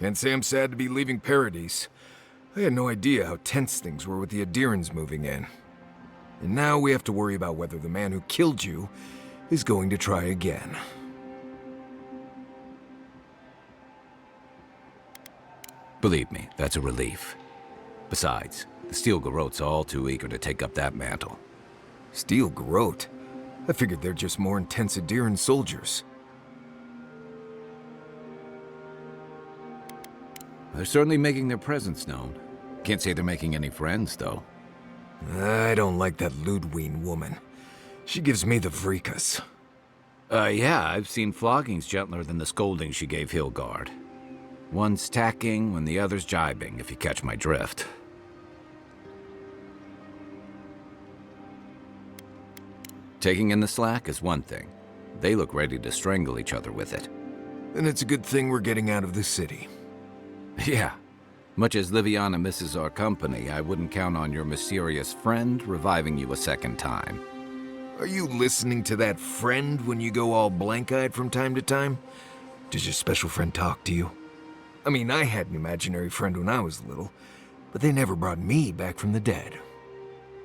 Can't say I'm sad to be leaving Paradise. I had no idea how tense things were with the Adirans moving in. And now we have to worry about whether the man who killed you is going to try again. Believe me, that's a relief. Besides, the Steel Garrotes are all too eager to take up that mantle. Steel Garrote? I figured they're just more intense Adiran soldiers. They're certainly making their presence known. Can't say they're making any friends, though. I don't like that Ludwine woman. She gives me the vrikas. Yeah, I've seen floggings gentler than the scolding she gave Hilgard. One's tacking when the other's jibing, if you catch my drift. Taking in the slack is one thing. They look ready to strangle each other with it. Then it's a good thing we're getting out of the city. Yeah. Much as Liviana misses our company, I wouldn't count on your mysterious friend reviving you a second time. Are you listening to that friend when you go all blank-eyed from time to time? Does your special friend talk to you? I mean, I had an imaginary friend when I was little, but they never brought me back from the dead.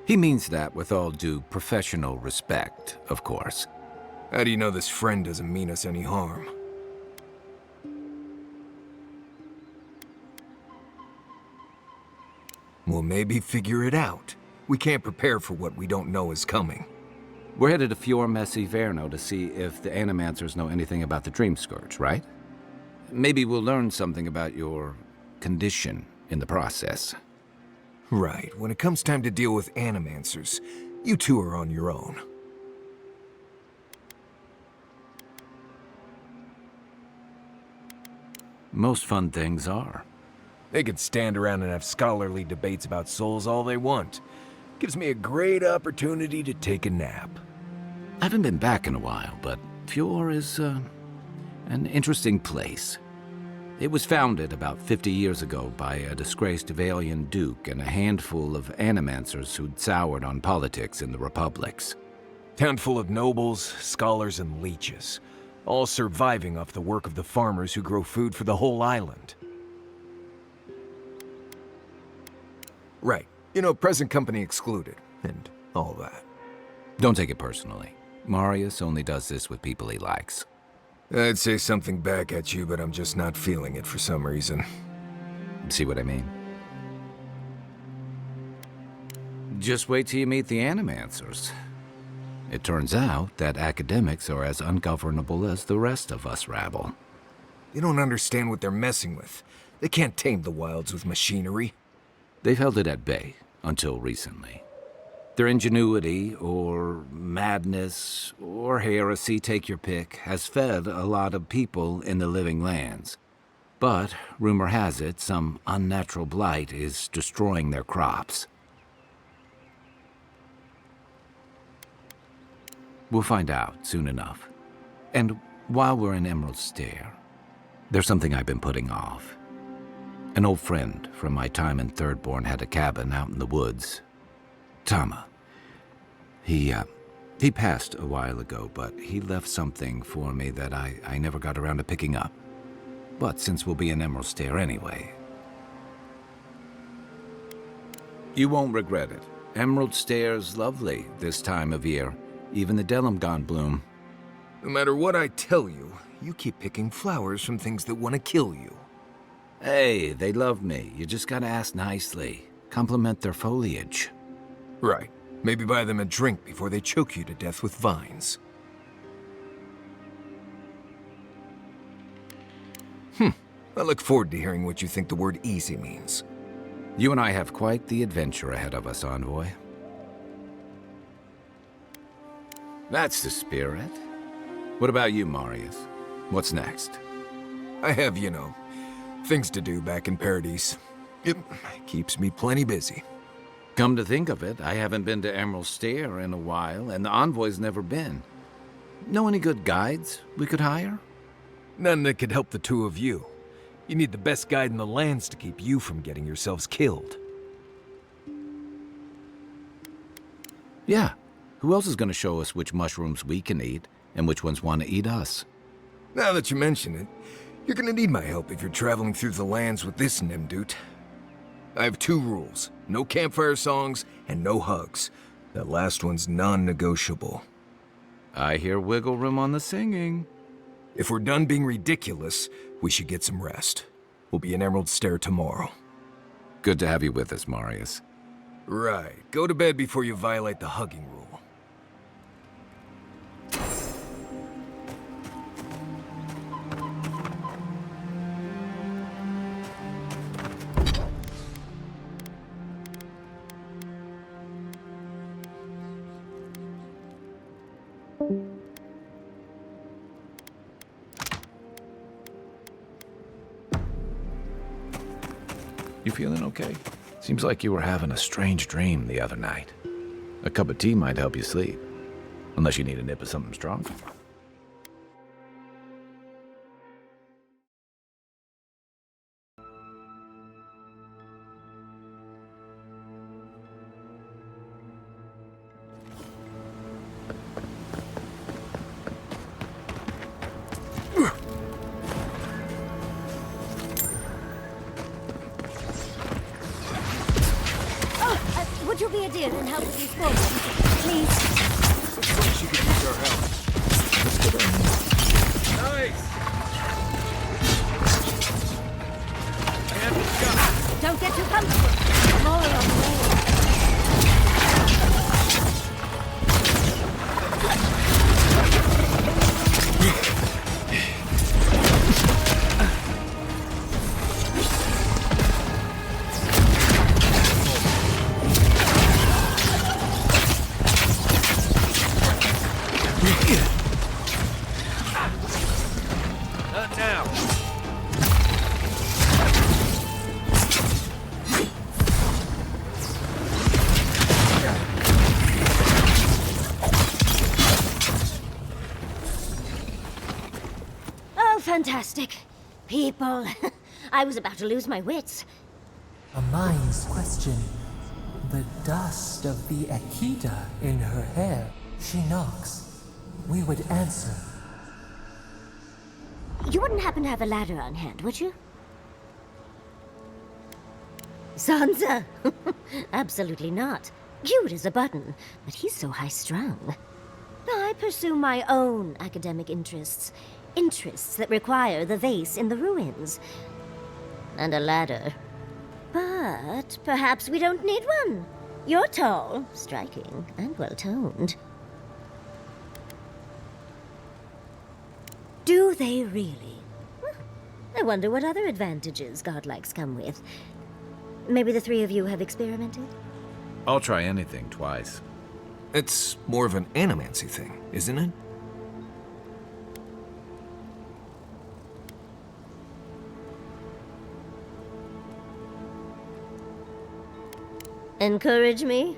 He means that with all due professional respect, of course. How do you know this friend doesn't mean us any harm? Well, maybe figure it out. We can't prepare for what we don't know is coming. We're headed to Fior Messi Verno to see if the Animancers know anything about the Dream Scourge, right? Maybe we'll learn something about your condition in the process. Right. When it comes time to deal with Animancers, you two are on your own. Most fun things are. They can stand around and have scholarly debates about souls all they want. Gives me a great opportunity to take a nap. I haven't been back in a while, but Fior is, an interesting place. It was founded about 50 years ago by a disgraced Valian duke and a handful of Animancers who'd soured on politics in the republics. Town full of nobles, scholars, and leeches, all surviving off the work of the farmers who grow food for the whole island. Right. You know, present company excluded, and all that. Don't take it personally. Marius only does this with people he likes. I'd say something back at you, but I'm just not feeling it for some reason. See what I mean? Just wait till you meet the Animancers. It turns out that academics are as ungovernable as the rest of us rabble. You don't understand what they're messing with. They can't tame the wilds with machinery. They've held it at bay until recently. Their ingenuity, or madness, or heresy, take your pick, has fed a lot of people in the living lands. But, rumor has it, some unnatural blight is destroying their crops. We'll find out soon enough. And while we're in Emerald Stair, there's something I've been putting off. An old friend from my time in Thirdborn had a cabin out in the woods. Tama. He passed a while ago, but he left something for me that I never got around to picking up. But since we'll be in Emerald Stair anyway... You won't regret it. Emerald Stair's lovely this time of year. Even the Delimgon bloom. No matter what I tell you, you keep picking flowers from things that want to kill you. Hey, they love me. You just gotta ask nicely. Compliment their foliage. Right. Maybe buy them a drink before they choke you to death with vines. I look forward to hearing what you think the word easy means. You and I have quite the adventure ahead of us, Envoy. That's the spirit. What about you, Marius? What's next? I have, you know, things to do back in Paradise. It keeps me plenty busy. Come to think of it, I haven't been to Emerald Stair in a while, and the Envoy's never been. Know any good guides we could hire? None that could help the two of you. You need the best guide in the lands to keep you from getting yourselves killed. Yeah. Who else is going to show us which mushrooms we can eat, and which ones want to eat us? Now that you mention it, You're gonna need my help if you're traveling through the lands with this Nimdut. I have 2 rules. No campfire songs and no hugs. That last one's non-negotiable. I hear wiggle room on the singing. If we're done being ridiculous, we should get some rest. We'll be in Emerald Stair tomorrow. Good to have you with us, Marius. Right. Go to bed before you violate the hugging rule. You feeling okay? Seems like you were having a strange dream the other night. A cup of tea might help you sleep. Unless you need a nip of something strong. Would you be a dear and help with these problems? Please? Looks like she could use our help. Nice! And Don't get too comfortable. More on the way. Not now. Oh, fantastic. People. I was about to lose my wits. A mind's question. The dust of the Akita in her hair. She knocks. We would answer. You wouldn't happen to have a ladder on hand, would you? Sansa? Absolutely not. Cute as a button, but he's so high-strung. I pursue my own academic interests. Interests that require the vase in the ruins. And a ladder. But perhaps we don't need one. You're tall, striking, and well-toned. Do they really? I wonder what other advantages godlikes come with. Maybe the 3 of you have experimented? I'll try anything twice. It's more of an animancy thing, isn't it? Encourage me?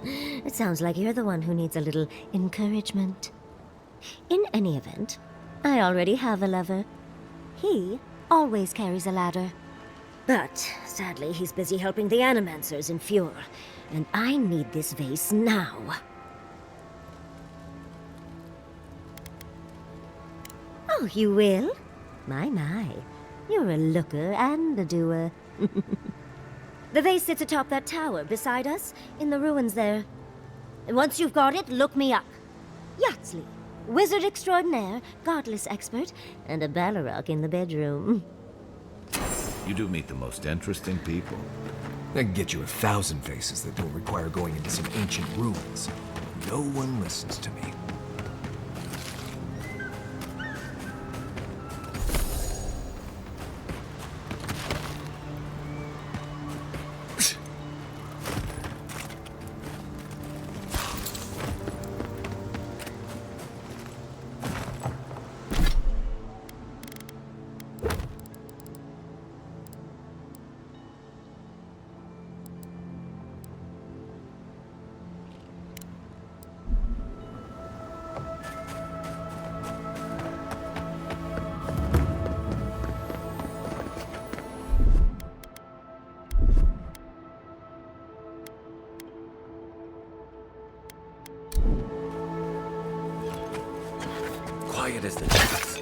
It sounds like you're the one who needs a little encouragement. In any event, I already have a lover. He always carries a ladder. But, sadly, he's busy helping the Animancers in Fjord, and I need this vase now. Oh, you will? My. You're a looker and a doer. The vase sits atop that tower beside us, in the ruins there. And once you've got it, look me up. Yatsley, wizard extraordinaire, godless expert, and a Balrog in the bedroom. You do meet the most interesting people. I can get you 1,000 faces that don't require going into some ancient ruins. No one listens to me. Quiet as the depths.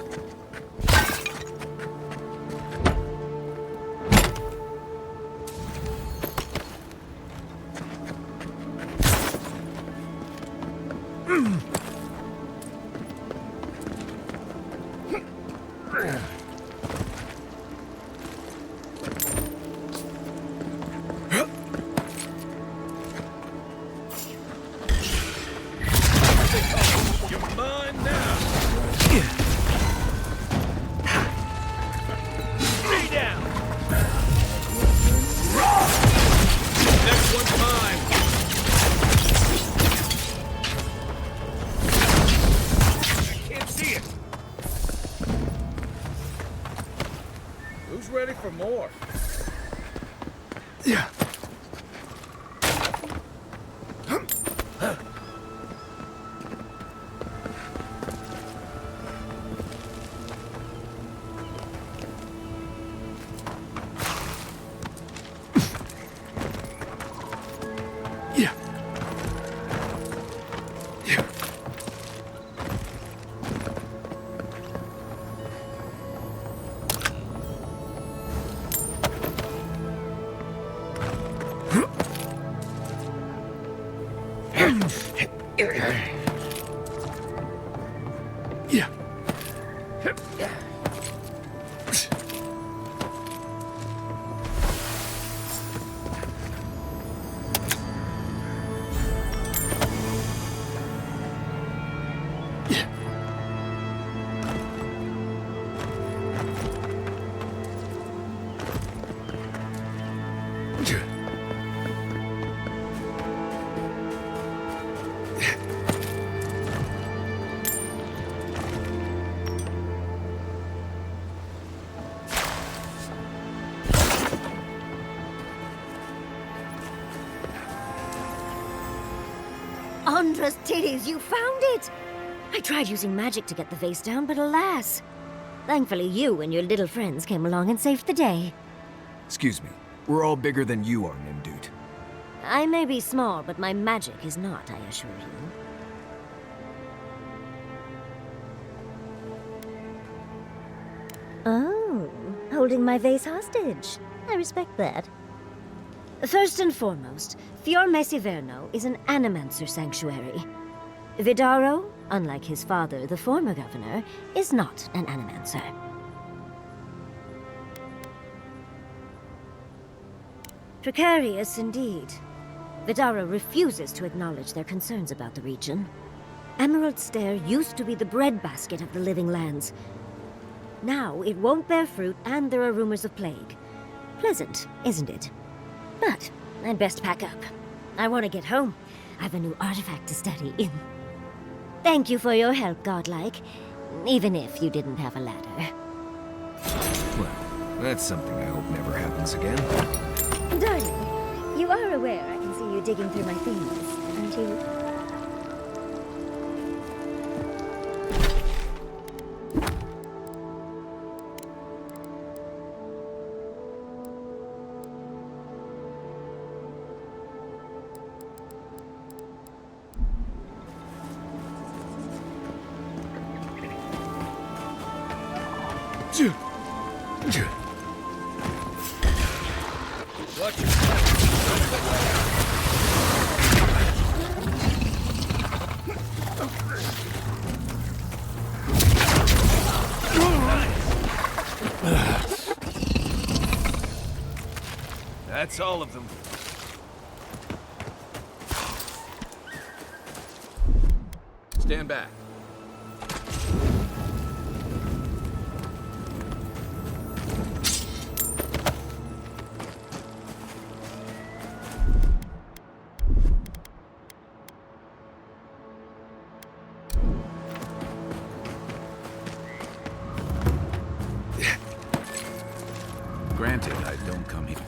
Who's ready for more? Yeah. Andra's titties, you found it! I tried using magic to get the vase down, but alas. Thankfully, you and your little friends came along and saved the day. Excuse me. We're all bigger than you are, Nimdude. I may be small, but my magic is not, I assure you. Oh, holding my vase hostage. I respect that. First and foremost, Fiorme Siverno is an animancer sanctuary. Vidaro, unlike his father, the former governor, is not an animancer. Precarious indeed. Vidaro refuses to acknowledge their concerns about the region. Emerald Stair used to be the breadbasket of the Living Lands. Now it won't bear fruit, and there are rumors of plague. Pleasant, isn't it? But I'd best pack up. I want to get home. I've a new artifact to study. Thank you for your help, Godlike. Even if you didn't have a ladder. Well, that's something I hope never happens again. Darling, you are aware I can see you digging through my things, aren't you? Watch your step. That's all of them. Stand back. Granted, I don't come here.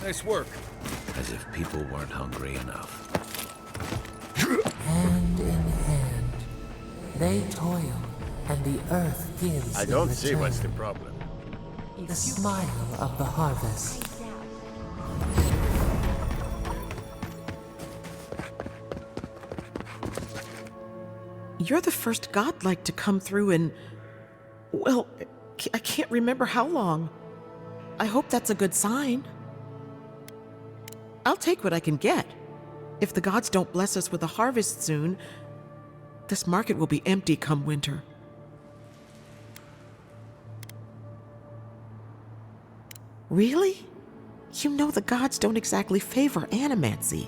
Nice work. As if people weren't hungry enough. Hand in hand, they toil, and the earth gives I in don't see return what's the problem. the smile of the harvest. You're the first godlike to come through in... well, I can't remember how long. I hope that's a good sign. I'll take what I can get. If the gods don't bless us with a harvest soon, this market will be empty come winter. Really? You know the gods don't exactly favor animancy.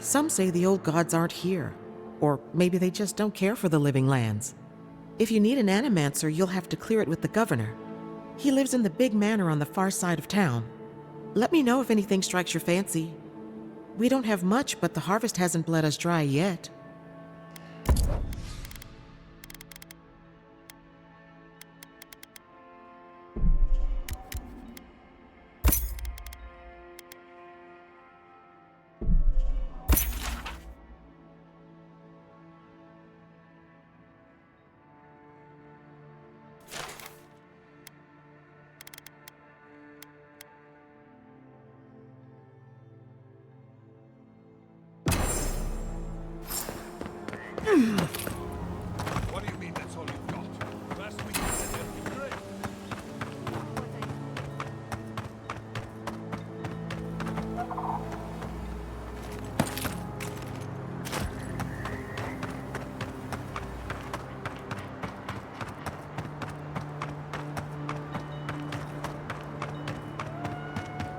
Some say the old gods aren't here, or maybe they just don't care for the living lands. If you need an animancer, you'll have to clear it with the governor. He lives in the big manor on the far side of town. Let me know if anything strikes your fancy. We don't have much, but the harvest hasn't bled us dry yet. What do you mean that's all you've got? Last week you said you had great.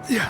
Yeah.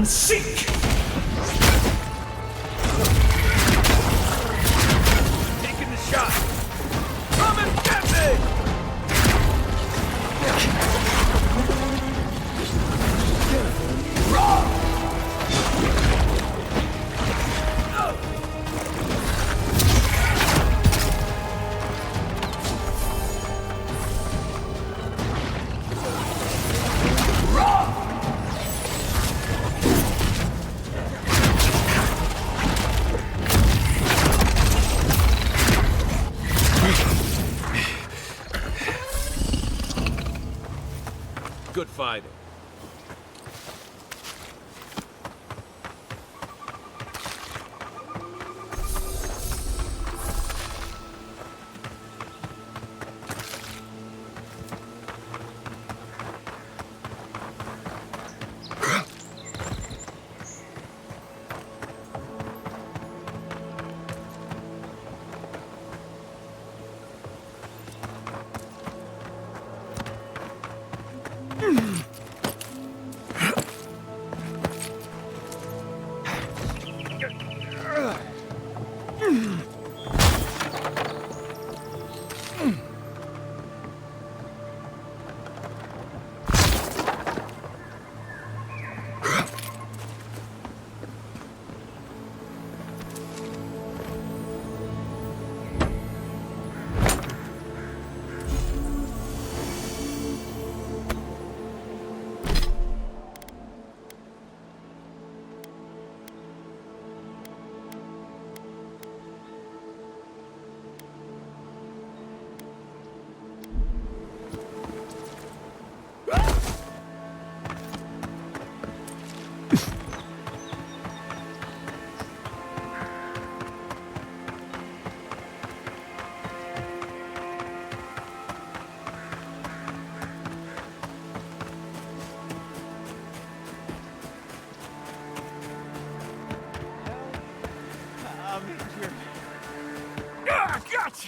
Seek! Taking the shot. Come and get me! Good fighting.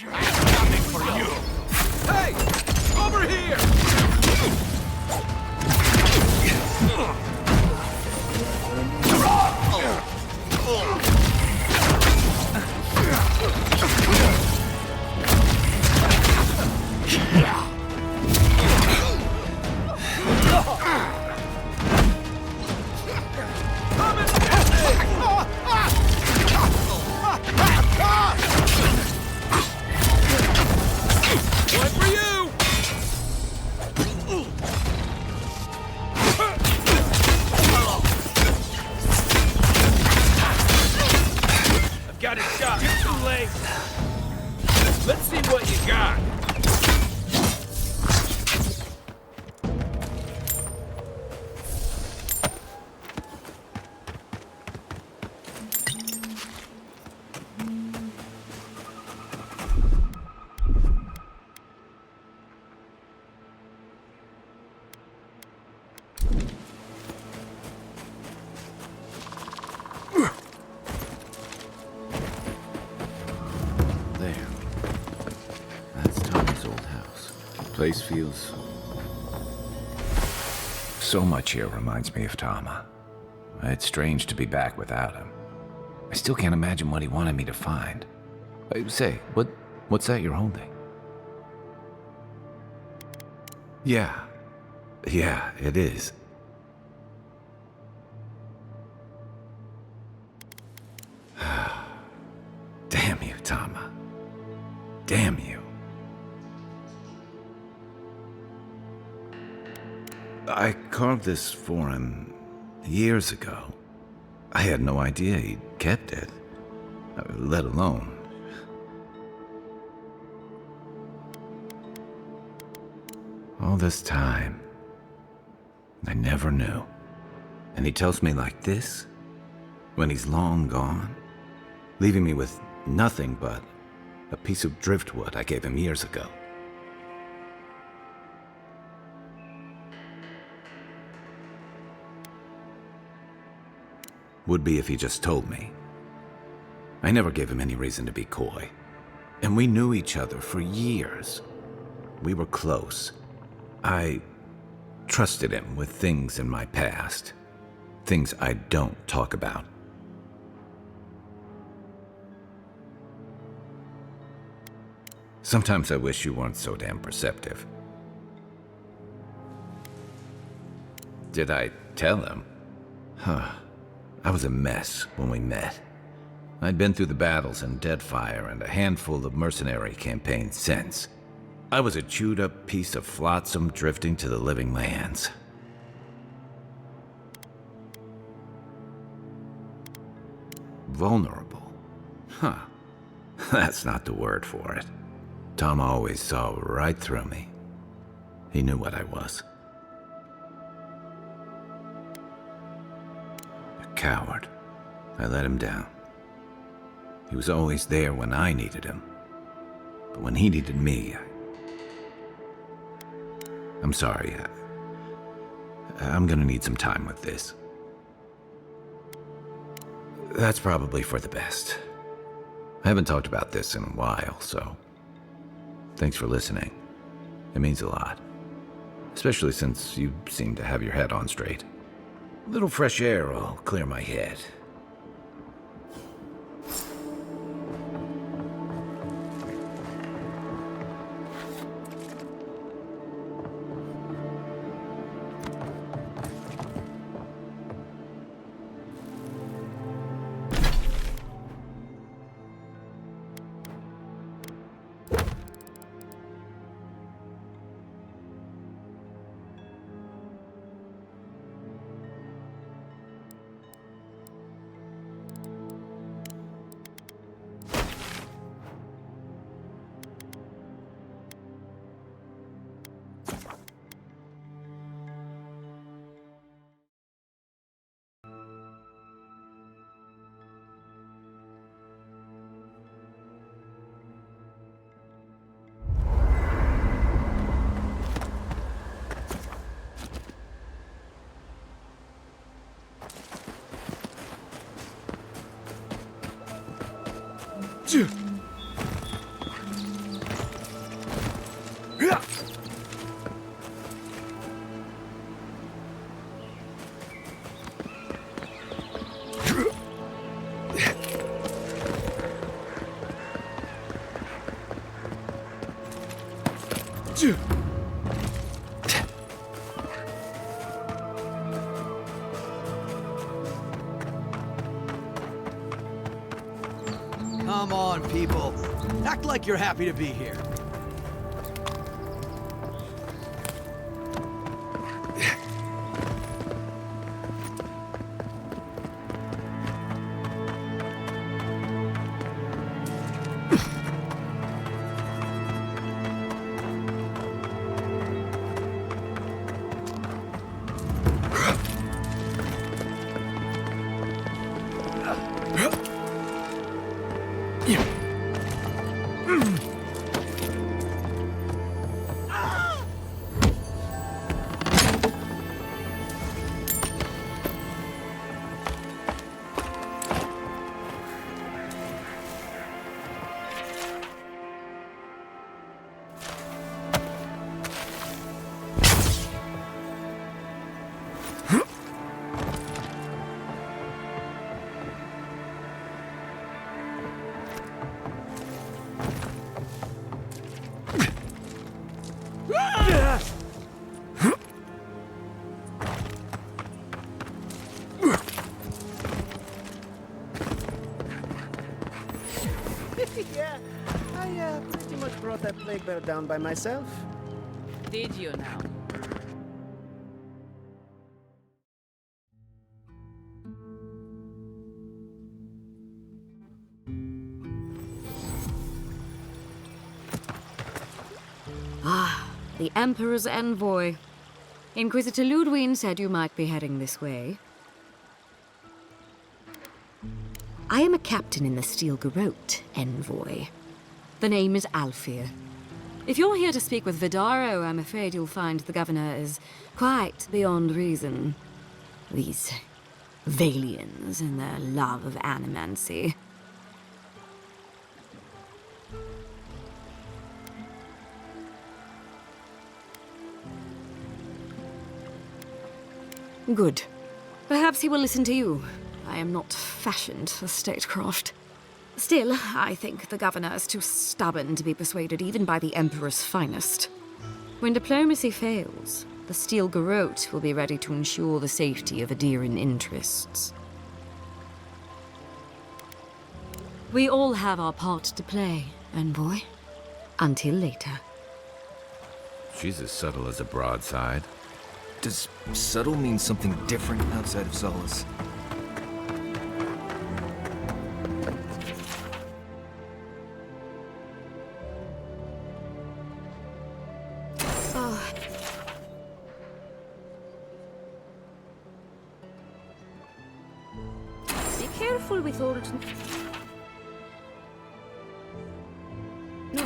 Nothing for you! Hey! Over here! Come and get me! One for you! I've got a shot. You're too late. Let's see what you got. There. That's Tommy's old house. Place feels... So much here reminds me of Tama. It's strange to be back without him. I still can't imagine what he wanted me to find. Say, what's that you're holding? Yeah, it is. Damn you, Tama. Damn you. I carved this for him years ago. I had no idea he'd kept it, let alone... All this time, I never knew. And he tells me like this, when he's long gone, leaving me with nothing but a piece of driftwood I gave him years ago. Would be if he just told me. I never gave him any reason to be coy. And we knew each other for years. We were close. I trusted him with things in my past. Things I don't talk about. Sometimes I wish you weren't so damn perceptive. Did I tell him? I was a mess when we met. I'd been through the battles in Deadfire and a handful of mercenary campaigns since. I was a chewed-up piece of flotsam drifting to the living lands. Vulnerable? Huh. That's not the word for it. Tom always saw right through me. He knew what I was. A coward. I let him down. He was always there when I needed him. But when he needed me, I'm sorry. I'm gonna need some time with this. That's probably for the best. I haven't talked about this in a while, so... Thanks for listening. It means a lot. Especially since you seem to have your head on straight. A little fresh air will clear my head. Come on, people. Act like you're happy to be here. Yeah, I pretty much brought that plague bear down by myself. Did you now? The Emperor's envoy. Inquisitor Ludwig said you might be heading this way. I am a captain in the Steel Garrote, envoy. The name is Alfir. If you're here to speak with Vidaro, I'm afraid you'll find the governor is quite beyond reason. These Valians and their love of animancy. Good. Perhaps he will listen to you. I am not fashioned for statecraft. Still, I think the governor is too stubborn to be persuaded even by the Emperor's finest. When diplomacy fails, the Steel Garrote will be ready to ensure the safety of Adiran interests. We all have our part to play, envoy. Until later. She's as subtle as a broadside. Does subtle mean something different outside of Solace? Be careful with old... No.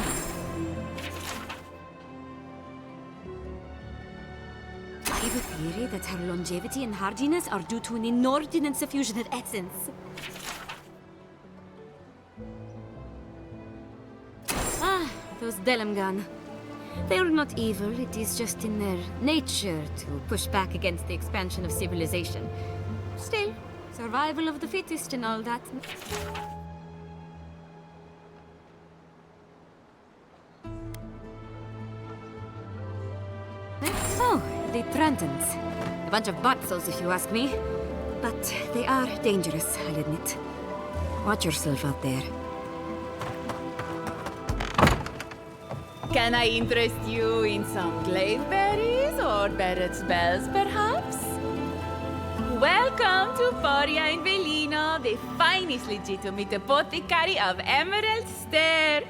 I have a theory that her longevity and hardiness are due to an inordinate suffusion of essence. Ah, those Delamgan. They are not evil, it is just in their nature to push back against the expansion of civilization. Still, survival of the fittest and all that. Oh, the Trantons. A bunch of buttsols, if you ask me. But they are dangerous, I'll admit. Watch yourself out there. Can I interest you in some glaive berries or Barrett's bells, perhaps? Welcome to Foria in Velino, the finest legitimate apothecary of Emerald Stair.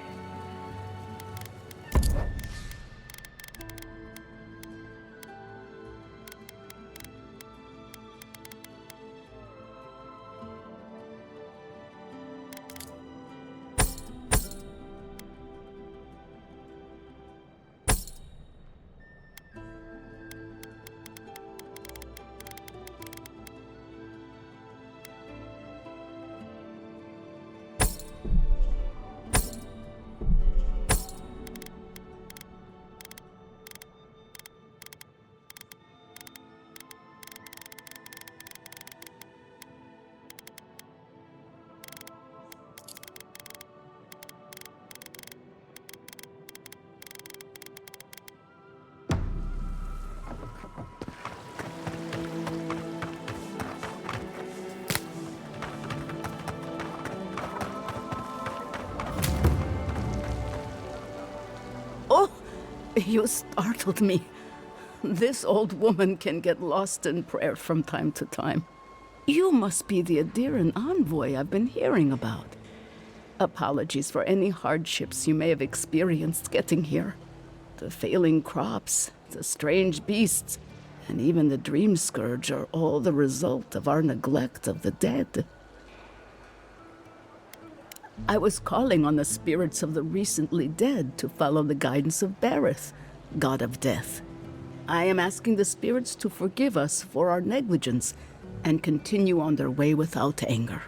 Oh, you startled me. This old woman can get lost in prayer from time to time. You must be the Adiran envoy I've been hearing about. Apologies for any hardships you may have experienced getting here. The failing crops, the strange beasts, and even the dream scourge are all the result of our neglect of the dead. I was calling on the spirits of the recently dead to follow the guidance of Bareth, god of death. I am asking the spirits to forgive us for our negligence and continue on their way without anger.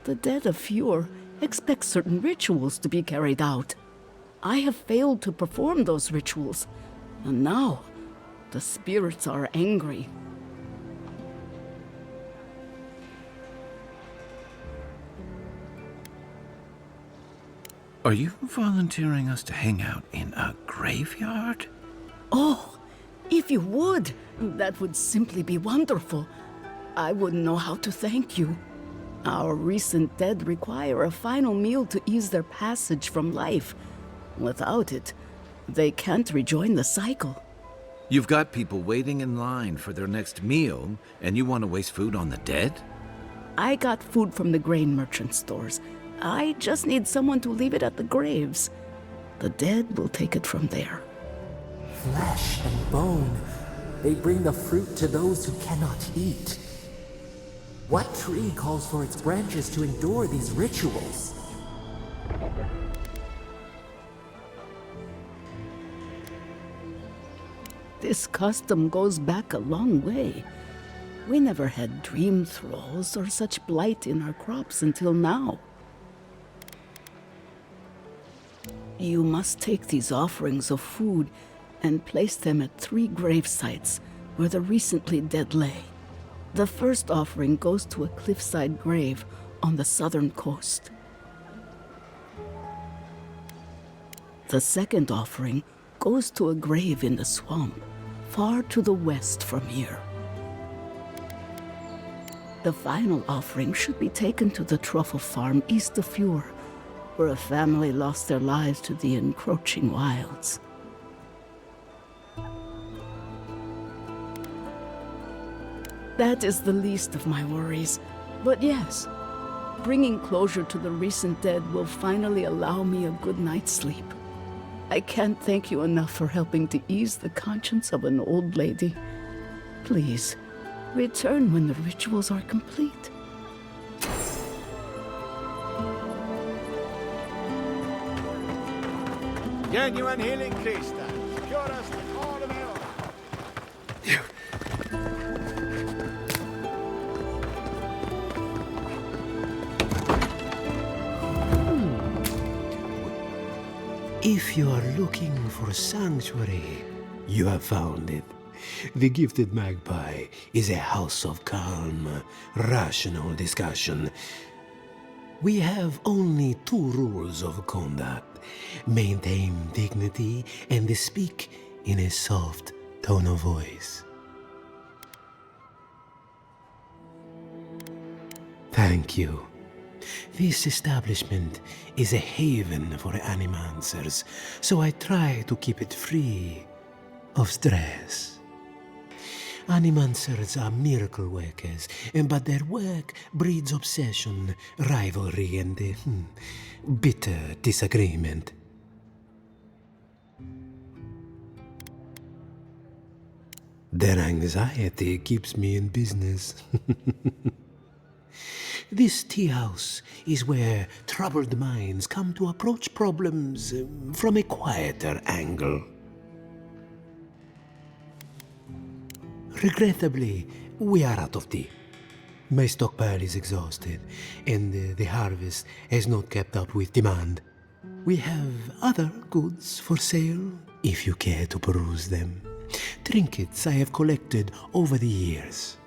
The dead of Fjord expect certain rituals to be carried out. I have failed to perform those rituals, and now the spirits are angry. Are you volunteering us to hang out in a graveyard? Oh, if you would, that would simply be wonderful. I wouldn't know how to thank you. Our recent dead require a final meal to ease their passage from life. Without it, they can't rejoin the cycle. You've got people waiting in line for their next meal, and you want to waste food on the dead? I got food from the grain merchant stores. I just need someone to leave it at the graves. The dead will take it from there. Flesh and bone, they bring the fruit to those who cannot eat. What tree calls for its branches to endure these rituals? This custom goes back a long way. We never had dream thralls or such blight in our crops until now. You must take these offerings of food and place them at 3 grave sites where the recently dead lay. The first offering goes to a cliffside grave on the southern coast. The second offering goes to a grave in the swamp, far to the west from here. The final offering should be taken to the truffle farm east of Fjord, where a family lost their lives to the encroaching wilds. That is the least of my worries. But yes, bringing closure to the recent dead will finally allow me a good night's sleep. I can't thank you enough for helping to ease the conscience of an old lady. Please, return when the rituals are complete. Genuine healing crystal. Purest in all of Eora. If you are looking for sanctuary, you have found it. The Gifted Magpie is a house of calm, rational discussion. We have only 2 rules of conduct. Maintain dignity and speak in a soft tone of voice. Thank you. This establishment is a haven for animancers, so I try to keep it free of stress. Animancers are miracle workers, but their work breeds obsession, rivalry, and bitter disagreement. Their anxiety keeps me in business. This tea house is where troubled minds come to approach problems from a quieter angle. Regrettably, we are out of tea. My stockpile is exhausted, and the harvest has not kept up with demand. We have other goods for sale, if you care to peruse them. Trinkets I have collected over the years.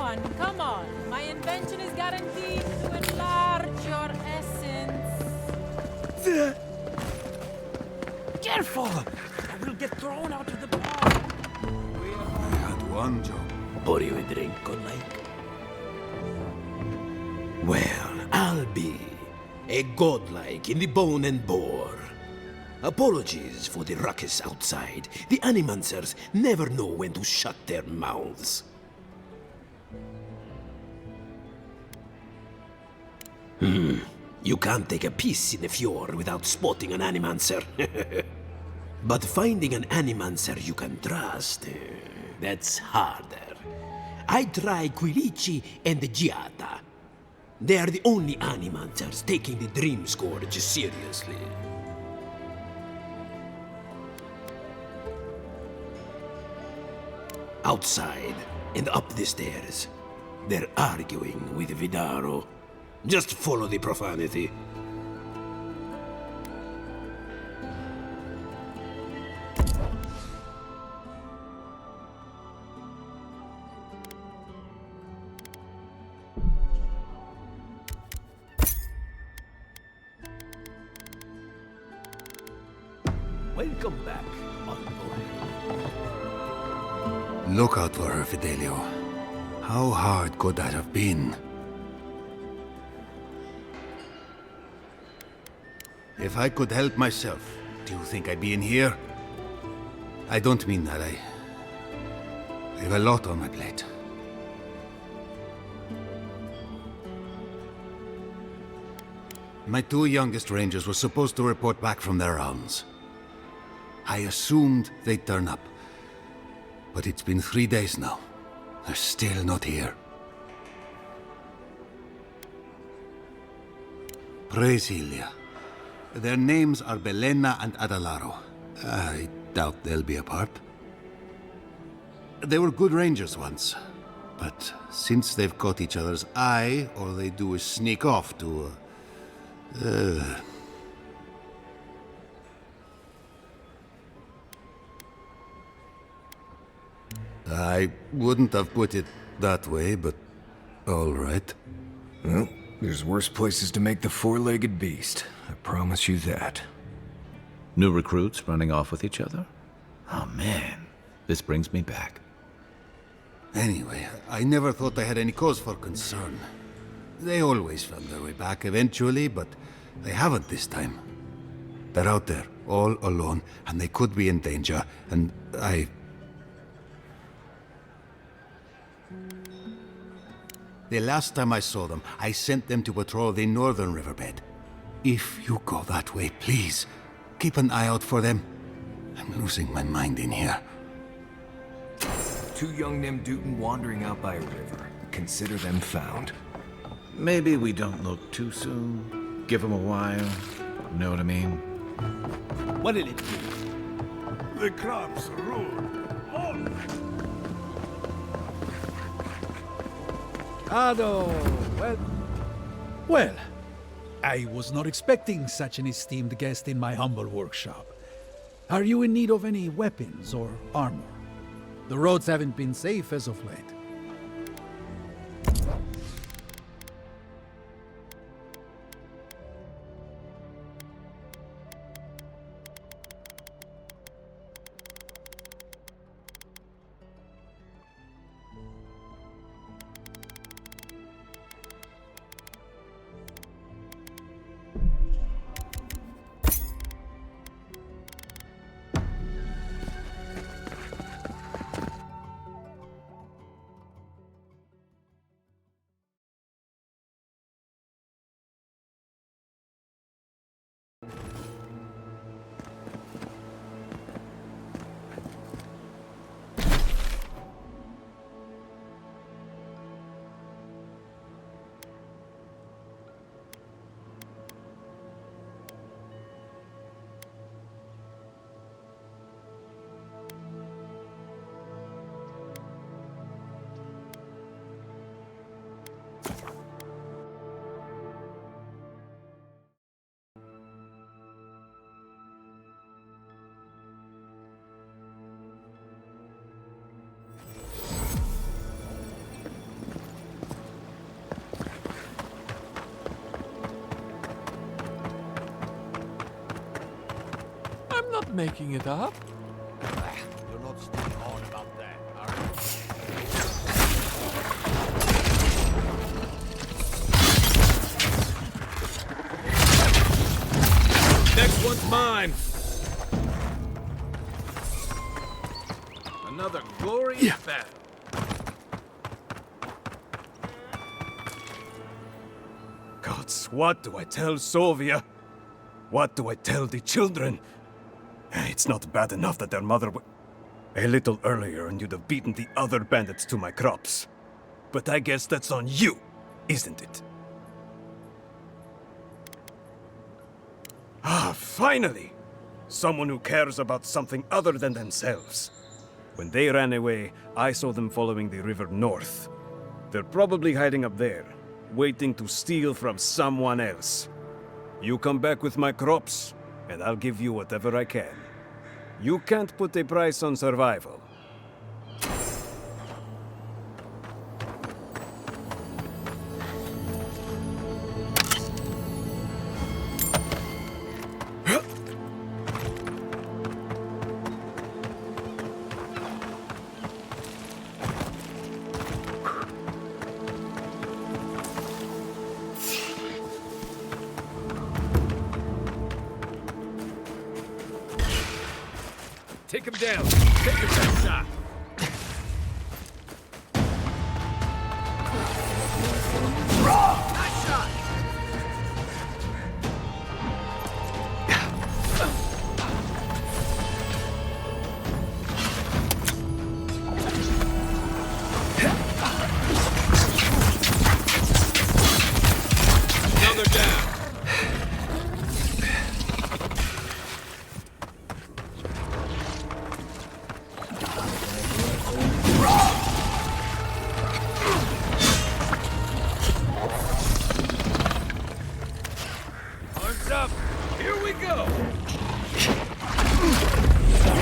on, come on. My invention is guaranteed to enlarge your essence. Careful! I will get thrown out of the bar. I had one job. Pour you a drink, godlike? Well, I'll be a godlike in the bone and bore. Apologies for the ruckus outside. The animancers never know when to shut their mouths. You can't take a piece in the fjord without spotting an animancer. But finding an animancer you can trust, that's harder. I try Quilici and Giata. They are the only animancers taking the Dream Scourge seriously. Outside and up the stairs, they're arguing with Vidaro. Just follow the profanity. Welcome back, envoy. Look out for her, Fidelio. How hard could that have been? If I could help myself, do you think I'd be in here? I don't mean that. I have a lot on my plate. My two youngest rangers were supposed to report back from their rounds. I assumed they'd turn up. But it's been 3 days now. They're still not here. Praise Ilia. Their names are Belena and Adalaro. I doubt they'll be apart. They were good rangers once. But since they've caught each other's eye, all they do is sneak off to... I wouldn't have put it that way, but all right. Well, there's worse places to make the four-legged beast. I promise you that. New recruits running off with each other? Oh man, this brings me back. Anyway, I never thought I had any cause for concern. They always found their way back eventually, but they haven't this time. They're out there, all alone, and they could be in danger, and The last time I saw them, I sent them to patrol the northern riverbed. If you go that way, please, keep an eye out for them. I'm losing my mind in here. Two young Nemdutin wandering out by a river. Consider them found. Maybe we don't look too soon. Give them a while. Know what I mean? What'll it be? The crops rule. Ado, well, I was not expecting such an esteemed guest in my humble workshop. Are you in need of any weapons or armor? The roads haven't been safe as of late. making it up? You're not still on about that, are you? Next one's mine. Another glorious battle. Gods, what do I tell Sovia? What do I tell the children? It's not bad enough that their mother a little earlier and you'd have beaten the other bandits to my crops. But I guess that's on you, isn't it? Ah, finally! Someone who cares about something other than themselves. When they ran away, I saw them following the river north. They're probably hiding up there, waiting to steal from someone else. You come back with my crops, and I'll give you whatever I can. You can't put a price on survival. Take him down. Take your best shot. Nice shot. Another down. Arms up. Here we go.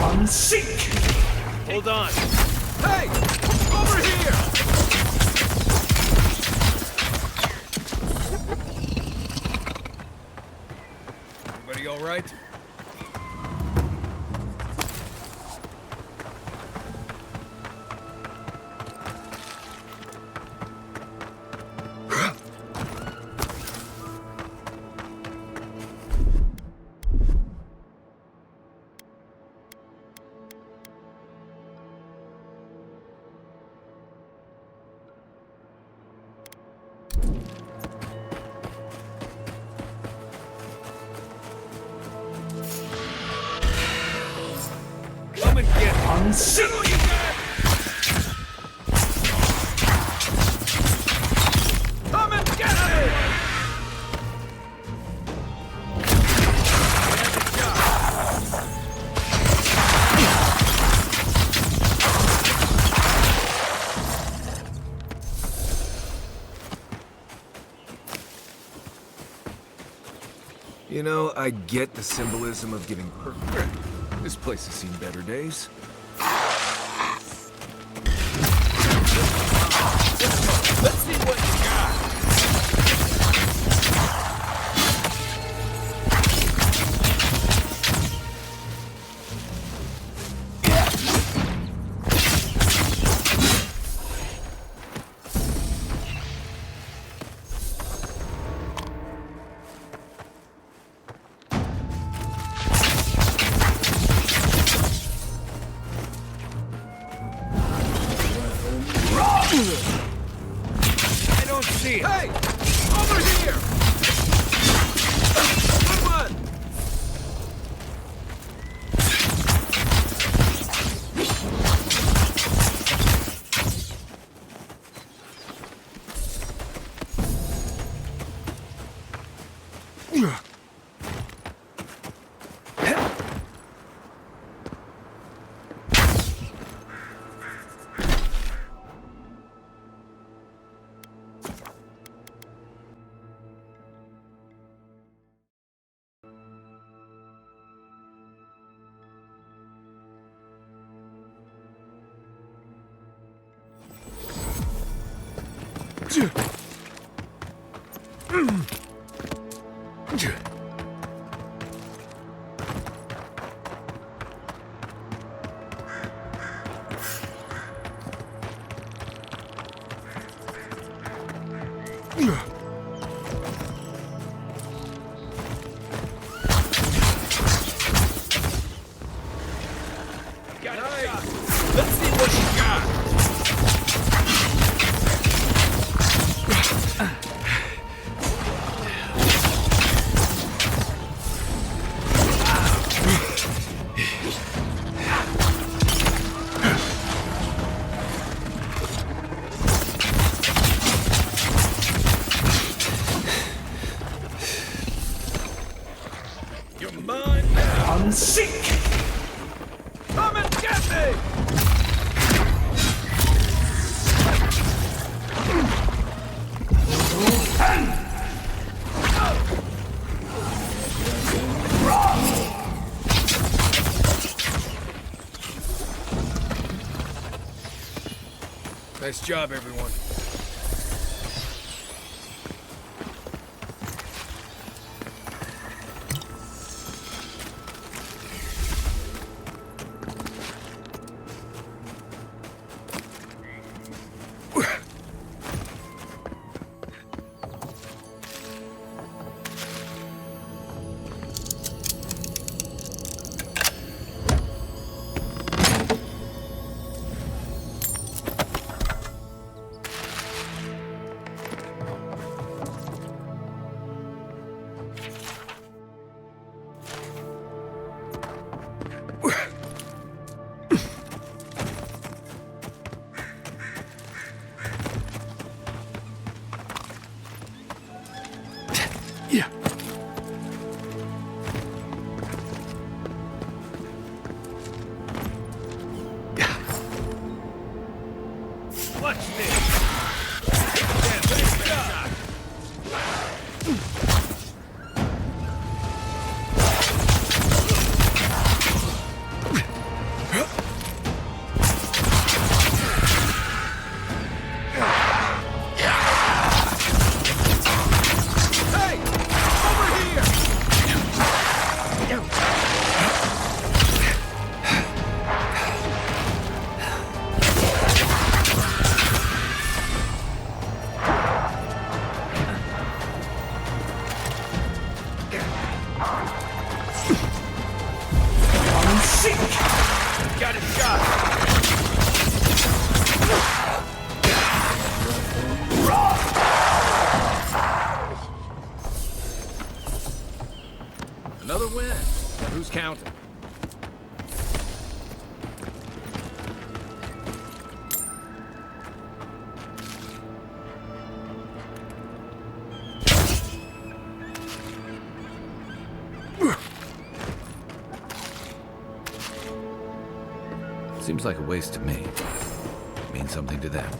One sink. Hold on. Hey! Over here! Everybody all right? Come and get it. One sink. Come and get it! You know, I get the symbolism of giving perfect. This place has seen better days. Let's see what you got. I don't see it. Hey! Over here! Good one! Got a shot. Let's see what you got. You're mine now. Unseek! Come and get me! Nice job, everyone. Yeah. Watch this! Yeah, nice job! Hey! Over here! Unseek! Got a shot! Another win. Who's counting? Seems like a waste to me. Means something to them.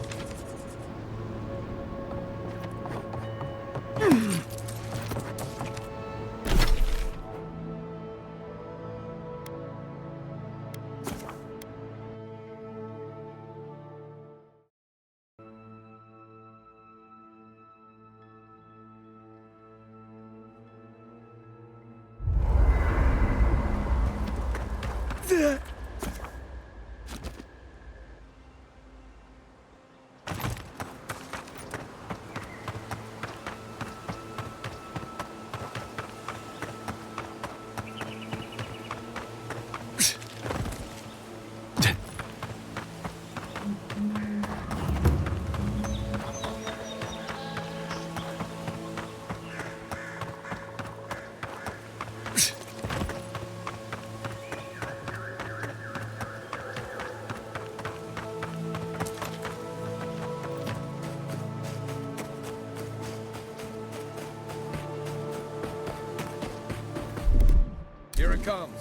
Here it comes.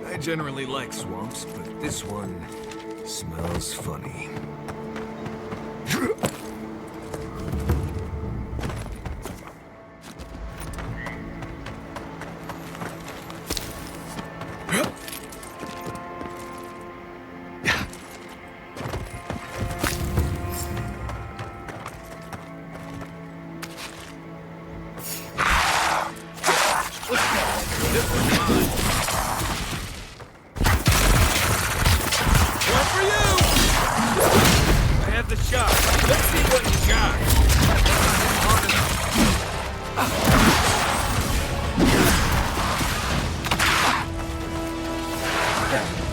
I generally like swamps, but this one smells funny. Seek!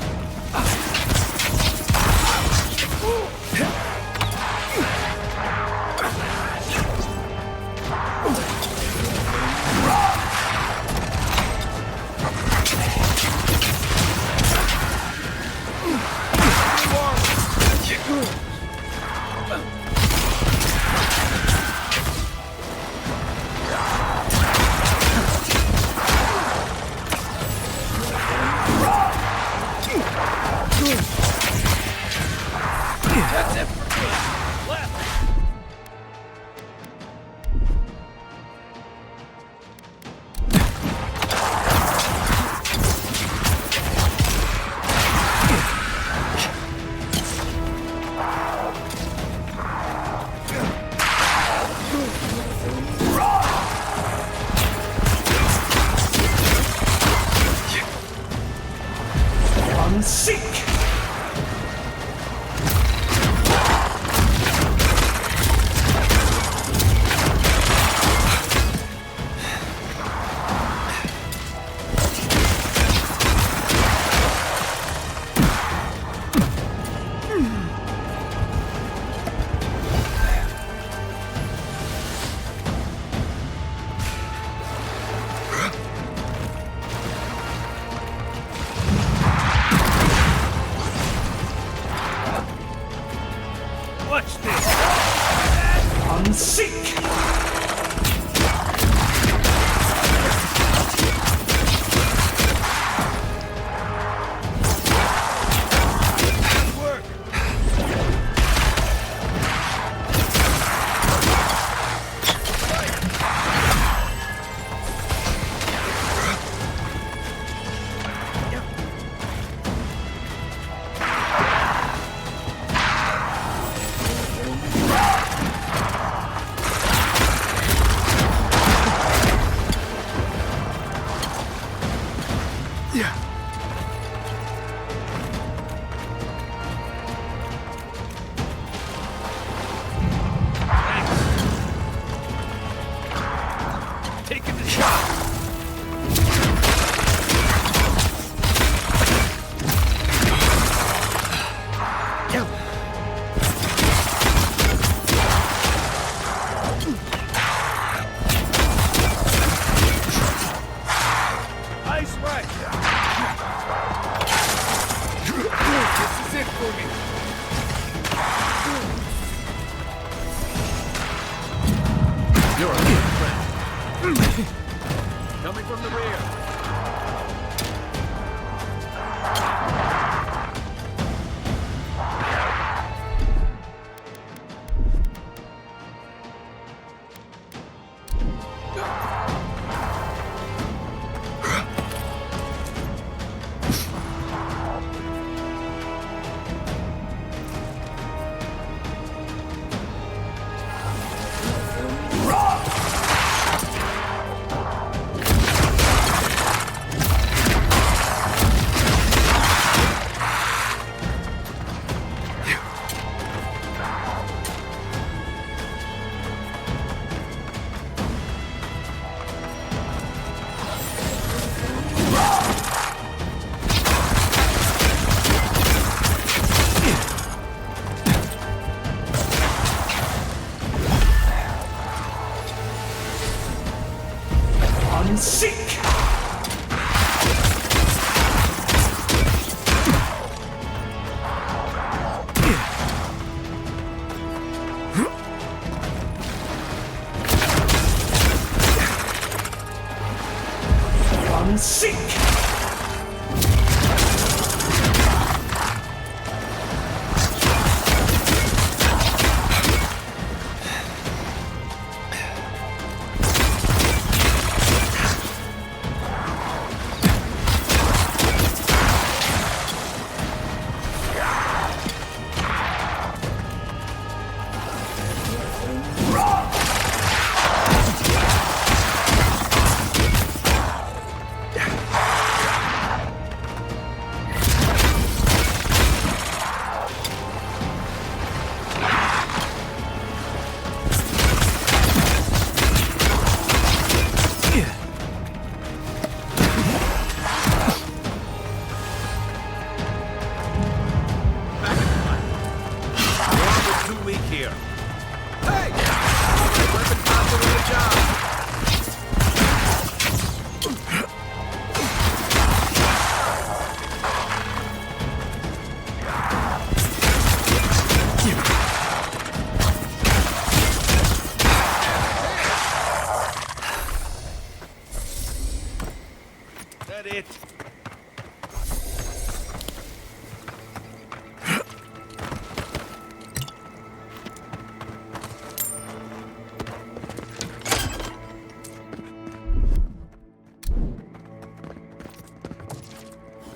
Watch this! Seek!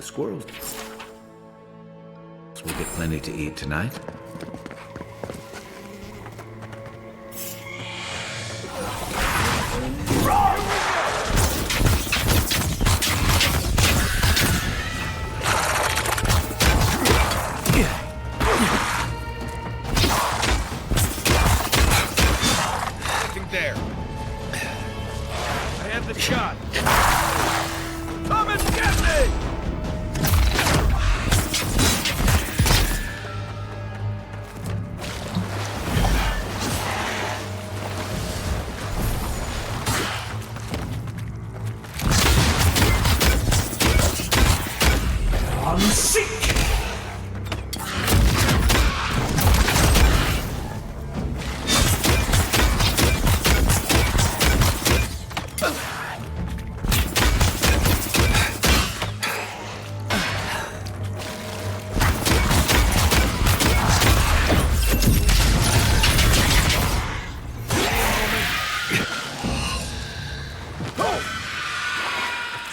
the squirrels will get plenty to eat tonight. Nothing there. I have the shot. Come and get me!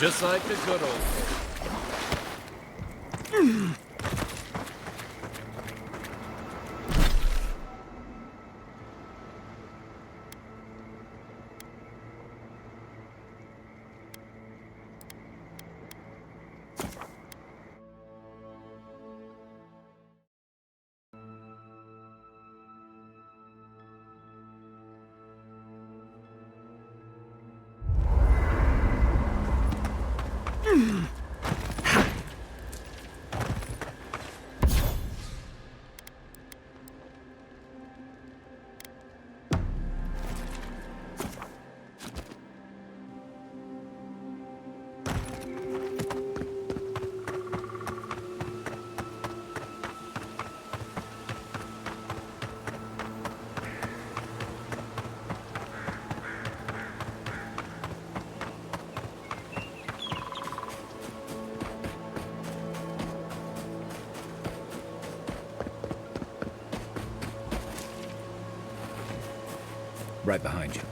Just like the good old days. Right behind you.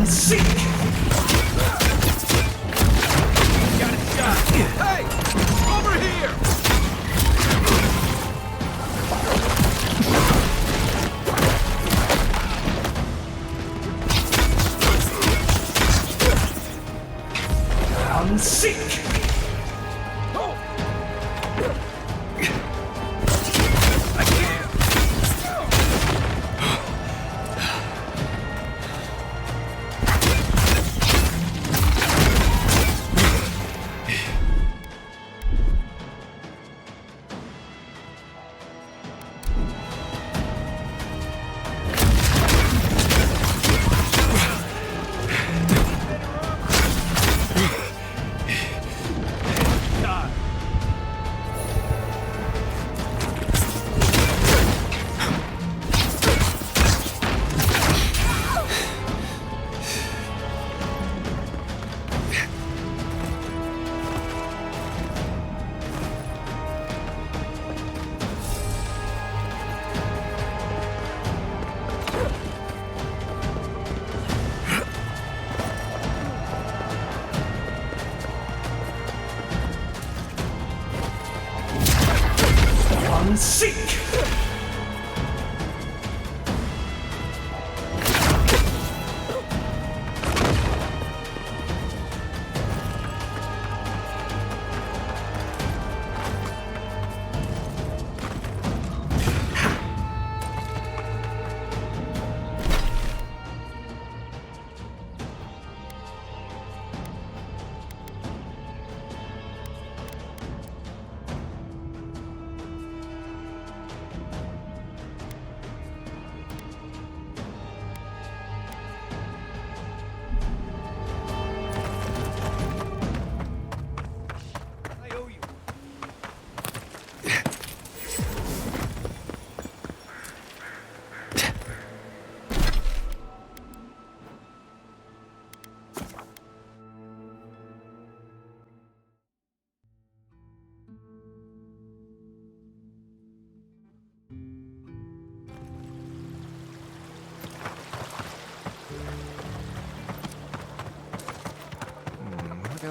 Seek! Got a shot! Hey! Over here! Seek!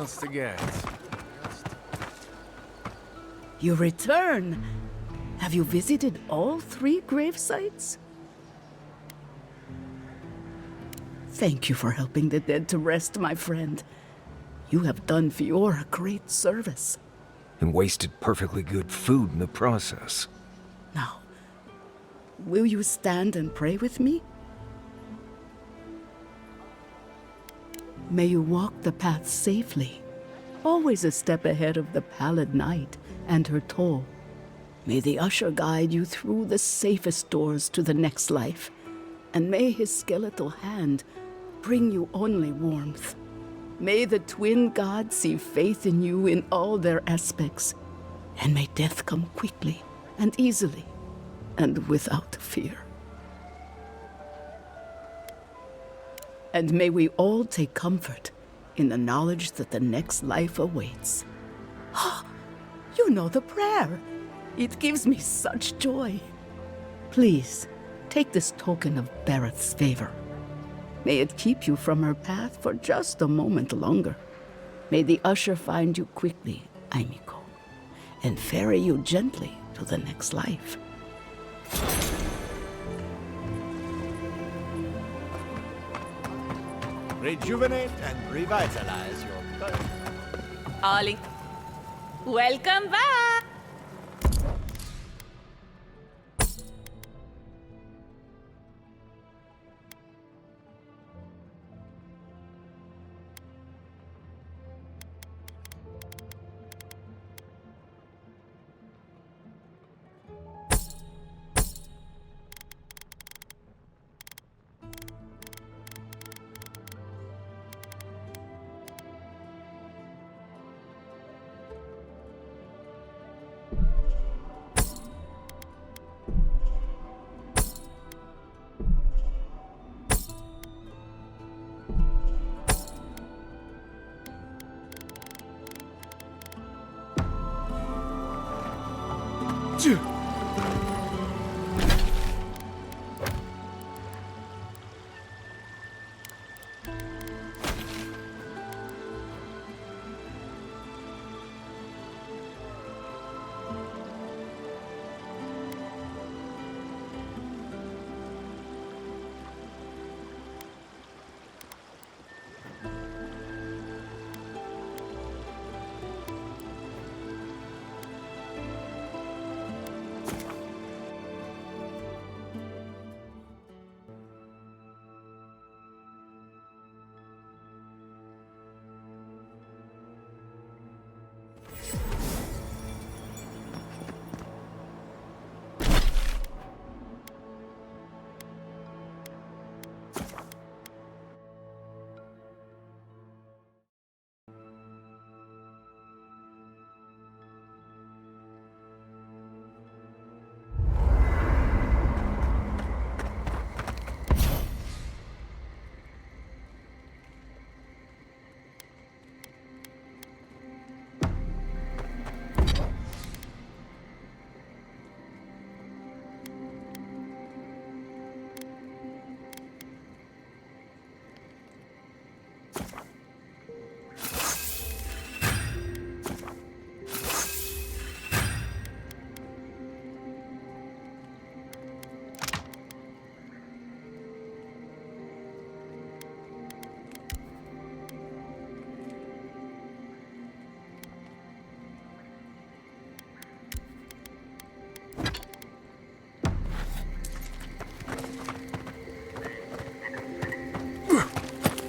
else to get. You return. Have you visited all 3 grave sites? Thank you for helping the dead to rest, my friend. You have done Fiora great service. And wasted perfectly good food in the process. Now, will you stand and pray with me? May you walk the path safely, always a step ahead of the pallid night and her toll. May the usher guide you through the safest doors to the next life, and may his skeletal hand bring you only warmth. May the twin gods see faith in you in all their aspects, and may death come quickly and easily and without fear. And may we all take comfort in the knowledge that the next life awaits. You know the prayer. It gives me such joy. Please, take this token of Bareth's favor. May it keep you from her path for just a moment longer. May the usher find you quickly, Aimiko, and ferry you gently to the next life. Rejuvenate and revitalize your body. Ollie, welcome back!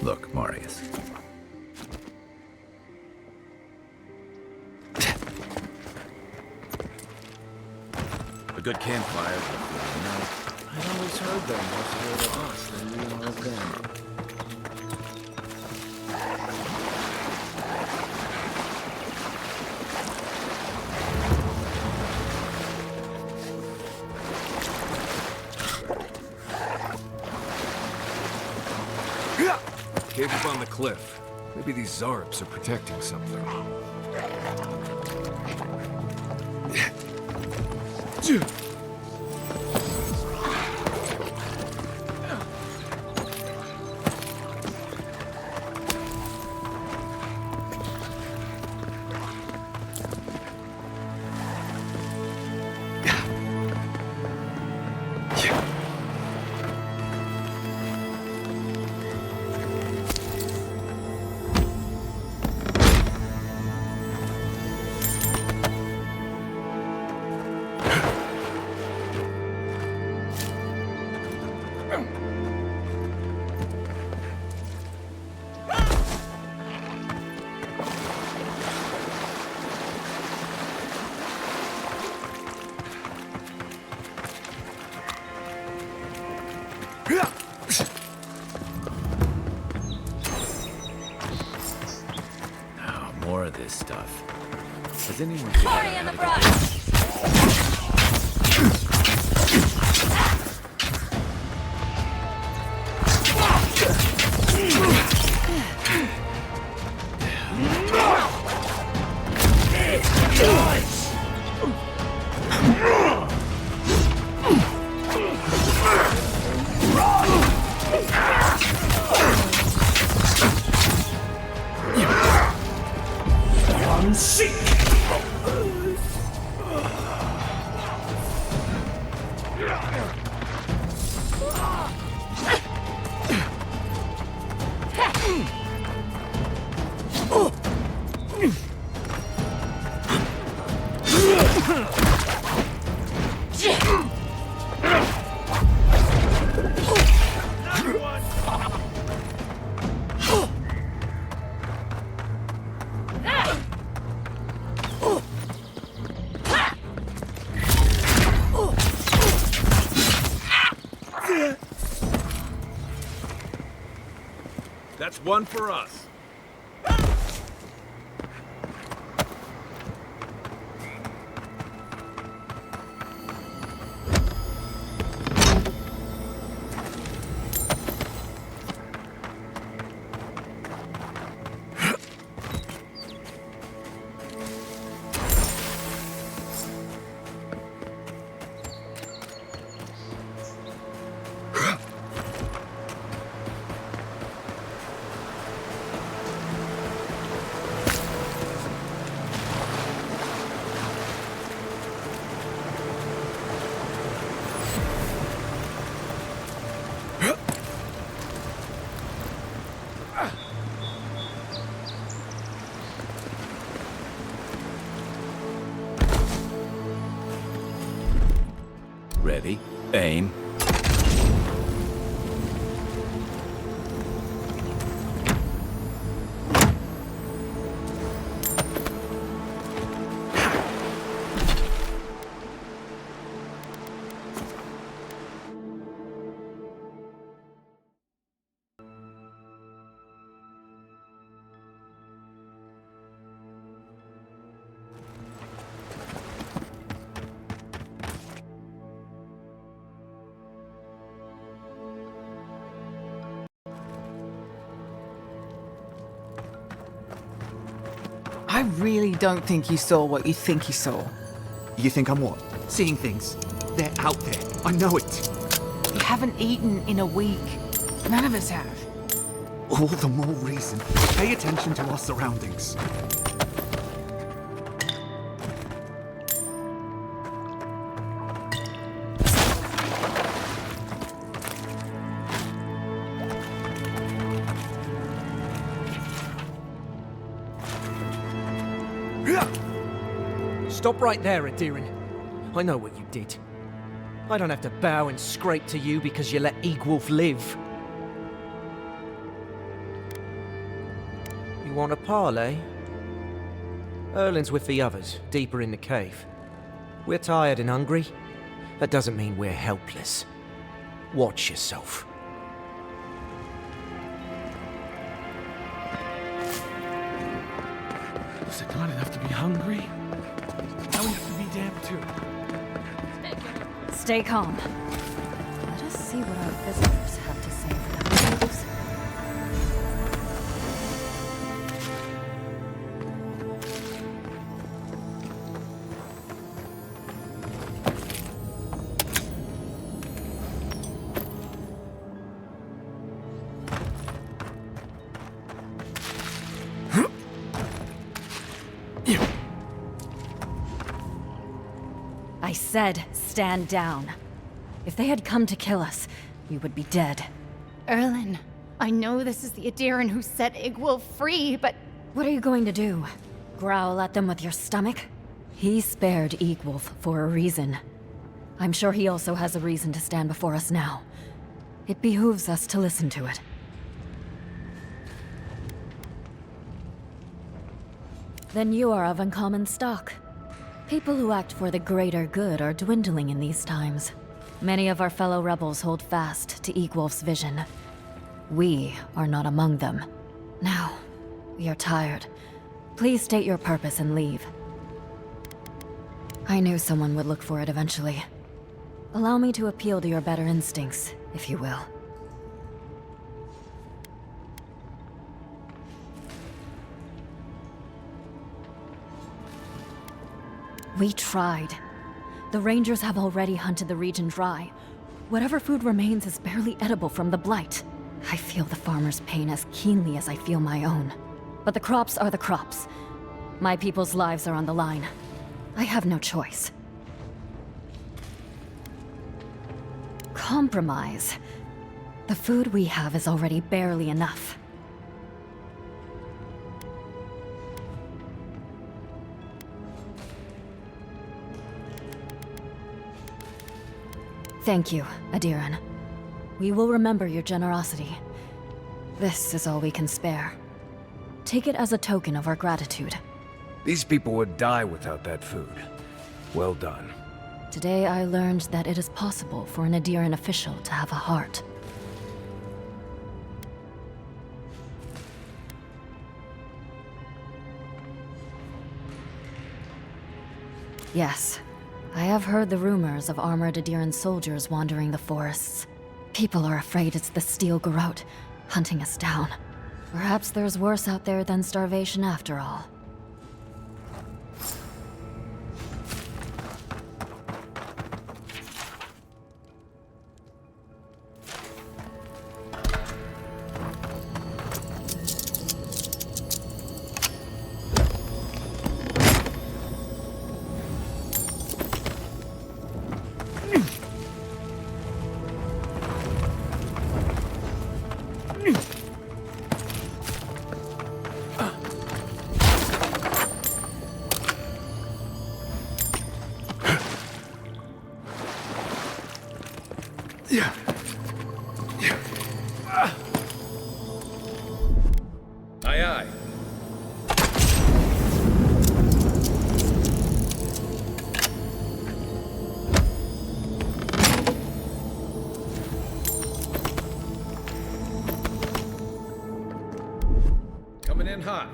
Look, Marius. A good campfire, you know. I'd always heard them more scared of us than we are of them. Cave up on the cliff. Maybe these Zarbs are protecting something. Now, more of this stuff. Has anyone Party on the brush! That's one for us. Ready, aim. I really don't think you saw what you think you saw. You think I'm what? Seeing things. They're out there. I know it. You haven't eaten in a week. None of us have. All the more reason to pay attention to our surroundings. Stop right there, Adirin. I know what you did. I don't have to bow and scrape to you because you let Egwolf live. You want a parley? Erlin's with the others, deeper in the cave. We're tired and hungry. That doesn't mean we're helpless. Watch yourself. Was it not enough to be hungry? Now we have to be damned too. Stay calm. Let us see what our visitors have to say for themselves. I said, stand down. If they had come to kill us, we would be dead. Erlin, I know this is the Adirin who set Egwolf free, but... What are you going to do? Growl at them with your stomach? He spared Egwolf for a reason. I'm sure he also has a reason to stand before us now. It behooves us to listen to it. Then you are of uncommon stock. People who act for the greater good are dwindling in these times. Many of our fellow rebels hold fast to Egwolf's vision. We are not among them. Now, we are tired. Please state your purpose and leave. I knew someone would look for it eventually. Allow me to appeal to your better instincts, if you will. We tried. The Rangers have already hunted the region dry. Whatever food remains is barely edible from the blight. I feel the farmers' pain as keenly as I feel my own. But the crops are the crops. My people's lives are on the line. I have no choice. Compromise. The food we have is already barely enough. Thank you, Adiran. We will remember your generosity. This is all we can spare. Take it as a token of our gratitude. These people would die without that food. Well done. Today I learned that it is possible for an Adiran official to have a heart. Yes, I have heard the rumors of armored Adiran soldiers wandering the forests. People are afraid it's the Steel Garrote hunting us down. Perhaps there's worse out there than starvation after all. Aye, aye. Coming in hot.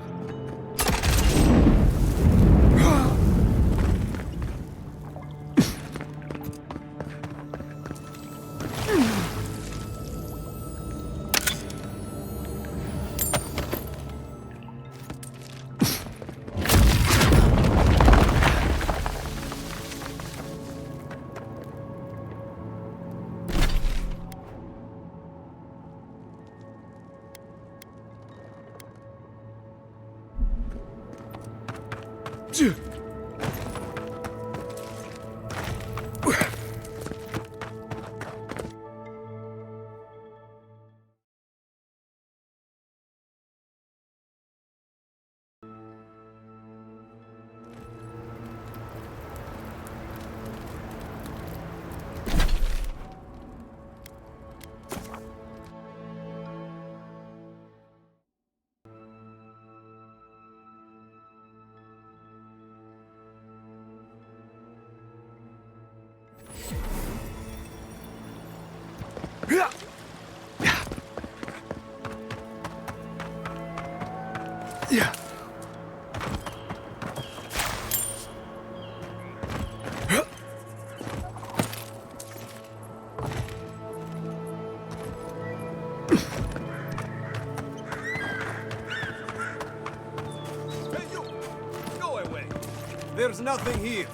There's nothing here.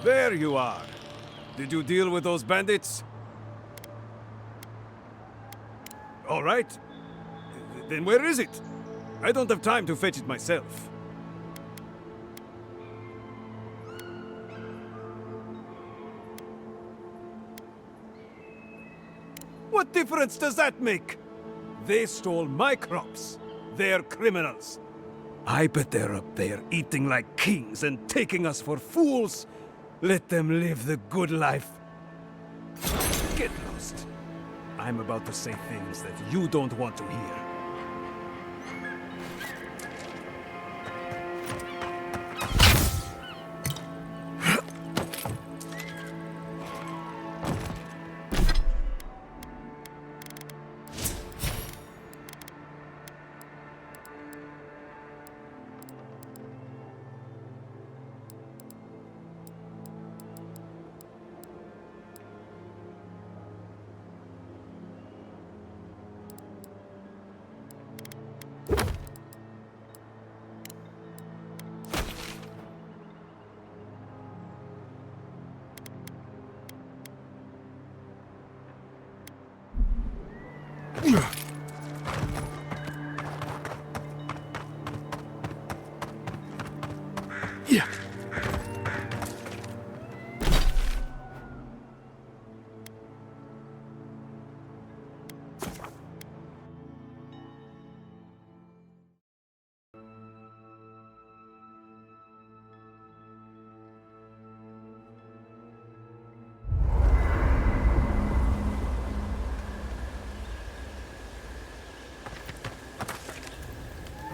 There you are. Did you deal with those bandits? All right. Then where is it? I don't have time to fetch it myself. What difference does that make? They stole my crops. They're criminals. I bet they're up there eating like kings and taking us for fools. Let them live the good life. Get lost. I'm about to say things that you don't want to hear.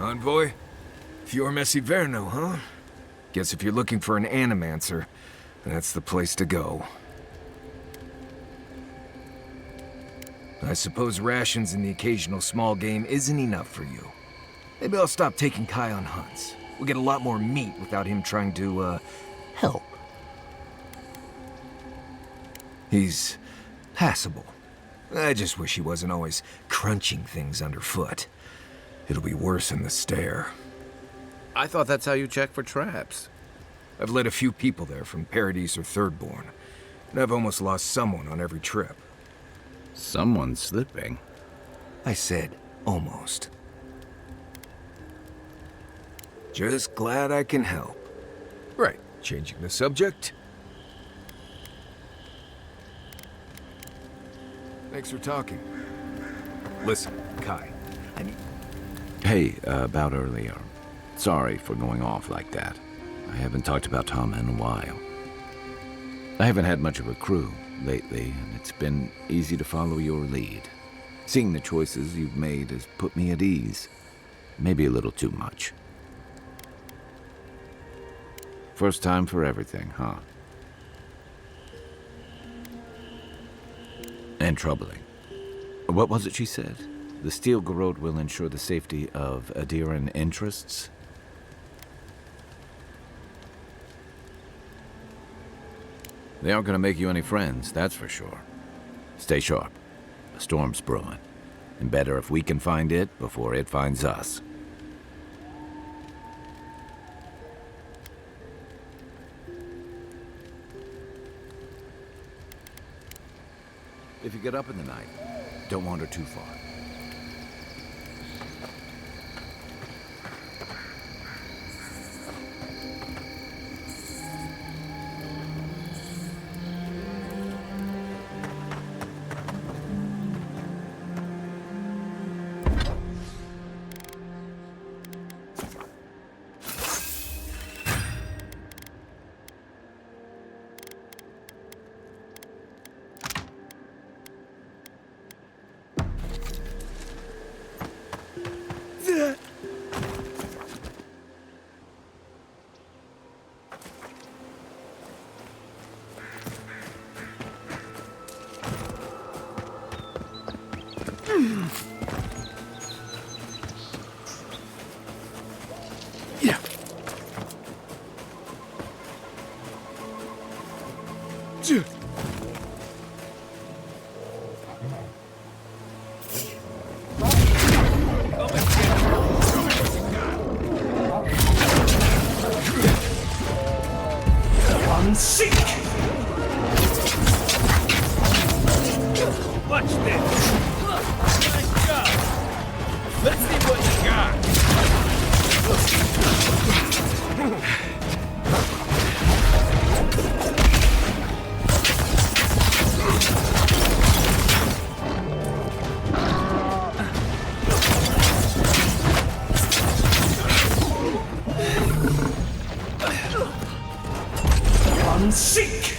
Envoy? Fior Verno, huh? Guess if you're looking for an animancer, that's the place to go. I suppose rations and the occasional small game isn't enough for you. Maybe I'll stop taking Kai on hunts. We'll get a lot more meat without him trying to, help. He's passable. I just wish he wasn't always crunching things underfoot. It'll be worse in the stare. I thought that's how you check for traps. I've led a few people there from Paradise or Thirdborn, and I've almost lost someone on every trip. Someone's slipping. I said almost. Just glad I can help. Right, changing the subject. Thanks for talking. Listen, Kai, I need... Hey, about earlier. Sorry for going off like that. I haven't talked about Tom in a while. I haven't had much of a crew lately, and it's been easy to follow your lead. Seeing the choices you've made has put me at ease. Maybe a little too much. First time for everything, huh? And troubling. What was it she said? The Steel Garrote will ensure the safety of Adiran interests? They aren't going to make you any friends, that's for sure. Stay sharp. A storm's brewing. And better if we can find it before it finds us. If you get up in the night, don't wander too far. Watch this! Nice job! Let's see what you got! Seek!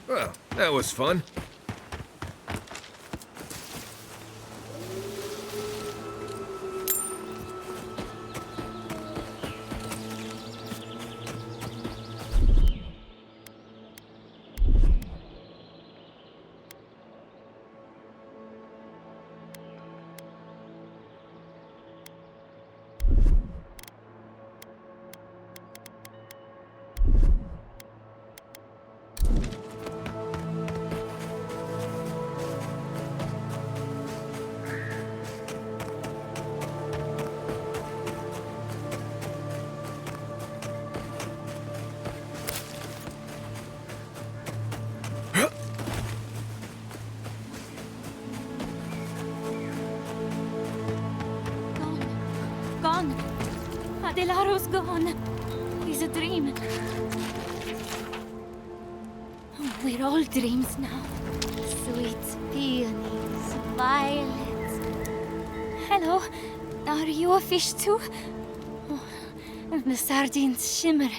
Well, that was fun. Gone. Adelaro's gone. He's a dream. We're all dreams now. Sweet peonies, violets. Hello. Are you a fish too? Oh, the sardines shimmer.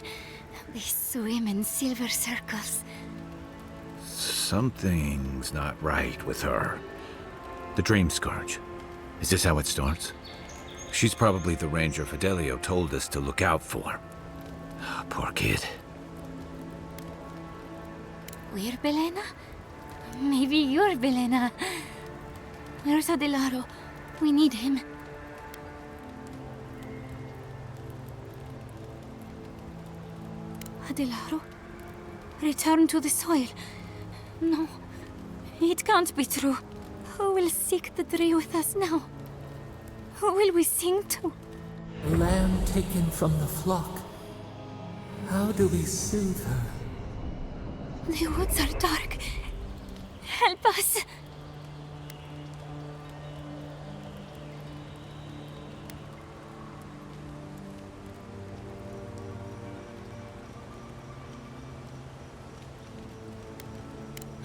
They swim in silver circles. Something's not right with her. The Dream Scourge. Is this how it starts? She's probably the ranger Fidelio told us to look out for. Poor kid. We're Belena? Maybe you're Belena. Where's Adelaro? We need him. Adelaro? Return to the soil. No, it can't be true. Who will seek the tree with us now? Who will we sing to? A lamb taken from the flock. How do we soothe her? The woods are dark. Help us!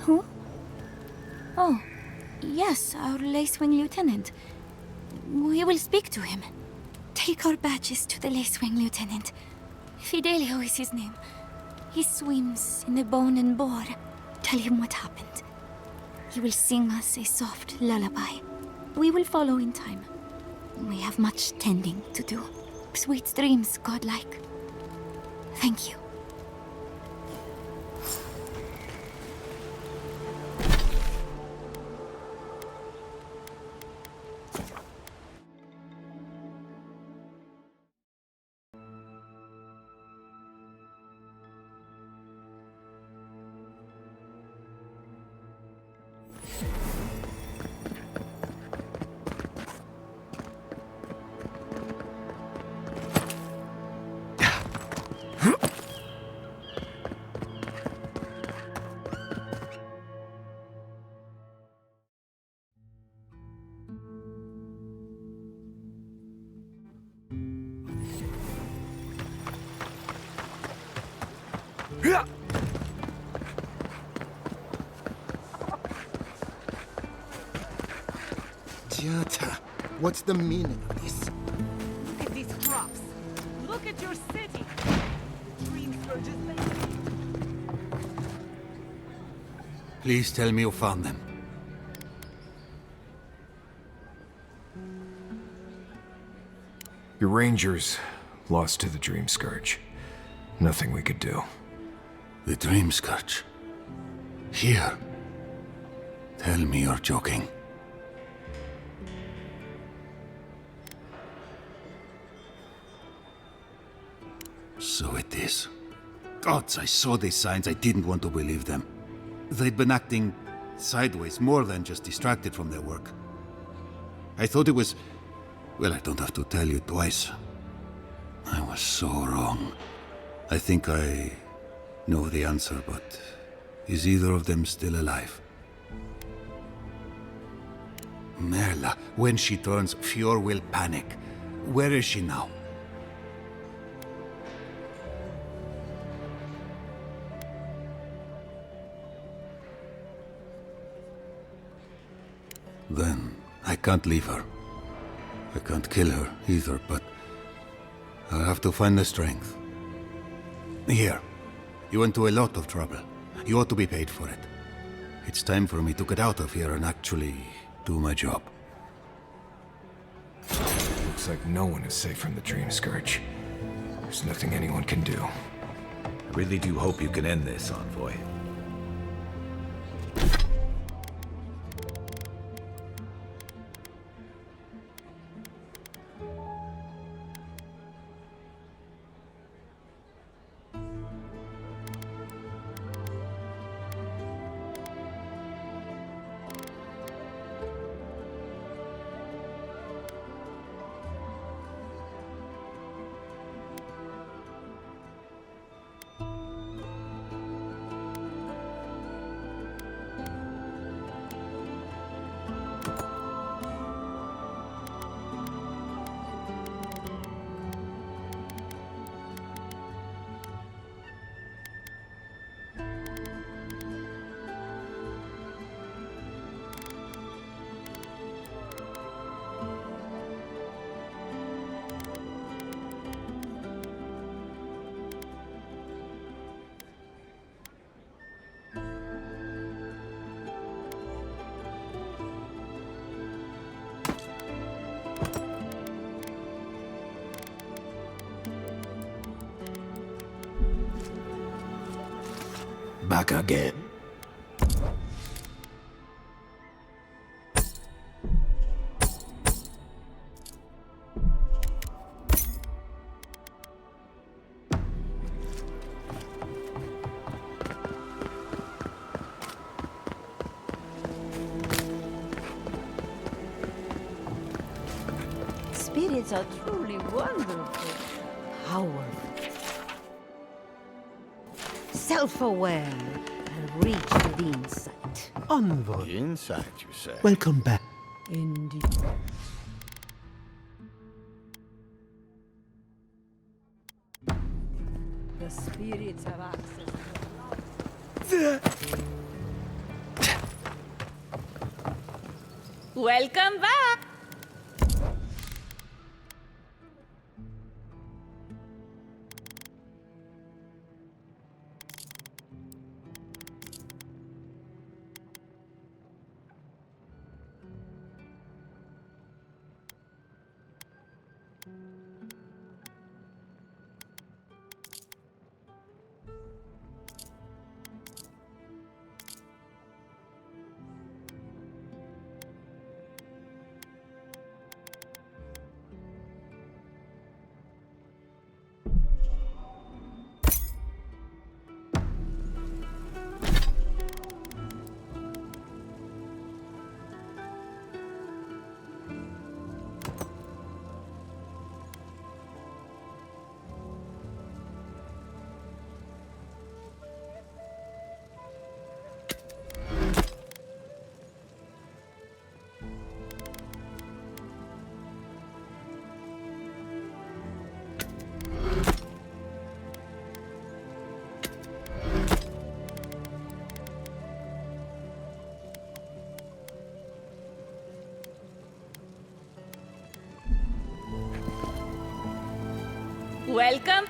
Who? Oh, yes, our Lacewing Lieutenant. We will speak to him. Take our badges to the Lacewing Lieutenant. Fidelio is his name. He swims in the bone and boar. Tell him what happened. He will sing us a soft lullaby. We will follow in time. We have much tending to do. Sweet dreams, godlike. Thank you. Jota, what's the meaning of this? Look at these crops. Look at your city. Dream scourges. Please tell me you found them. Your rangers lost to the Dream Scourge. Nothing we could do. The Dream Scourge? Here? Tell me you're joking. So it is. Gods, I saw these signs. I didn't want to believe them. They'd been acting sideways, more than just distracted from their work. I thought it was... Well, I don't have to tell you twice. I was so wrong. I think I know the answer, but is either of them still alive? Merla, when she turns, Fior will panic. Where is she now? Then I can't leave her. I can't kill her either, but I'll have to find the strength. Here, you went to a lot of trouble. You ought to be paid for it. It's time for me to get out of here and actually do my job. Looks like no one is safe from the Dream Scourge. There's nothing anyone can do. I really do hope you can end this, Envoy. Back again. Spirits are truly wonderful, powerful, self-aware, and reach for the insight. Envoy. Insight, you say? Welcome back. Indeed. The spirits have access to Welcome back! Welcome.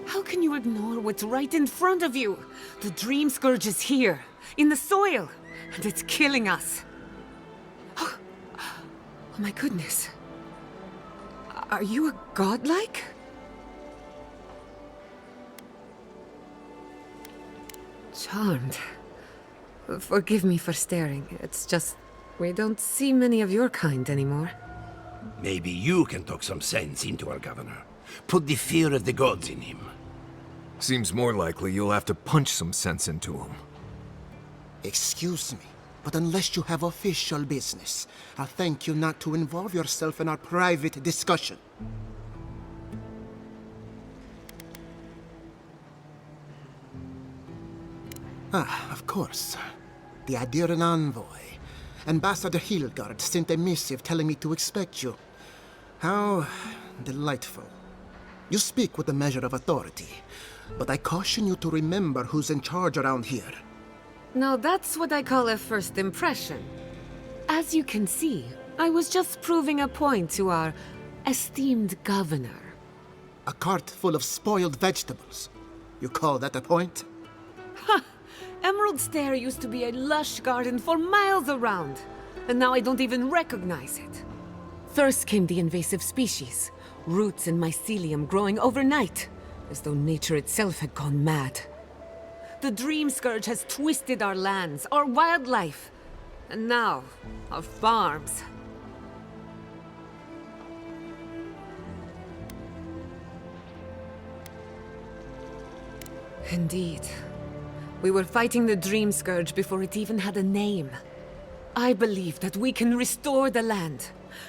How can you ignore what's right in front of you? The Dream Scourge is here, in the soil, and it's killing us. Oh my goodness. Are you a godlike? Charmed. Forgive me for staring. It's just, we don't see many of your kind anymore. Maybe you can talk some sense into our governor. Put the fear of the gods in him. Seems more likely you'll have to punch some sense into him. Excuse me, but unless you have official business, I'll thank you not to involve yourself in our private discussion. Ah, of course. The Adiran envoy. Ambassador Hilgard sent a missive telling me to expect you. How delightful. You speak with a measure of authority, but I caution you to remember who's in charge around here. Now that's what I call a first impression. As you can see, I was just proving a point to our esteemed governor. A cart full of spoiled vegetables. You call that a point? Ha! Emerald Stair used to be a lush garden for miles around, and now I don't even recognize it. First came the invasive species, roots and mycelium growing overnight, as though nature itself had gone mad. The Dream Scourge has twisted our lands, our wildlife, and now, our farms. Indeed. We were fighting the Dream Scourge before it even had a name. I believe that we can restore the land,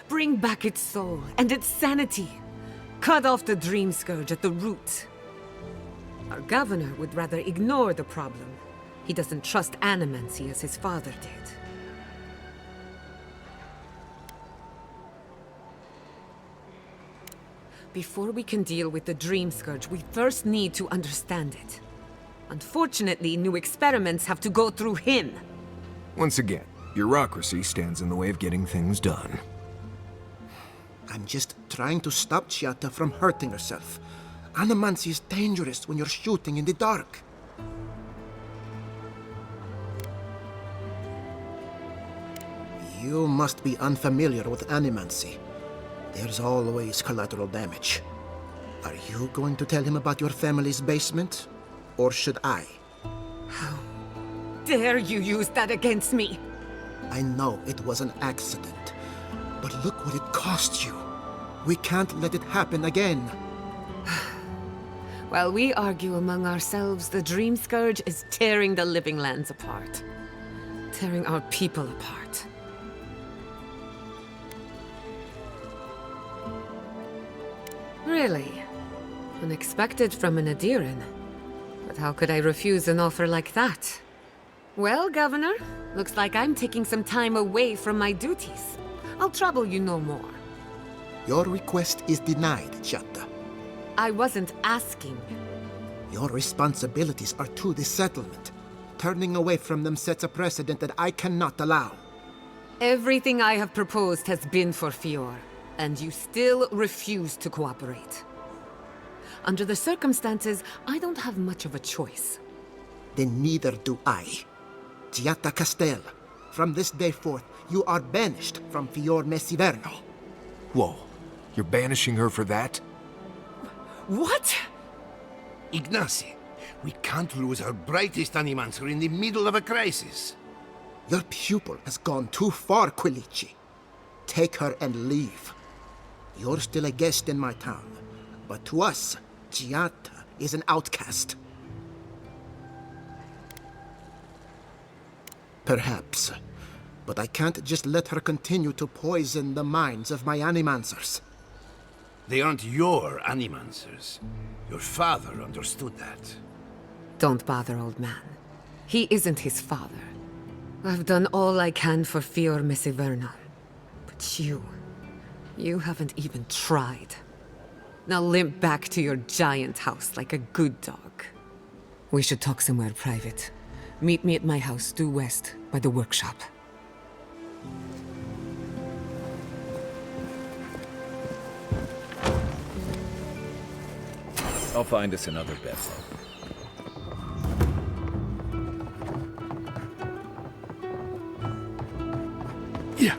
bring back its soul and its sanity, cut off the Dream Scourge at the root. Our governor would rather ignore the problem. He doesn't trust animancy as his father did. Before we can deal with the Dream Scourge, we first need to understand it. Unfortunately, new experiments have to go through him. Once again, bureaucracy stands in the way of getting things done. I'm just trying to stop Chiata from hurting herself. Animancy is dangerous when you're shooting in the dark. You must be unfamiliar with animancy. There's always collateral damage. Are you going to tell him about your family's basement? Or should I? How dare you use that against me? I know it was an accident, but look what it cost you. We can't let it happen again. While we argue among ourselves, the Dream Scourge is tearing the living lands apart. Tearing our people apart. Really? Unexpected from an Adiran. But how could I refuse an offer like that? Well, Governor, looks like I'm taking some time away from my duties. I'll trouble you no more. Your request is denied, Chiata. I wasn't asking. Your responsibilities are to the settlement. Turning away from them sets a precedent that I cannot allow. Everything I have proposed has been for Fior, and you still refuse to cooperate. Under the circumstances, I don't have much of a choice. Then neither do I. Chiata Castel, from this day forth, you are banished from Fior Mesiverno. Whoa, you're banishing her for that? What? Ignacy, we can't lose our brightest animancer in the middle of a crisis. Your pupil has gone too far, Quilici. Take her and leave. You're still a guest in my town, but to us, Chiata is an outcast. Perhaps, but I can't just let her continue to poison the minds of my animancers. They aren't your animancers. Your father understood that. Don't bother, old man. He isn't his father. I've done all I can for Fior Mesiverno. But you haven't even tried. Now limp back to your giant house like a good dog. We should talk somewhere private. Meet me at my house due west by the workshop. I'll find us another bed. Yeah.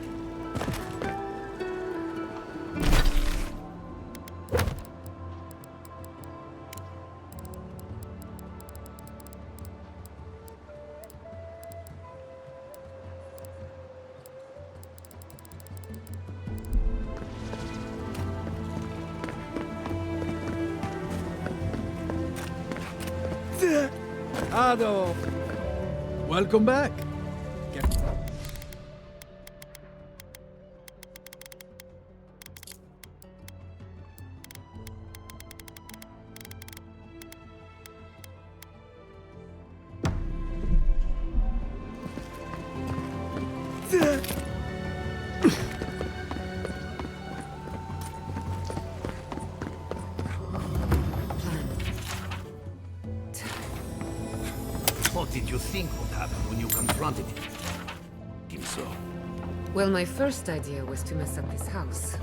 Ado. Welcome back. What did you think would happen when you confronted him so? Well, my first idea was to mess up his house.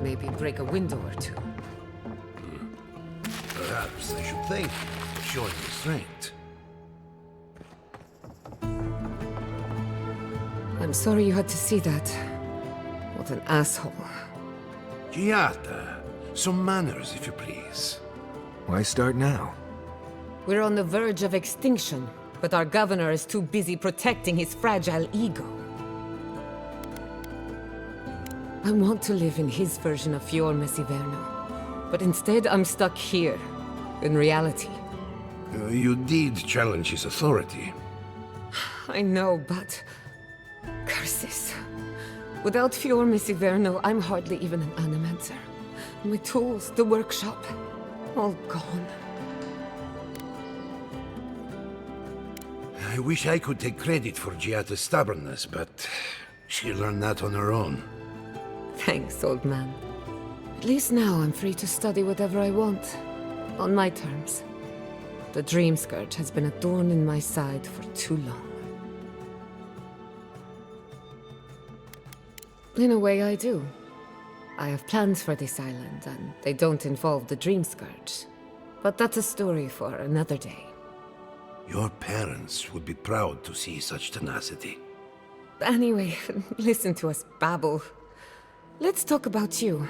Maybe break a window or two. Perhaps I should thank you for showing restraint. I'm sorry you had to see that. What an asshole. Giata, some manners, if you please. Why start now? We're on the verge of extinction, but our governor is too busy protecting his fragile ego. I want to live in his version of Fior Messiverno, but instead I'm stuck here, in reality. You did challenge his authority. I know, but... curses. Without Fior Messiverno, I'm hardly even an animancer. My tools, the workshop, all gone. I wish I could take credit for Giata's stubbornness, but she learned that on her own. Thanks, old man. At least now I'm free to study whatever I want. On my terms. The Dream Scourge has been a thorn in my side for too long. In a way, I do. I have plans for this island, and they don't involve the Dream Scourge. But that's a story for another day. Your parents would be proud to see such tenacity. Anyway, listen to us babble. Let's talk about you.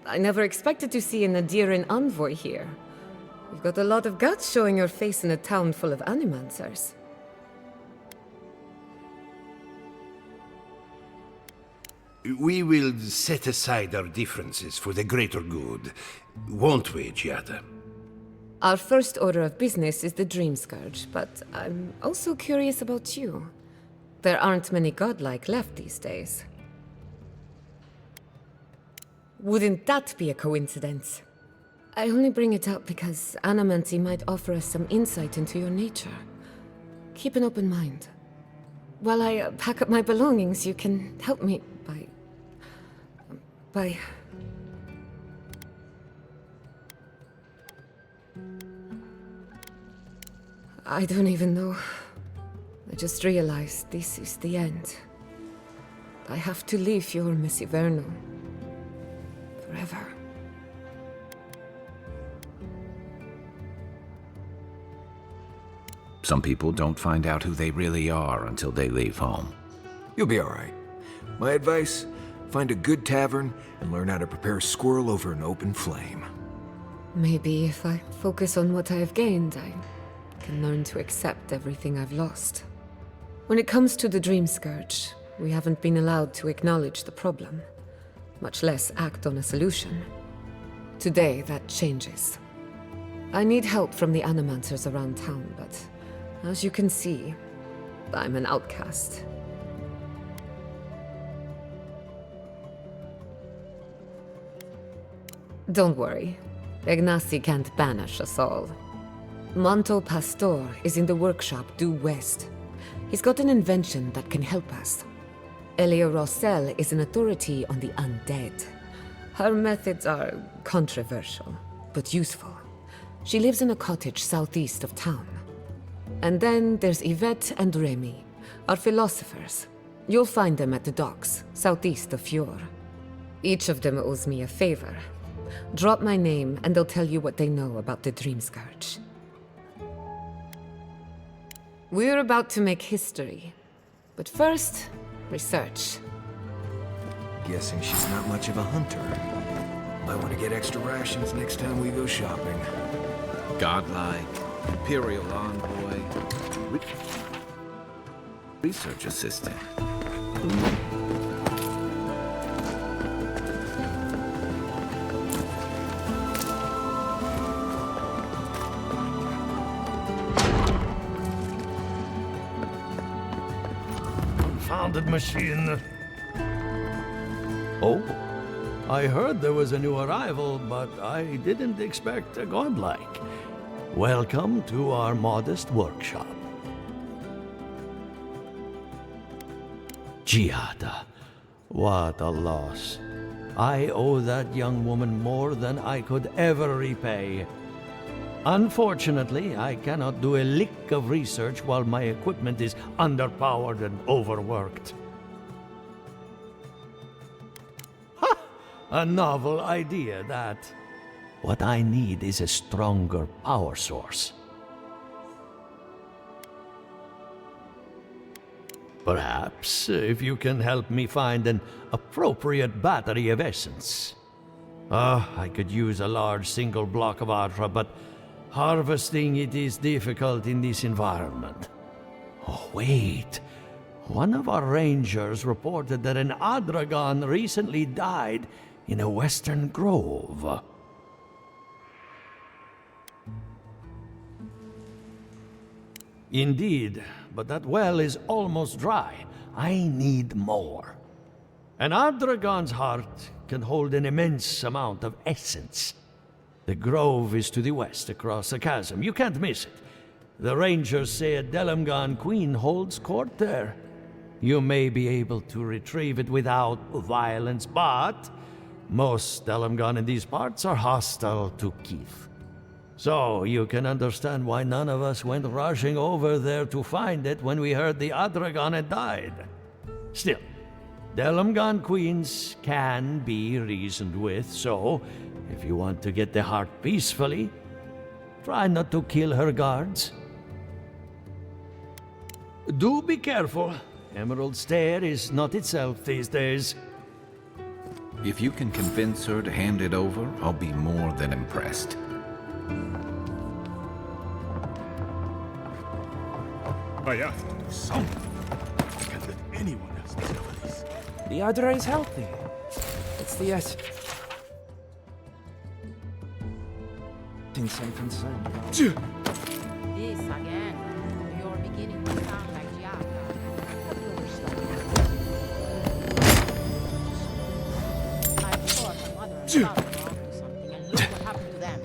I never expected to see an Adiran envoy here. You've got a lot of guts showing your face in a town full of animancers. We will set aside our differences for the greater good, won't we, Giata? Our first order of business is the Dream Scourge, but I'm also curious about you. There aren't many godlike left these days. Wouldn't that be a coincidence? I only bring it up because Animancy might offer us some insight into your nature. Keep an open mind. While I pack up my belongings, you can help me by... I don't even know. I just realized this is the end. I have to leave Fior Messiverno. Forever. Some people don't find out who they really are until they leave home. You'll be all right. My advice, find a good tavern and learn how to prepare squirrel over an open flame. Maybe if I focus on what I have gained, I can learn to accept everything I've lost. When it comes to the Dream Scourge, we haven't been allowed to acknowledge the problem, much less act on a solution. Today, that changes. I need help from the animancers around town, but as you can see, I'm an outcast. Don't worry. Ignasi can't banish us all. Manto Pastor is in the workshop due west. He's got an invention that can help us. Elia Rossell is an authority on the undead. Her methods are controversial, but useful. She lives in a cottage southeast of town. And then there's Yvette and Remy, our philosophers. You'll find them at the docks, southeast of Fior. Each of them owes me a favor. Drop my name and they'll tell you what they know about the Dream Scourge. We're about to make history. But first, research. Guessing she's not much of a hunter. Might want to get extra rations next time we go shopping. Godlike, Imperial Envoy, Research Assistant. Confounded machine. Oh, I heard there was a new arrival, but I didn't expect a godlike. Welcome to our modest workshop. Giada. What a loss. I owe that young woman more than I could ever repay. Unfortunately, I cannot do a lick of research while my equipment is underpowered and overworked. Ha! A novel idea, that. What I need is a stronger power source. Perhaps, if you can help me find an appropriate battery of essence. I could use a large single block of Atra, but harvesting it is difficult in this environment. Oh, wait. One of our rangers reported that an Adragon recently died in a western grove. Indeed, but that well is almost dry. I need more. An Adragon's heart can hold an immense amount of essence. The grove is to the west, across the chasm. You can't miss it. The rangers say a Delamgan queen holds court there. You may be able to retrieve it without violence, but most Delamgan in these parts are hostile to Keith. So you can understand why none of us went rushing over there to find it when we heard the Adragon had died. Still, Delamgan queens can be reasoned with, so if you want to get the heart peacefully, try not to kill her guards. Do be careful. Emerald Stair is not itself these days. If you can convince her to hand it over, I'll be more than impressed. I have to do something. I can't let anyone else discover this. The Adra is healthy. It's the essence. In some concern. This again. You're beginning to sound like Giada. I thought my mother and father were onto something, and look what happened to them.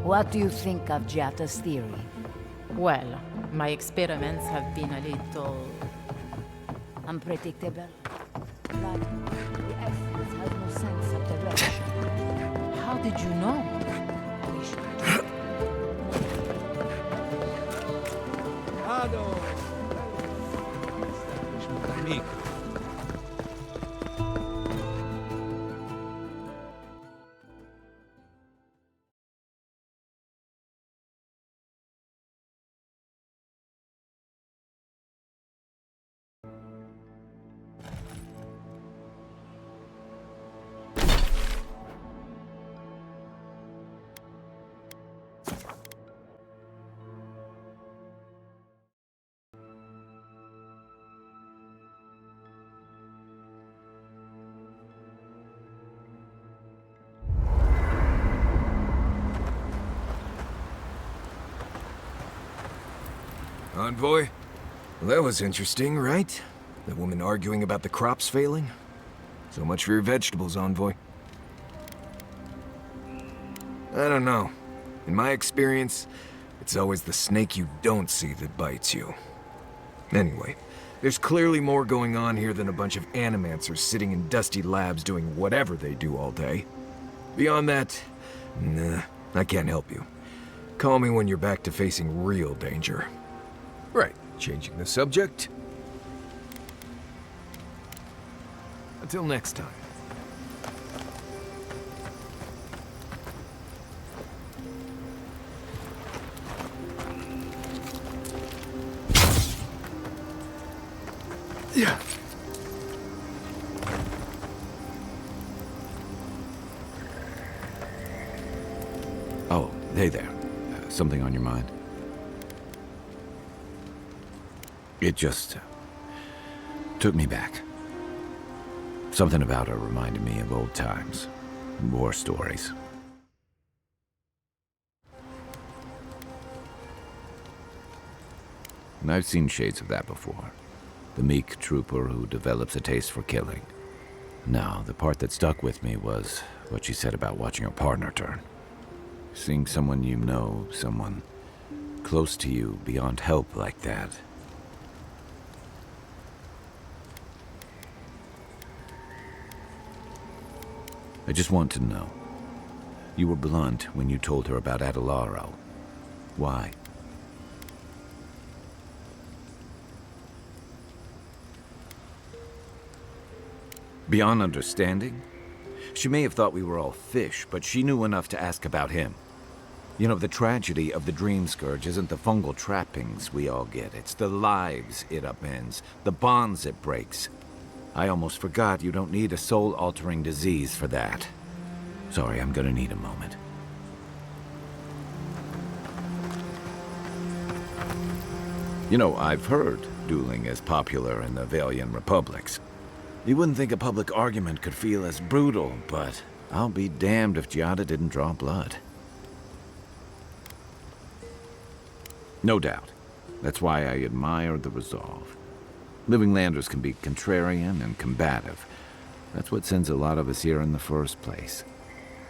What do you think of Giada's theory? Well, my experiments have been a little... unpredictable. But the essence has no sense of direction. How did you know? Envoy? Well, that was interesting, right? The woman arguing about the crops failing? So much for your vegetables, Envoy. I don't know. In my experience, it's always the snake you don't see that bites you. Anyway, there's clearly more going on here than a bunch of animancers sitting in dusty labs doing whatever they do all day. Beyond that, nah, I can't help you. Call me when you're back to facing real danger. Right, changing the subject. Until next time. Yeah. Oh, hey there. Something on your mind? Took me back. Something about her reminded me of old times. War stories. And I've seen shades of that before. The meek trooper who develops a taste for killing. Now, the part that stuck with me was what she said about watching her partner turn. Seeing someone you know, someone close to you, beyond help like that. I just want to know. You were blunt when you told her about Adelaro. Why? Beyond understanding? She may have thought we were all fish, but she knew enough to ask about him. You know, the tragedy of the Dream Scourge isn't the fungal trappings we all get. It's the lives it upends, the bonds it breaks. I almost forgot you don't need a soul-altering disease for that. Sorry, I'm gonna need a moment. You know, I've heard dueling is popular in the Valian republics. You wouldn't think a public argument could feel as brutal, but I'll be damned if Giada didn't draw blood. No doubt. That's why I admire the resolve. Living landers can be contrarian and combative. That's what sends a lot of us here in the first place.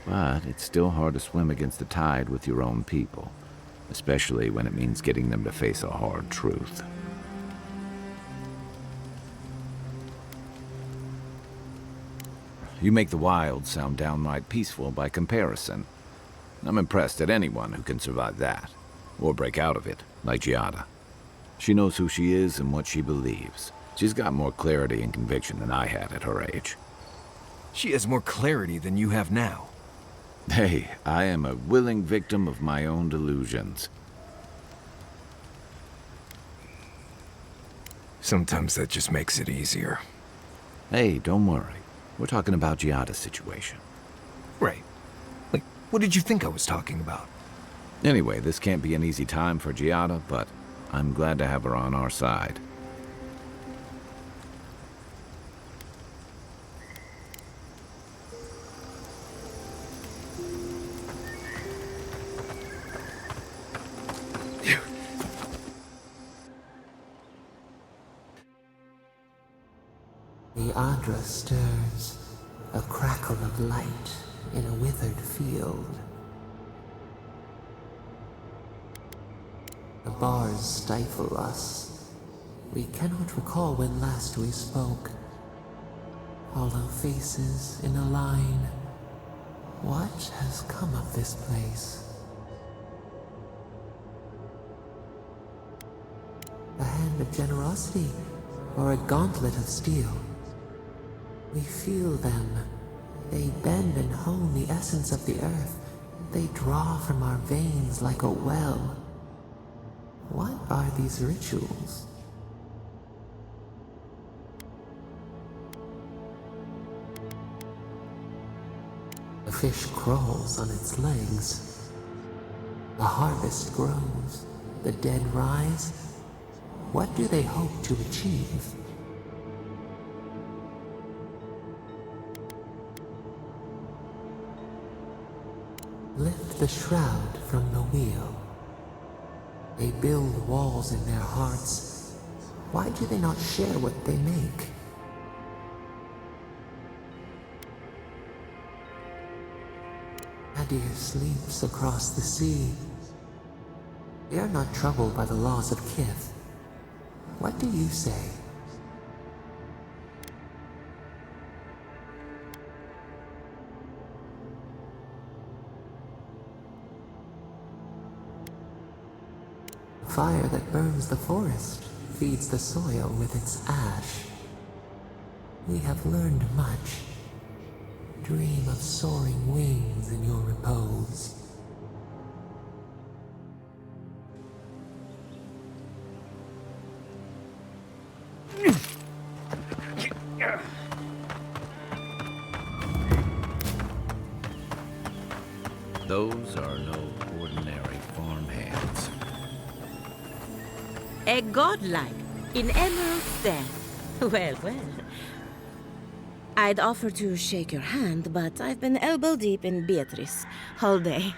But it's still hard to swim against the tide with your own people, especially when it means getting them to face a hard truth. You make the wild sound downright peaceful by comparison. I'm impressed at anyone who can survive that, or break out of it, like Giada. She knows who she is and what she believes. She's got more clarity and conviction than I had at her age. She has more clarity than you have now. Hey, I am a willing victim of my own delusions. Sometimes that just makes it easier. Hey, don't worry. We're talking about Giada's situation. Right. Like, what did you think I was talking about? Anyway, this can't be an easy time for Giada, but I'm glad to have her on our side. The Adra stirs, a crackle of light in a withered field. The bars stifle us. We cannot recall when last we spoke. Hollow faces in a line. What has come of this place? A hand of generosity, or a gauntlet of steel? We feel them. They bend and hone the essence of the earth. They draw from our veins like a well. What are these rituals? The fish crawls on its legs. The harvest grows. The dead rise. What do they hope to achieve? Lift the shroud from the wheel. They build walls in their hearts. Why do they not share what they make? Adir sleeps across the sea. They are not troubled by the loss of kith. What do you say? Fire that burns the forest feeds the soil with its ash. We have learned much. Dream of soaring wings in your repose. Those are no ordinary farm hands. A godlike in emerald stand. Well, well. I'd offer to shake your hand, but I've been elbow deep in Beatrice all day.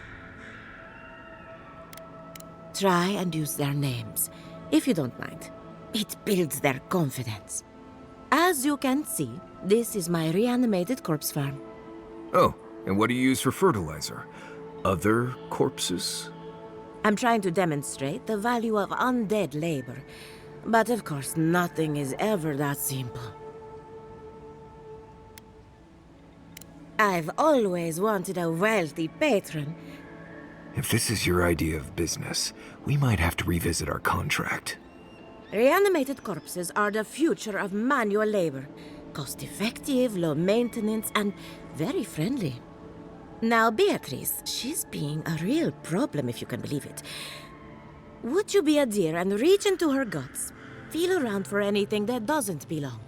Try and use their names, if you don't mind. It builds their confidence. As you can see, this is my reanimated corpse farm. Oh, and what do you use for fertilizer? Other corpses? I'm trying to demonstrate the value of undead labor. But of course, nothing is ever that simple. I've always wanted a wealthy patron. If this is your idea of business, we might have to revisit our contract. Reanimated corpses are the future of manual labor. Cost-effective, low maintenance, and very friendly. Now, Beatrice, she's being a real problem, if you can believe it. Would you be a dear and reach into her guts? Feel around for anything that doesn't belong.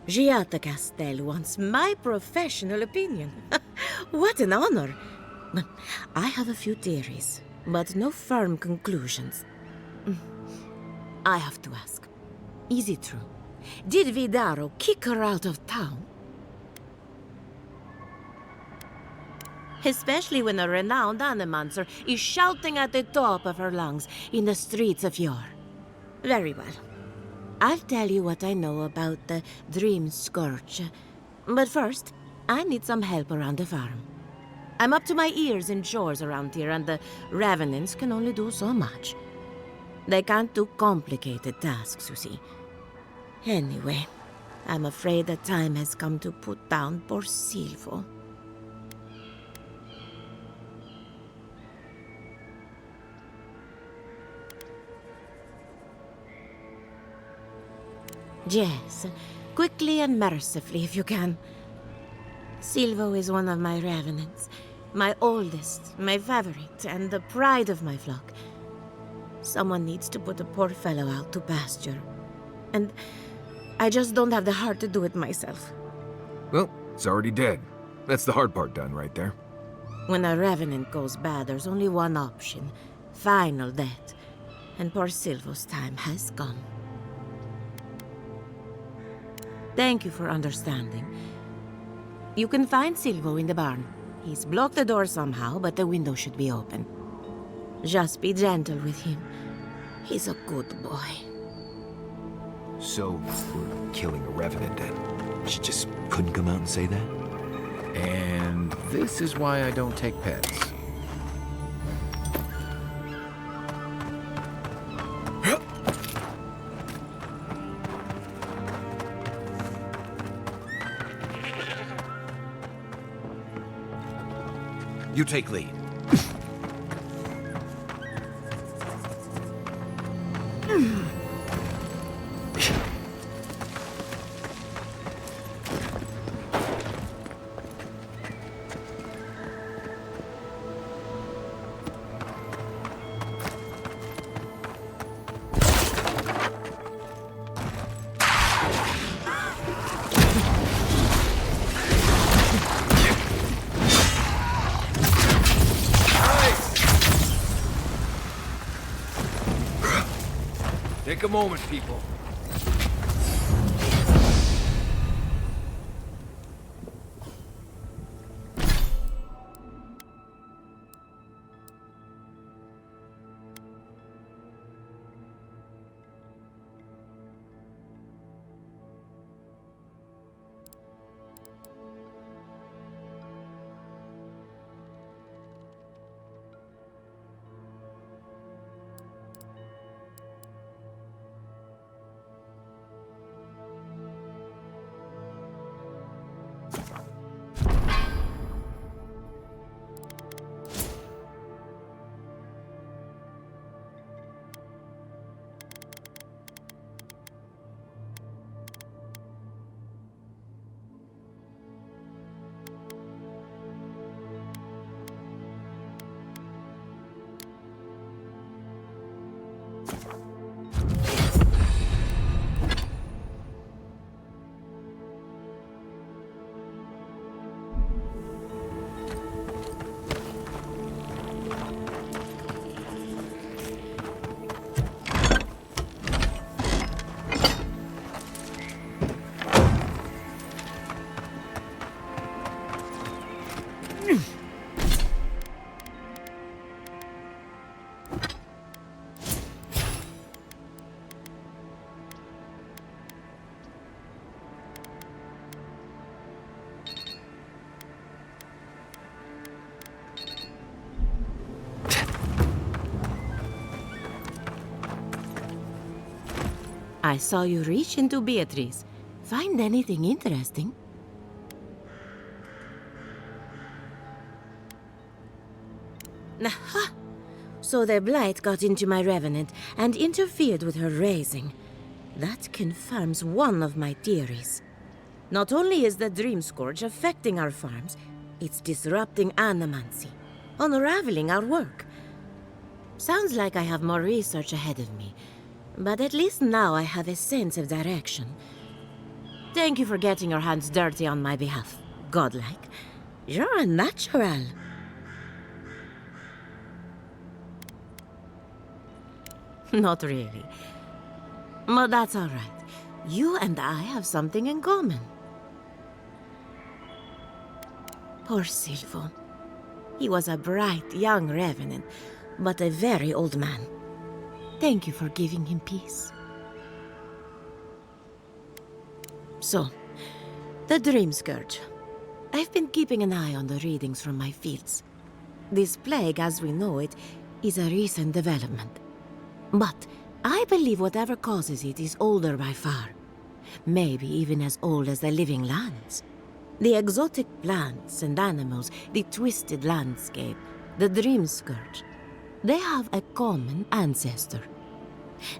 Giatta Castel wants my professional opinion. What an honor! I have a few theories, but no firm conclusions. I have to ask, is it true? Did Vidaro kick her out of town? Especially when a renowned animancer is shouting at the top of her lungs in the streets of Eora. Very well. I'll tell you what I know about the Dream Scourge. But first, I need some help around the farm. I'm up to my ears in chores around here, and the Revenants can only do so much. They can't do complicated tasks, you see. Anyway, I'm afraid the time has come to put down poor Silvo. Yes, quickly and mercifully if you can. Silvo is one of my revenants. My oldest, my favorite, and the pride of my flock. Someone needs to put the poor fellow out to pasture. And I just don't have the heart to do it myself. Well, it's already dead. That's the hard part done right there. When a revenant goes bad, there's only one option. Final death. And poor Silvo's time has come. Thank you for understanding. You can find Silvo in the barn. He's blocked the door somehow, but the window should be open. Just be gentle with him. He's a good boy. So, we're killing a revenant then? She just couldn't come out and say that? And this is why I don't take pets. You take lead. Take a moment, people. I saw you reach into Beatrice. Find anything interesting? Aha! So the Blight got into my Revenant and interfered with her raising. That confirms one of my theories. Not only is the Dream Scourge affecting our farms, it's disrupting animancy, unraveling our work. Sounds like I have more research ahead of me, but at least now I have a sense of direction. Thank you for getting your hands dirty on my behalf, godlike. You're a natural. Not really. But that's all right. You and I have something in common. Poor Silvo. He was a bright, young revenant, but a very old man. Thank you for giving him peace. So, the Dream Scourge. I've been keeping an eye on the readings from my fields. This plague, as we know it, is a recent development. But I believe whatever causes it is older by far. Maybe even as old as the living lands. The exotic plants and animals, the twisted landscape, the Dream Scourge. They have a common ancestor.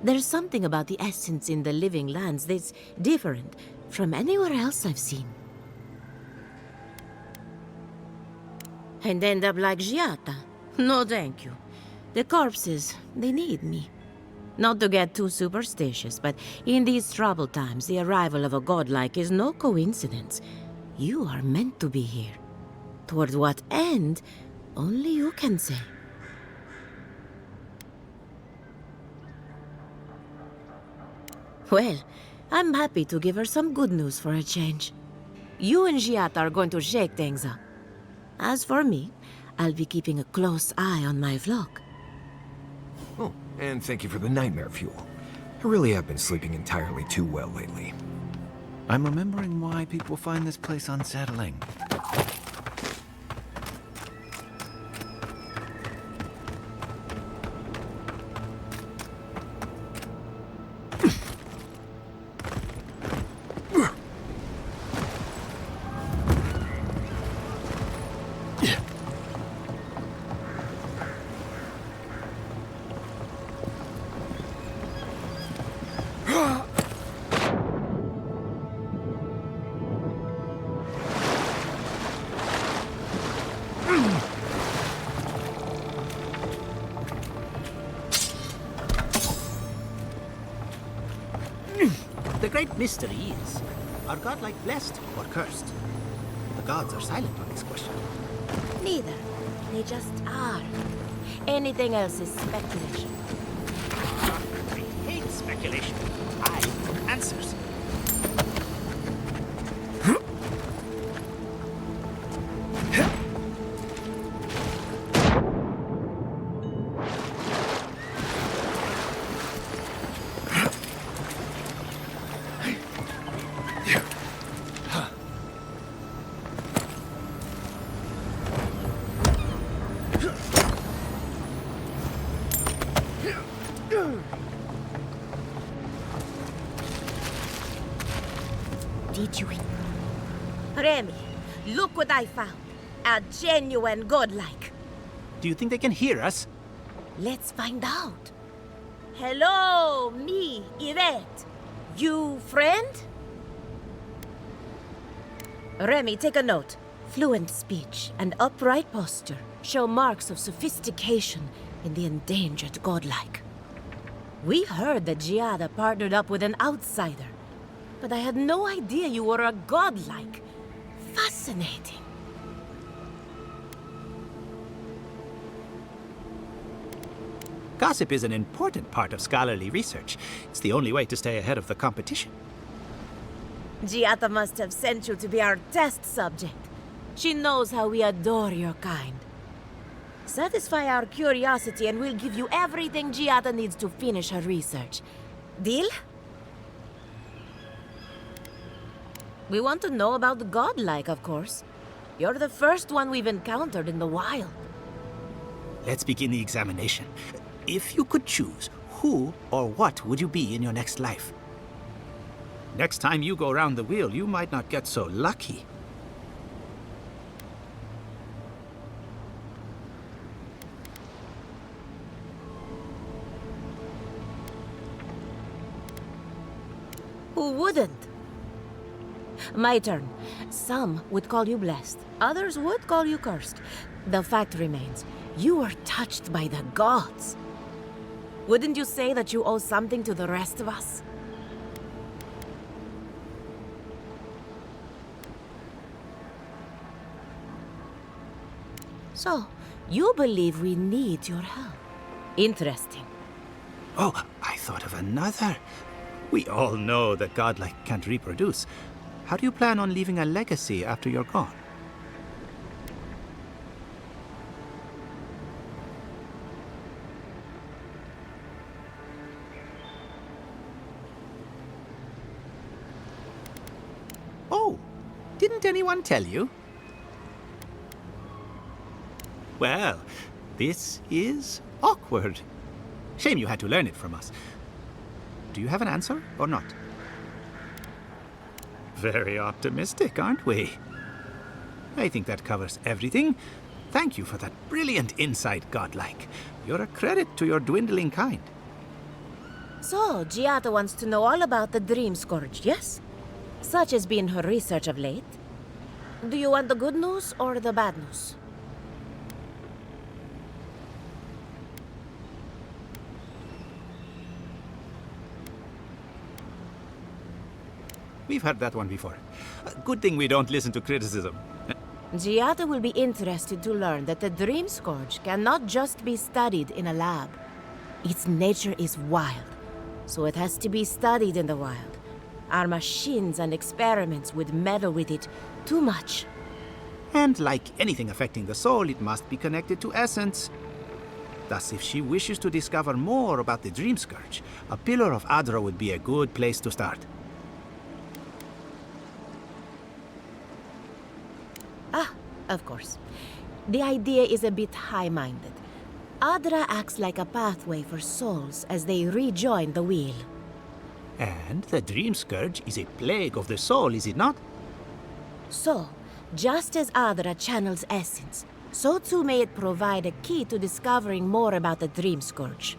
There's something about the essence in the living lands that's different from anywhere else I've seen. And end up like Giata? No thank you. The corpses, they need me. Not to get too superstitious, but in these troubled times, the arrival of a godlike is no coincidence. You are meant to be here. Toward what end, only you can say. Well, I'm happy to give her some good news for a change. You and Giata are going to shake things up. As for me, I'll be keeping a close eye on my flock. Oh, and thank you for the nightmare fuel. I really have been sleeping entirely too well lately. I'm remembering why people find this place unsettling. The great mystery is, are godlike blessed or cursed? The gods are silent on this question. Neither. They just are. Anything else is speculation. I hate speculation. I want answers. Did you? Remy, look what I found. A genuine godlike. Do you think they can hear us? Let's find out. Hello, me, Yvette. You friend? Remy, take a note. Fluent speech and upright posture show marks of sophistication in the endangered godlike. We heard that Giada partnered up with an outsider, but I had no idea you were a godlike. Fascinating. Gossip is an important part of scholarly research. It's the only way to stay ahead of the competition. Giata must have sent you to be our test subject. She knows how we adore your kind. Satisfy our curiosity and we'll give you everything Giata needs to finish her research. Deal? We want to know about the godlike, of course. You're the first one we've encountered in the wild. Let's begin the examination. If you could choose, who or what would you be in your next life? Next time you go round the wheel, you might not get so lucky. Who wouldn't? My turn. Some would call you blessed. Others would call you cursed. The fact remains, you were touched by the gods. Wouldn't you say that you owe something to the rest of us? So, you believe we need your help. Interesting. Oh, I thought of another. We all know that godlike can't reproduce. How do you plan on leaving a legacy after you're gone? Oh, didn't anyone tell you? Well, this is awkward. Shame you had to learn it from us. Do you have an answer or not? Very optimistic, aren't we? I think that covers everything. Thank you for that brilliant insight, godlike. You're a credit to your dwindling kind. So, Giata wants to know all about the Dream Scourge, yes? Such has been her research of late. Do you want the good news or the bad news? We've heard that one before. Good thing we don't listen to criticism. Giata will be interested to learn that the Dream Scourge cannot just be studied in a lab. Its nature is wild, so it has to be studied in the wild. Our machines and experiments would meddle with it too much. And like anything affecting the soul, it must be connected to essence. Thus, if she wishes to discover more about the Dream Scourge, a Pillar of Adra would be a good place to start. Of course. The idea is a bit high-minded. Adra acts like a pathway for souls as they rejoin the wheel. And the Dream Scourge is a plague of the soul, is it not? So, just as Adra channels essence, so too may it provide a key to discovering more about the Dream Scourge.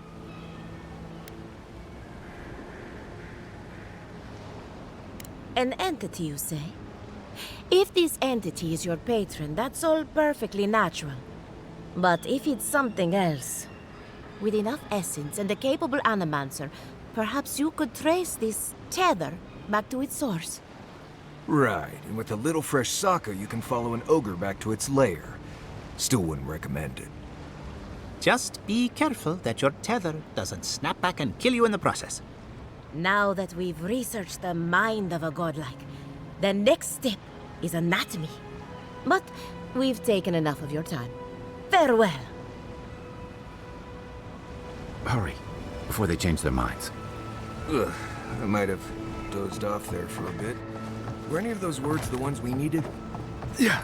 An entity, you say? If this entity is your patron, that's all perfectly natural. But if it's something else, with enough essence and a capable animancer, perhaps you could trace this tether back to its source. Right, and with a little fresh sake, you can follow an ogre back to its lair. Still wouldn't recommend it. Just be careful that your tether doesn't snap back and kill you in the process. Now that we've researched the mind of a godlike, the next step is anatomy. But we've taken enough of your time. Farewell. Hurry, before they change their minds. Ugh, I might have dozed off there for a bit. Were any of those words the ones we needed? Yeah.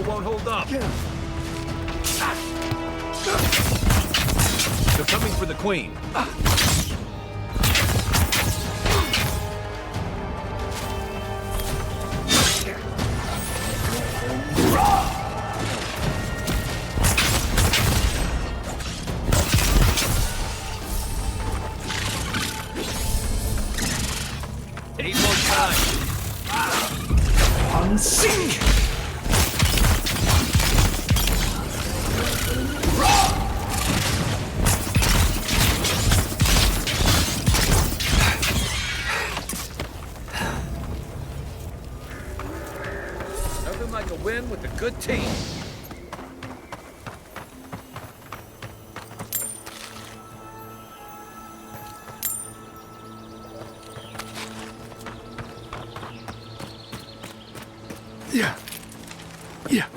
Won't hold up. They're coming for the queen. Unsink! Nothing like a win with a good team. Yeah. Yeah.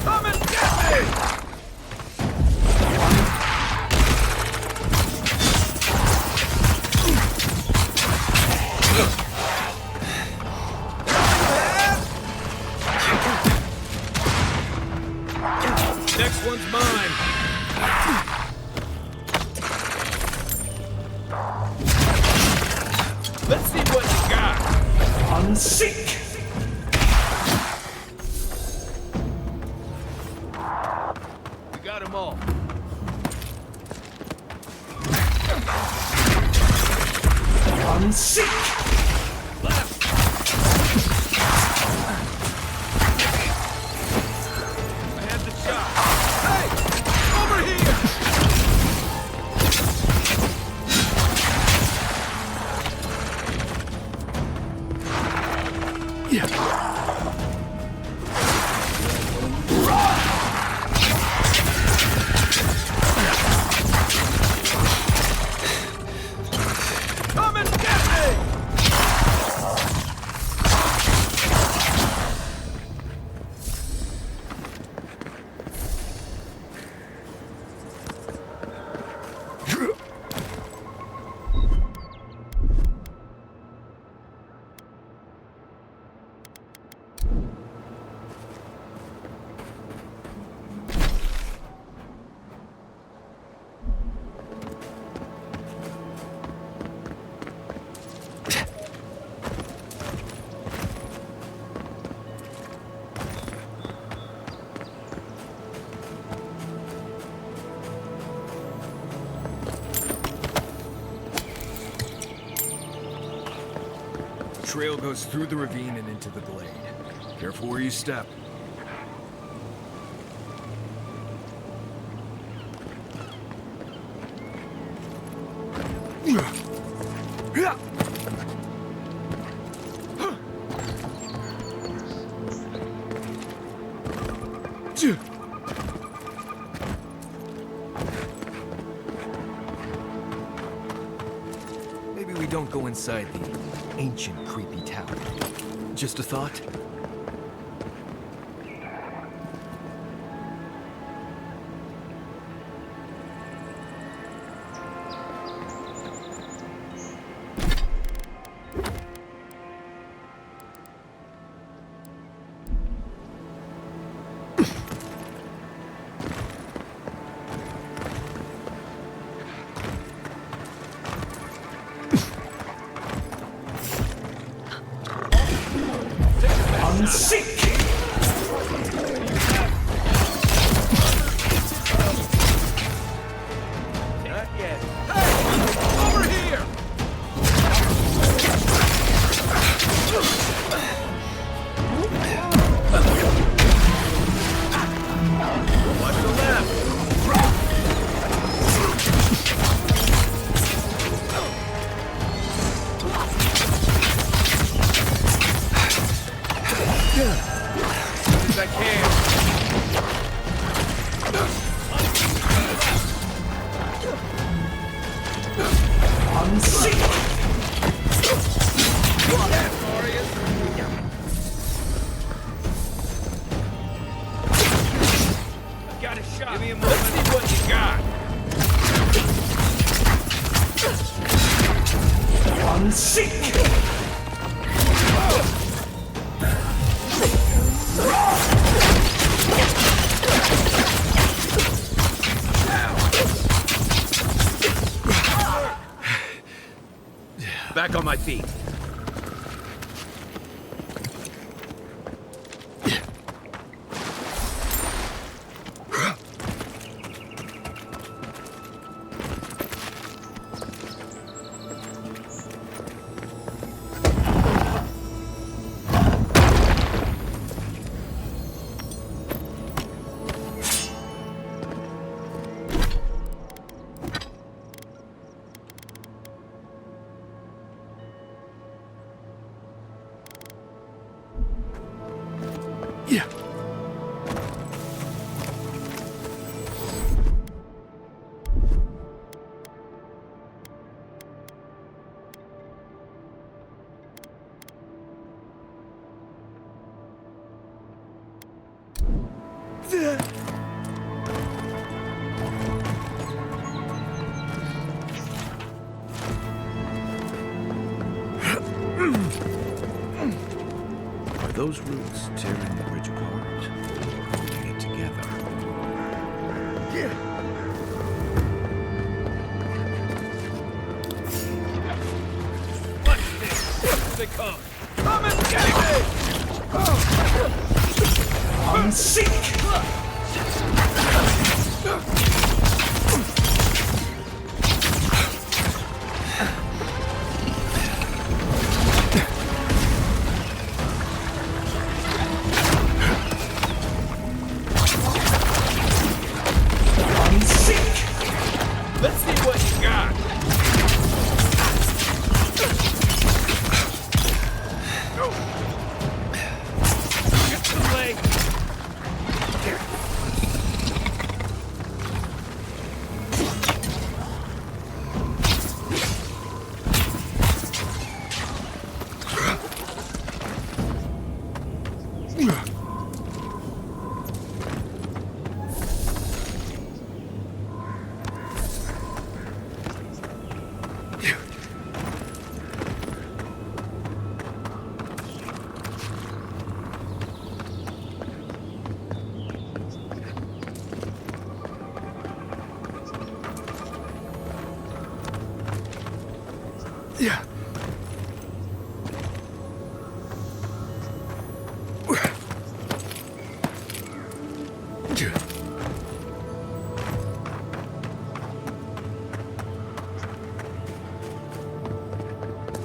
Come and get me! Next one's mine. Let's see what you got. Unsink! We got them all. Unsink! Left. I had the shot. Hey! Over here! Yeah. Come and get me! The trail goes through the ravine and into the glade. Careful where you step. Maybe we don't go inside the ancient creepy tower. Just a thought? Unsink! Not yet. Hey! Over here! Watch the left! I can. I've got a shot. Give me a moment. Let's see what you got. Back on my feet. Are those roots tearing the bridge apart? Or holding it together? Watch this. Here they come. Come and get me! Let's see what you got. Get the leg. Yeah.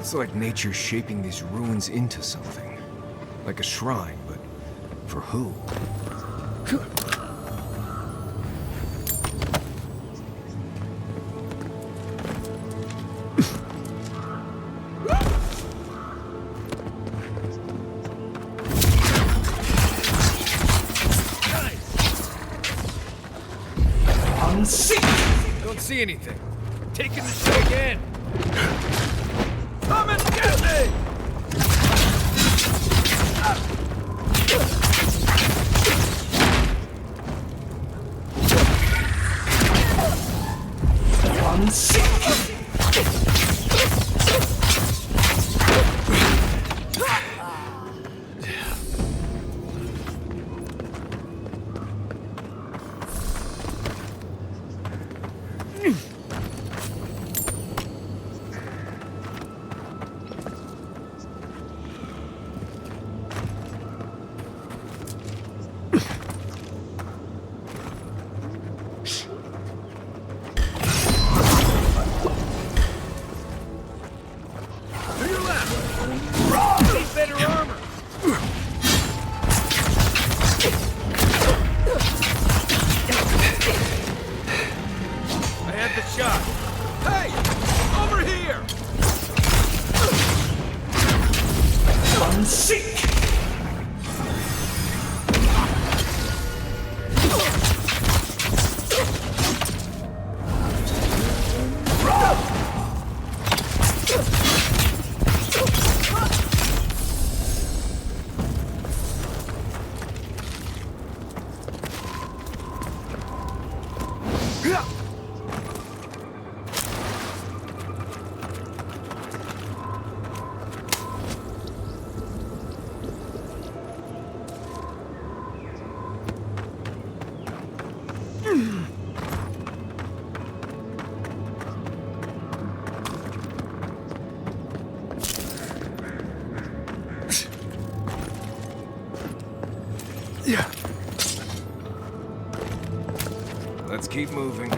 It's like nature shaping these ruins into something. Like a shrine, but for who? Don't see anything. Taking the shot again. Come and get me! Let's keep moving.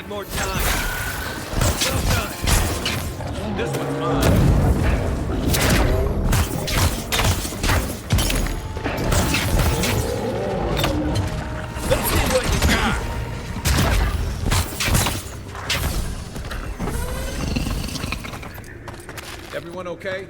Need more time. Well done. This one's mine. Let's see what you got. Everyone okay?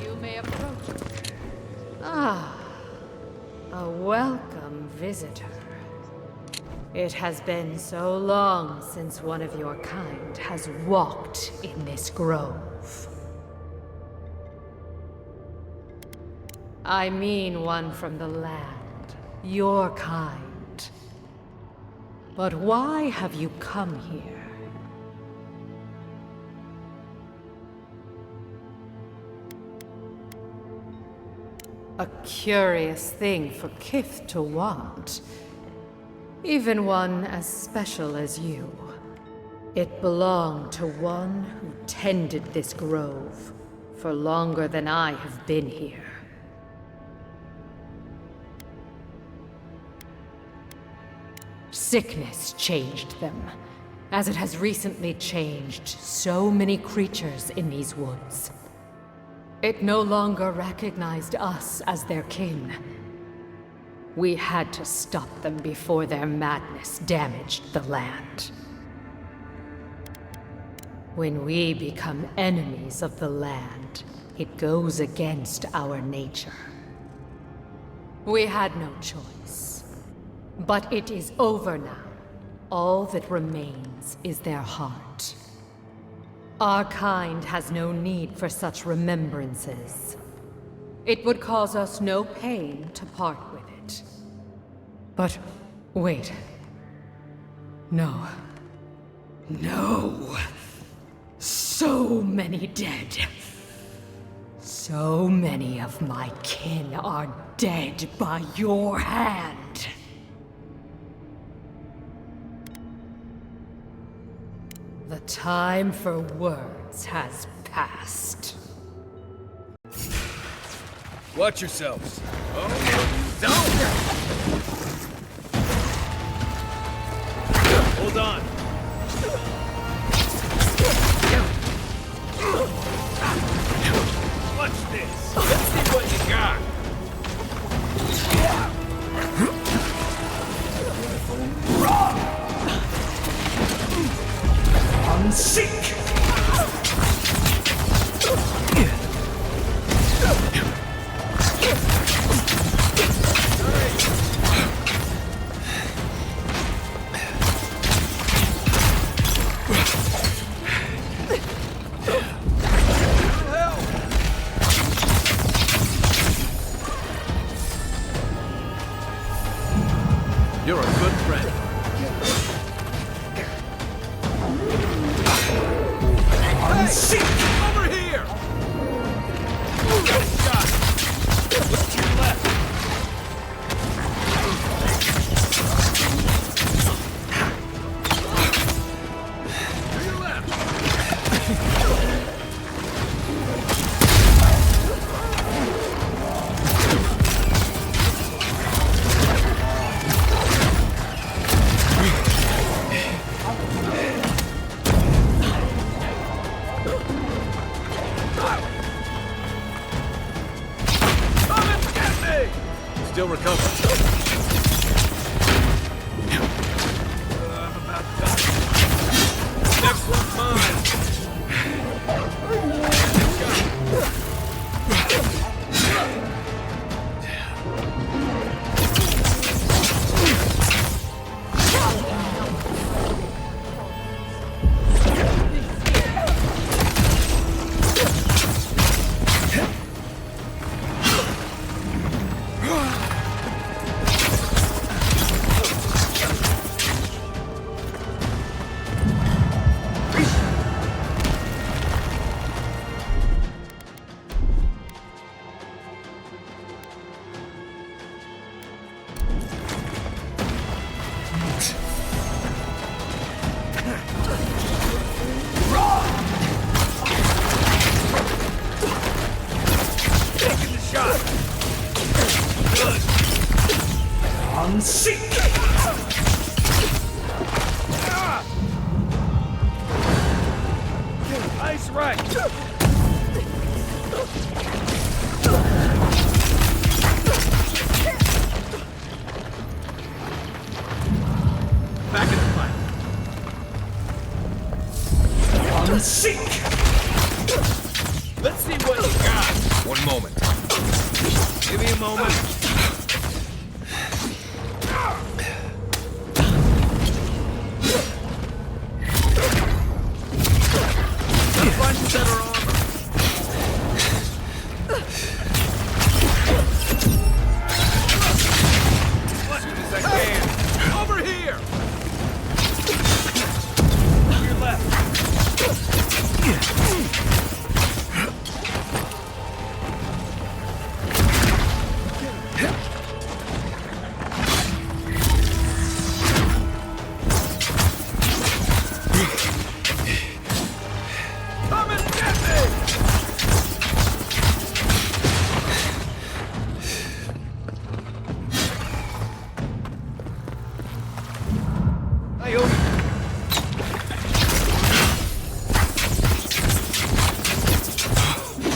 You may approach. Ah, a welcome visitor. It has been so long since one of your kind has walked in this grove. I mean one from the land, your kind. But why have you come here? A curious thing for Kith to want. Even one as special as you. It belonged to one who tended this grove for longer than I have been here. Sickness changed them, as it has recently changed so many creatures in these woods. It no longer recognized us as their kin. We had to stop them before their madness damaged the land. When we become enemies of the land, it goes against our nature. We had no choice. But it is over now. All that remains is their heart. Our kind has no need for such remembrances. It would cause us no pain to part with it. But wait. No. No. So many dead. So many of my kin are dead by your hand. The time for words has passed. Watch yourselves. Oh, no, don't! Hold on. Watch this. Let's see what you got. Unseek! You're a good friend. Unseek! Over here! Got a shot. Look to your left. To your left. recover. I'm about done. Next one's mine. Nice right. Back in the fight. Unseek. Let's see what you got. One moment. Give me a moment. Find better armor. As much as I can. Over here. To your left. Come and get me! I owe you.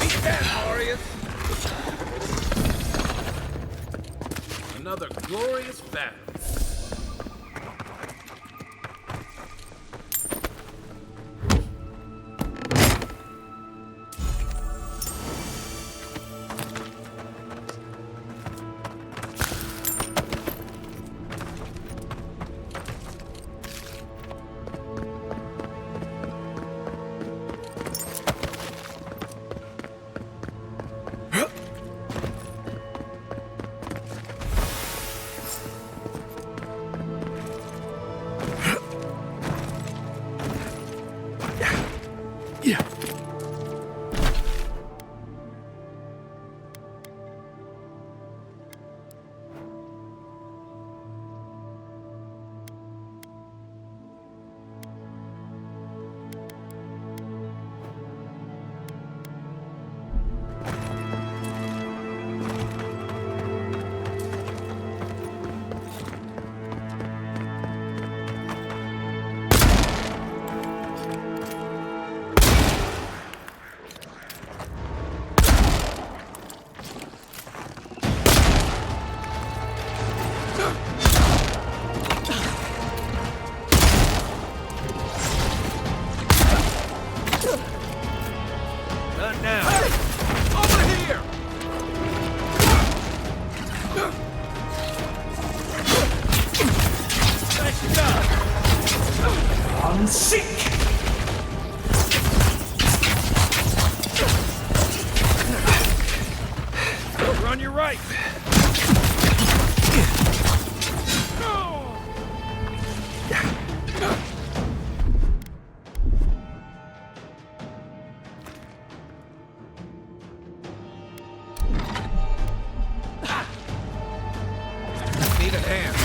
Beat that, Warriors! Another glorious battle. Yeah. Not now. Over here! Nice job! Unseek. You're on your right. Need a hand.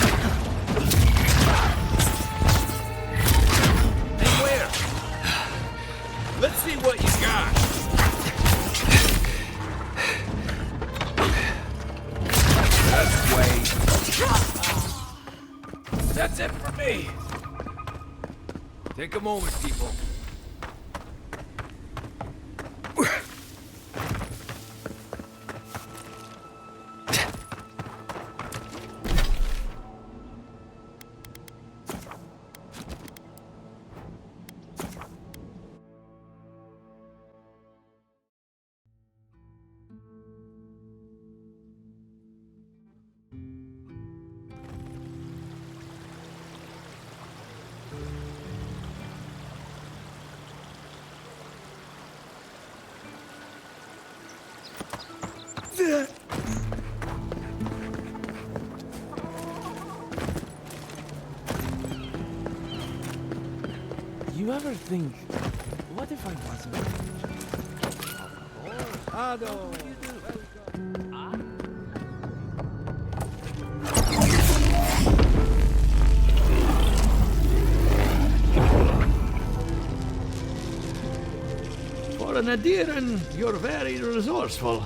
Hey, where? Let's see what you got. That's way. That's it for me. Take a moment, people. You ever think, what if I wasn't? Ado! For an Adiran, you're very resourceful,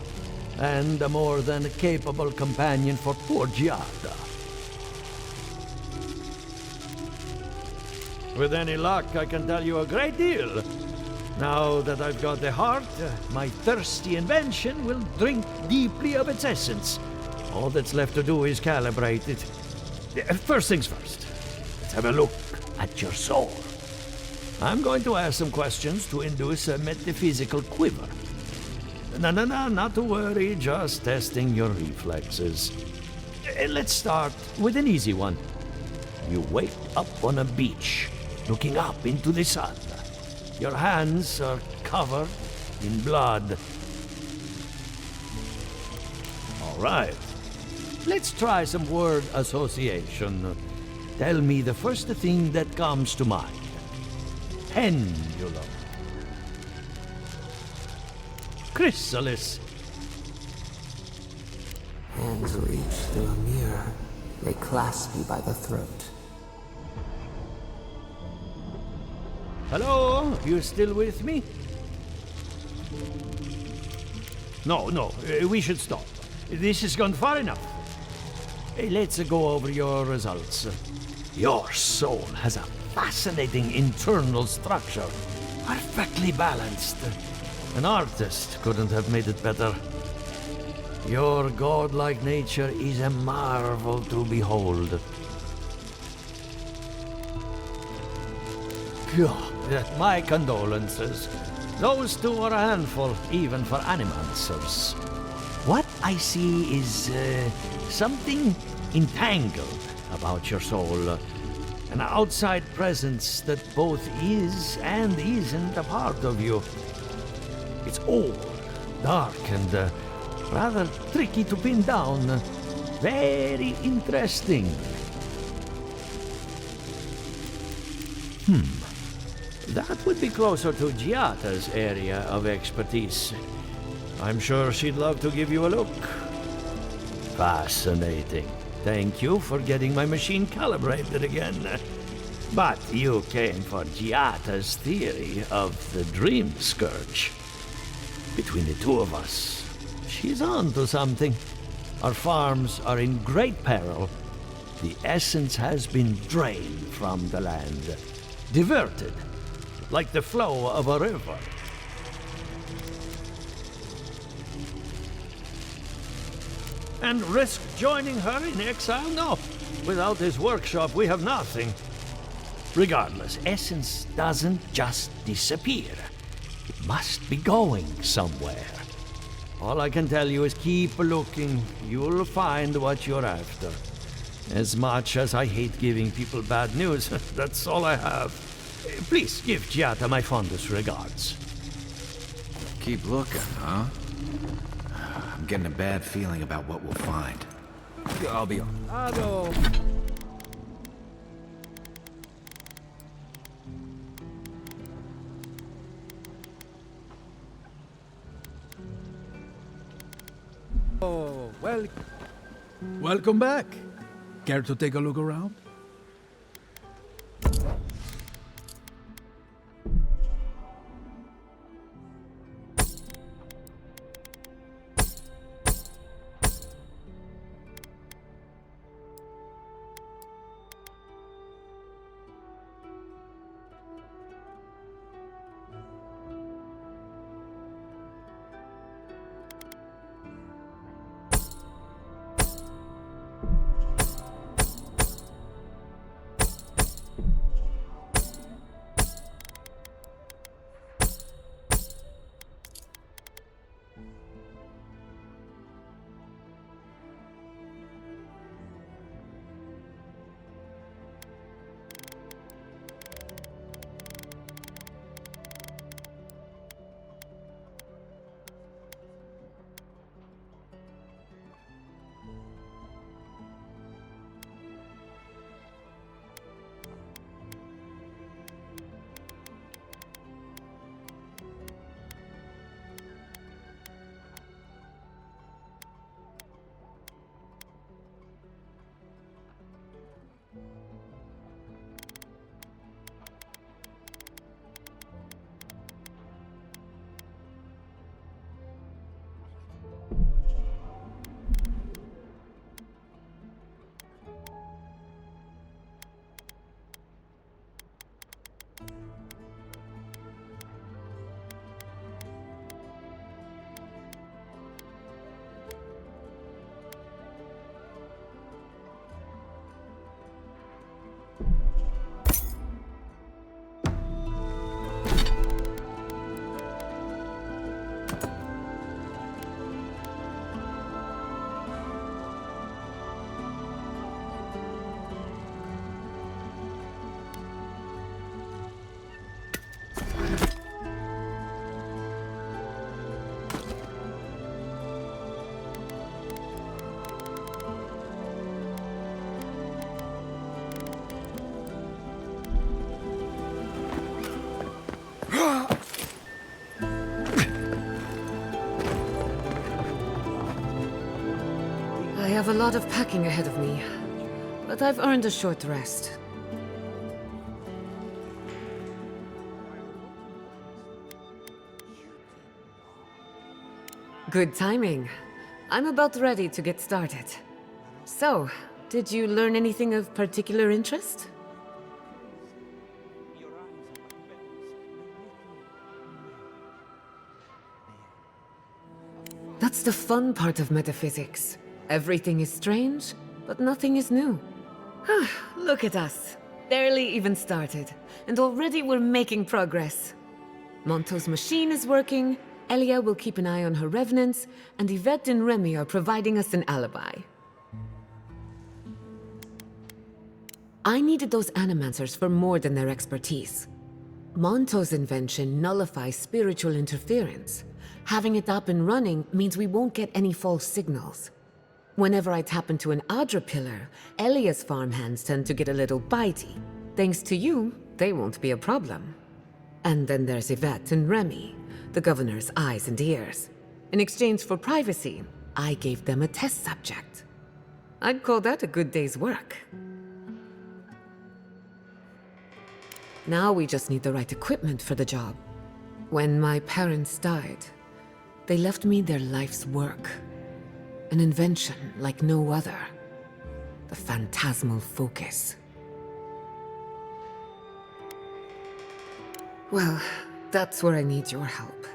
and a more than capable companion for poor Giada. With any luck, I can tell you a great deal. Now that I've got the heart, my thirsty invention will drink deeply of its essence. All that's left to do is calibrate it. First things first, let's have a look at your soul. I'm going to ask some questions to induce a metaphysical quiver. No, not to worry, just testing your reflexes. Let's start with an easy one. You wake up on a beach, looking up into the sun. Your hands are covered in blood. All right. Let's try some word association. Tell me the first thing that comes to mind. Pendulum. Chrysalis. Hands reach through a mirror. They clasp you by the throat. Hello? You still with me? No, we should stop. This has gone far enough. Let's go over your results. Your soul has a fascinating internal structure, perfectly balanced. An artist couldn't have made it better. Your godlike nature is a marvel to behold. God, my condolences. Those two are a handful, even for animancers. What I see is something entangled about your soul. An outside presence that both is and isn't a part of you. It's old, dark, and rather tricky to pin down. Very interesting. That would be closer to Giata's area of expertise. I'm sure she'd love to give you a look. Fascinating. Thank you for getting my machine calibrated again. But you came for Giata's theory of the dream scourge. Between the two of us, she's on to something. Our farms are in great peril. The essence has been drained from the land, diverted, like the flow of a river. And risk joining her in exile? No. Without this workshop, we have nothing. Regardless, essence doesn't just disappear. It must be going somewhere. All I can tell you is keep looking. You'll find what you're after. As much as I hate giving people bad news, that's all I have. Please give Giata my fondest regards. Keep looking, huh? I'm getting a bad feeling about what we'll find. I'll be on. Ado! Oh, well... Welcome back. Care to take a look around? have a lot of packing ahead of me, but I've earned a short rest. Good timing. I'm about ready to get started. So, did you learn anything of particular interest? That's the fun part of metaphysics. Everything is strange, but nothing is new. Look at us. Barely even started, and already we're making progress. Monto's machine is working, Elia will keep an eye on her revenants, and Yvette and Remy are providing us an alibi. I needed those animancers for more than their expertise. Monto's invention nullifies spiritual interference. Having it up and running means we won't get any false signals. Whenever I tap into an Adra pillar, Elia's farmhands tend to get a little bitey. Thanks to you, they won't be a problem. And then there's Yvette and Remy, the governor's eyes and ears. In exchange for privacy, I gave them a test subject. I'd call that a good day's work. Now we just need the right equipment for the job. When my parents died, they left me their life's work. An invention like no other. The phantasmal focus. Well, that's where I need your help.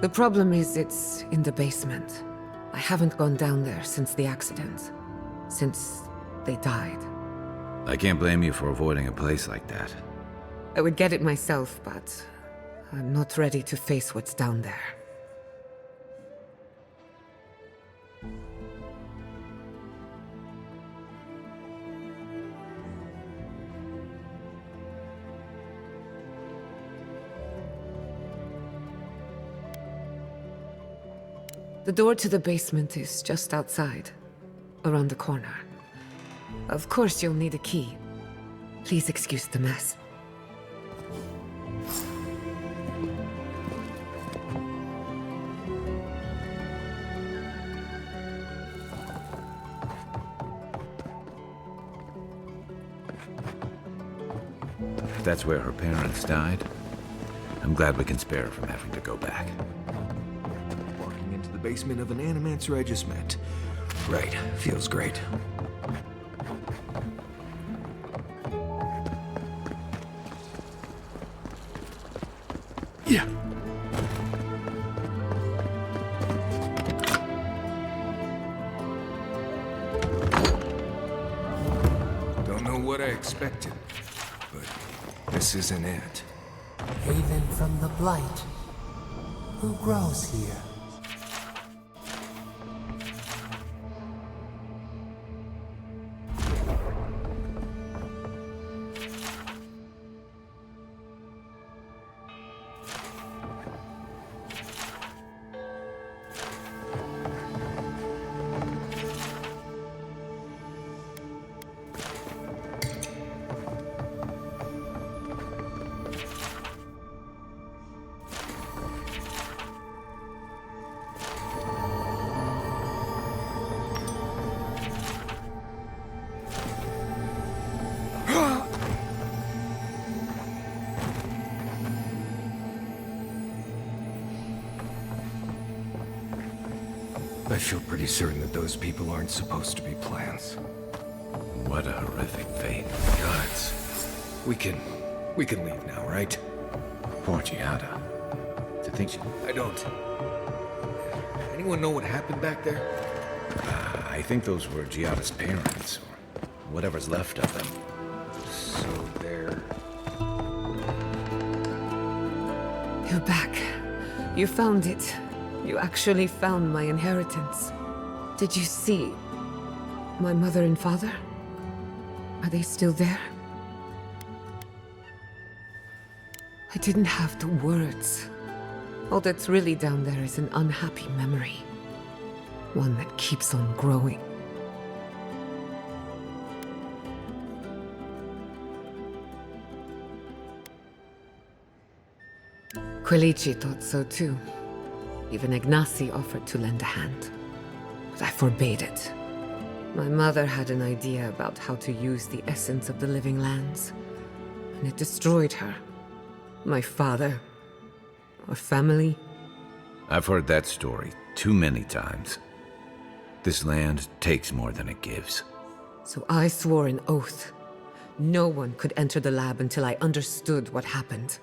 The problem is it's in the basement. I haven't gone down there since the accident. Since they died. I can't blame you for avoiding a place like that. I would get it myself, but I'm not ready to face what's down there. The door to the basement is just outside, around the corner. Of course you'll need a key. Please excuse the mess. If that's where her parents died, I'm glad we can spare her from having to go back. Walking into the basement of an animancer I just met. Right, feels great. Yeah. Don't know what I expected, but this isn't it. Haven from the blight. Who grows here? I feel pretty certain that those people aren't supposed to be plants. What a horrific fate. Gods. We can leave now, right? Poor Giada. To think she... I don't. Anyone know what happened back there? I think those were Giada's parents, or whatever's left of them. So they're... You're back. You found it. You actually found my inheritance. Did you see my mother and father? Are they still there? I didn't have the words. All that's really down there is an unhappy memory. One that keeps on growing. Quilici thought so too. Even Ignacy offered to lend a hand, but I forbade it. My mother had an idea about how to use the essence of the living lands, and it destroyed her. My father, our family. I've heard that story too many times. This land takes more than it gives. So I swore an oath. No one could enter the lab until I understood what happened.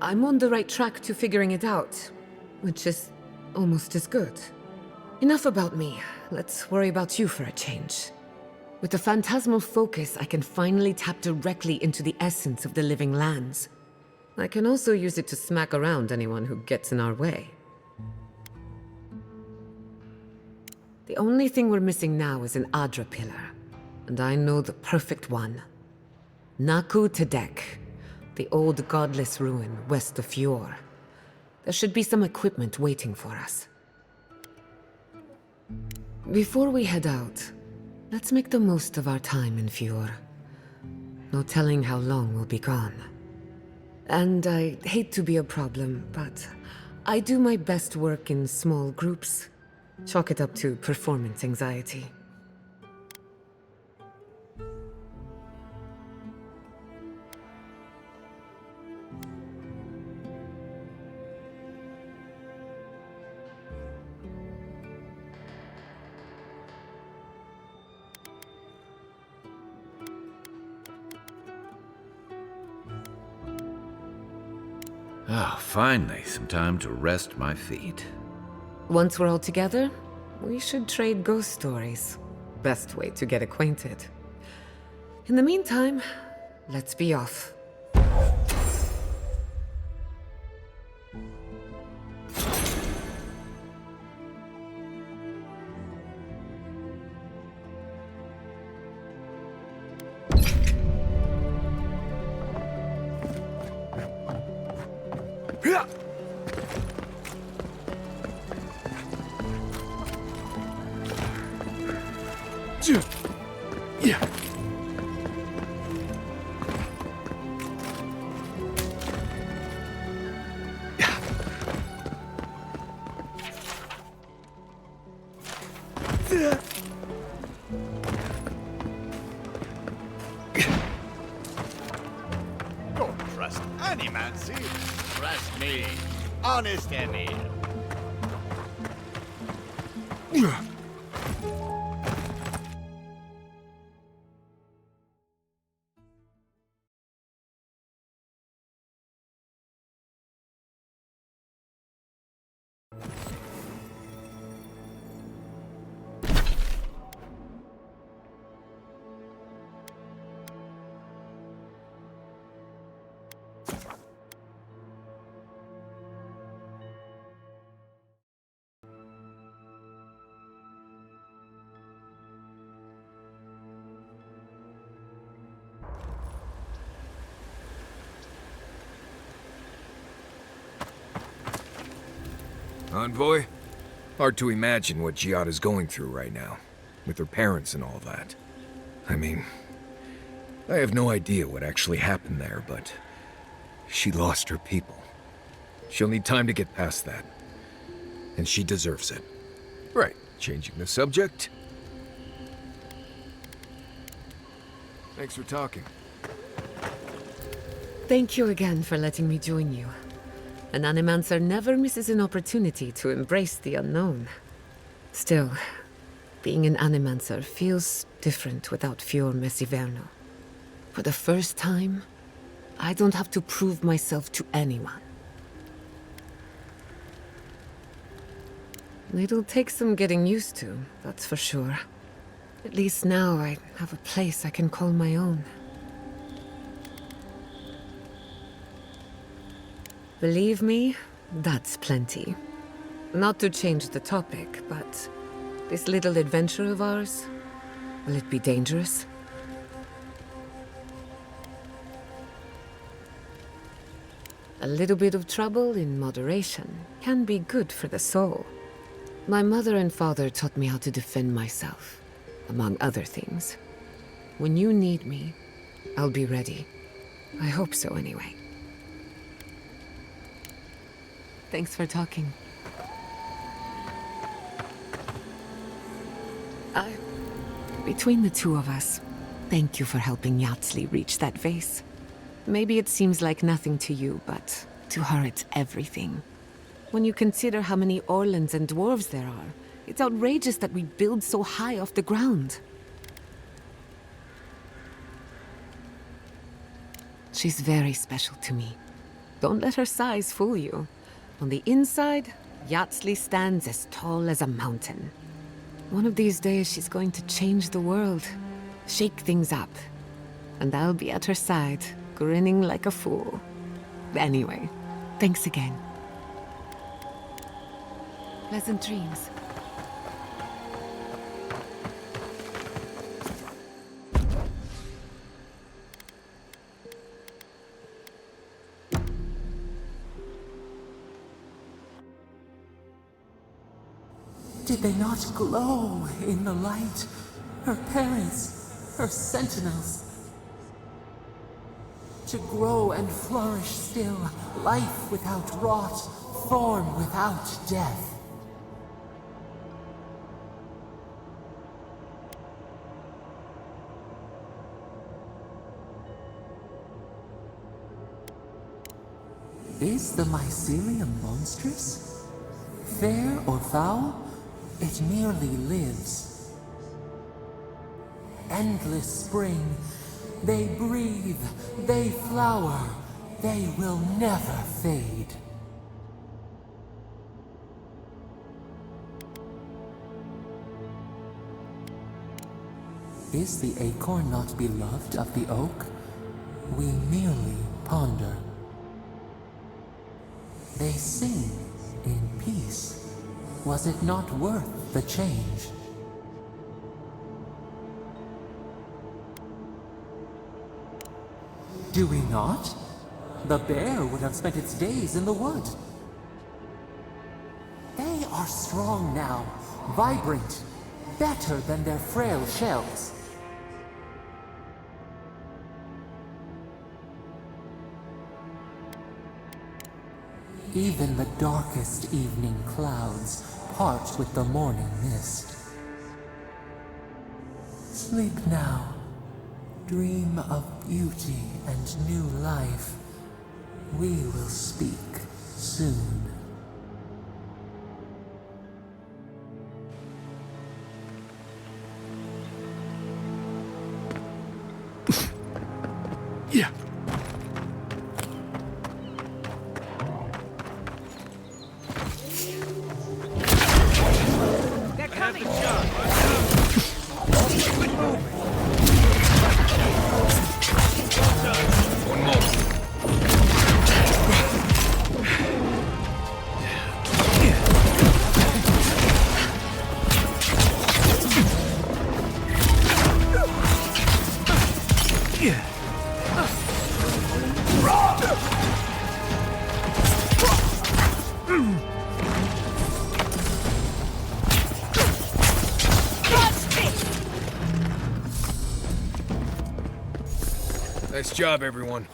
I'm on the right track to figuring it out, which is almost as good. Enough about me. Let's worry about you for a change. With the phantasmal focus, I can finally tap directly into the essence of the living lands. I can also use it to smack around anyone who gets in our way. The only thing we're missing now is an Adra pillar, and I know the perfect one. Naku Tedek, the old godless ruin west of Eora. There should be some equipment waiting for us. Before we head out, let's make the most of our time in Eora. No telling how long we'll be gone. And I hate to be a problem, but I do my best work in small groups. Chalk it up to performance anxiety. Ah, finally, some time to rest my feet. Once we're all together, we should trade ghost stories. Best way to get acquainted. In the meantime, let's be off. Don't trust any man, see? Trust me. Honest Emmy. Envoy? Hard to imagine what Giada's going through right now, with her parents and all that. I mean, I have no idea what actually happened there, but she lost her people. She'll need time to get past that. And she deserves it. Right, changing the subject. Thanks for talking. Thank you again for letting me join you. An Animancer never misses an opportunity to embrace the unknown. Still, being an Animancer feels different without Fior Mesiverno. For the first time, I don't have to prove myself to anyone. It'll take some getting used to, that's for sure. At least now I have a place I can call my own. Believe me, that's plenty. Not to change the topic, but this little adventure of ours, will it be dangerous? A little bit of trouble in moderation can be good for the soul. My mother and father taught me how to defend myself, among other things. When you need me, I'll be ready. I hope so anyway. Thanks for talking. Between the two of us, thank you for helping Yatsley reach that vase. Maybe it seems like nothing to you, but to her it's everything. When you consider how many Orlans and dwarves there are, it's outrageous that we build so high off the ground. She's very special to me. Don't let her size fool you. On the inside, Yatsley stands as tall as a mountain. One of these days, she's going to change the world, shake things up. And I'll be at her side, grinning like a fool. Anyway, thanks again. Pleasant dreams. Did they not glow in the light? Her parents, her sentinels. To grow and flourish still, life without rot, form without death. Is the mycelium monstrous? Fair or foul? It merely lives. Endless spring. They breathe. They flower. They will never fade. Is the acorn not beloved of the oak? We merely ponder. They sing in peace. Was it not worth the change? Do we not? The bear would have spent its days in the wood. They are strong now, vibrant, better than their frail shells. Even the darkest evening clouds part with the morning mist. Sleep now. Dream of beauty and new life. We will speak soon. Yeah. They're coming! One more. Nice job, everyone.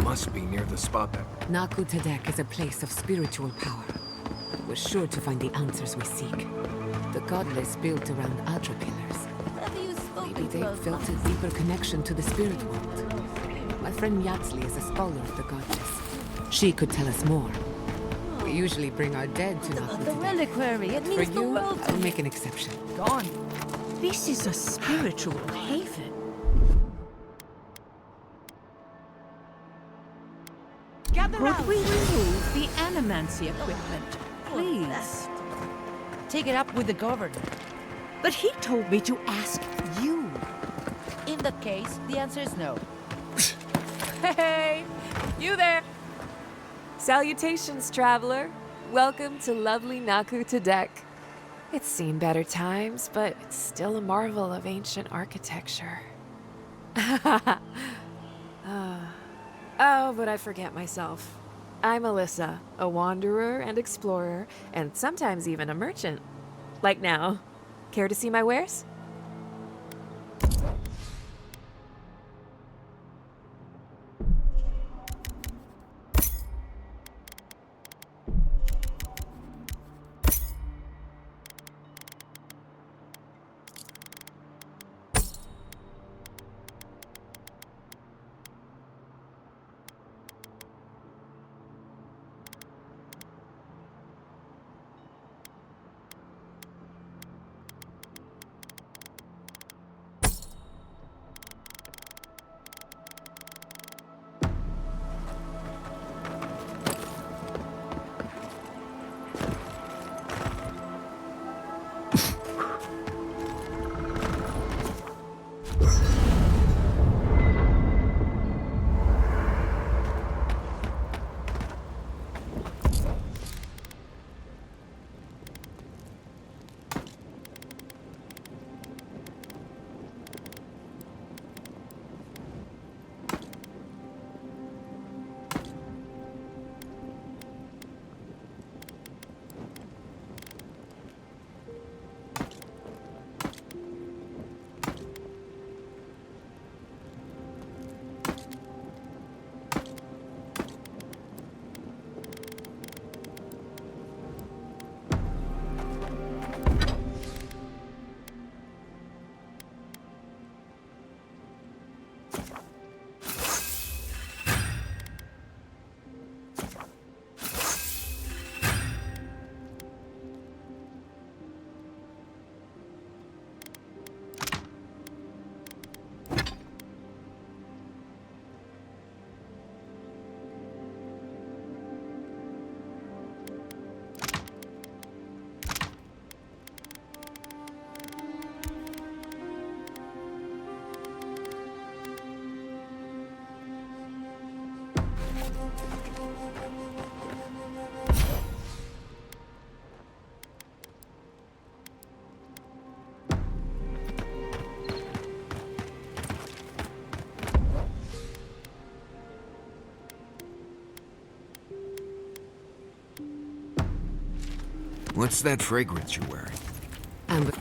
Must be near the spot that... Naku Tadek is a place of spiritual power. We're sure to find the answers we seek. The godless built around Adra pillars. Maybe they've felt a deeper connection to the spirit world. My friend Yatsley is a scholar of the goddess. She could tell us more. We usually bring our dead to Naku The Tadek. reliquary, it means For the you, world to I'll me. make an exception. Gone. This is a spiritual haven. Could we remove the animancy equipment, please? Take it up with the governor. But he told me to ask you. In that case, the answer is no. Hey, you there! Salutations, traveler. Welcome to lovely Naku Tadek. It's seen better times, but it's still a marvel of ancient architecture. Oh, but I forget myself. I'm Alyssa, a wanderer and explorer, and sometimes even a merchant. Like now. Care to see my wares? What's that fragrance you're wearing? Amber.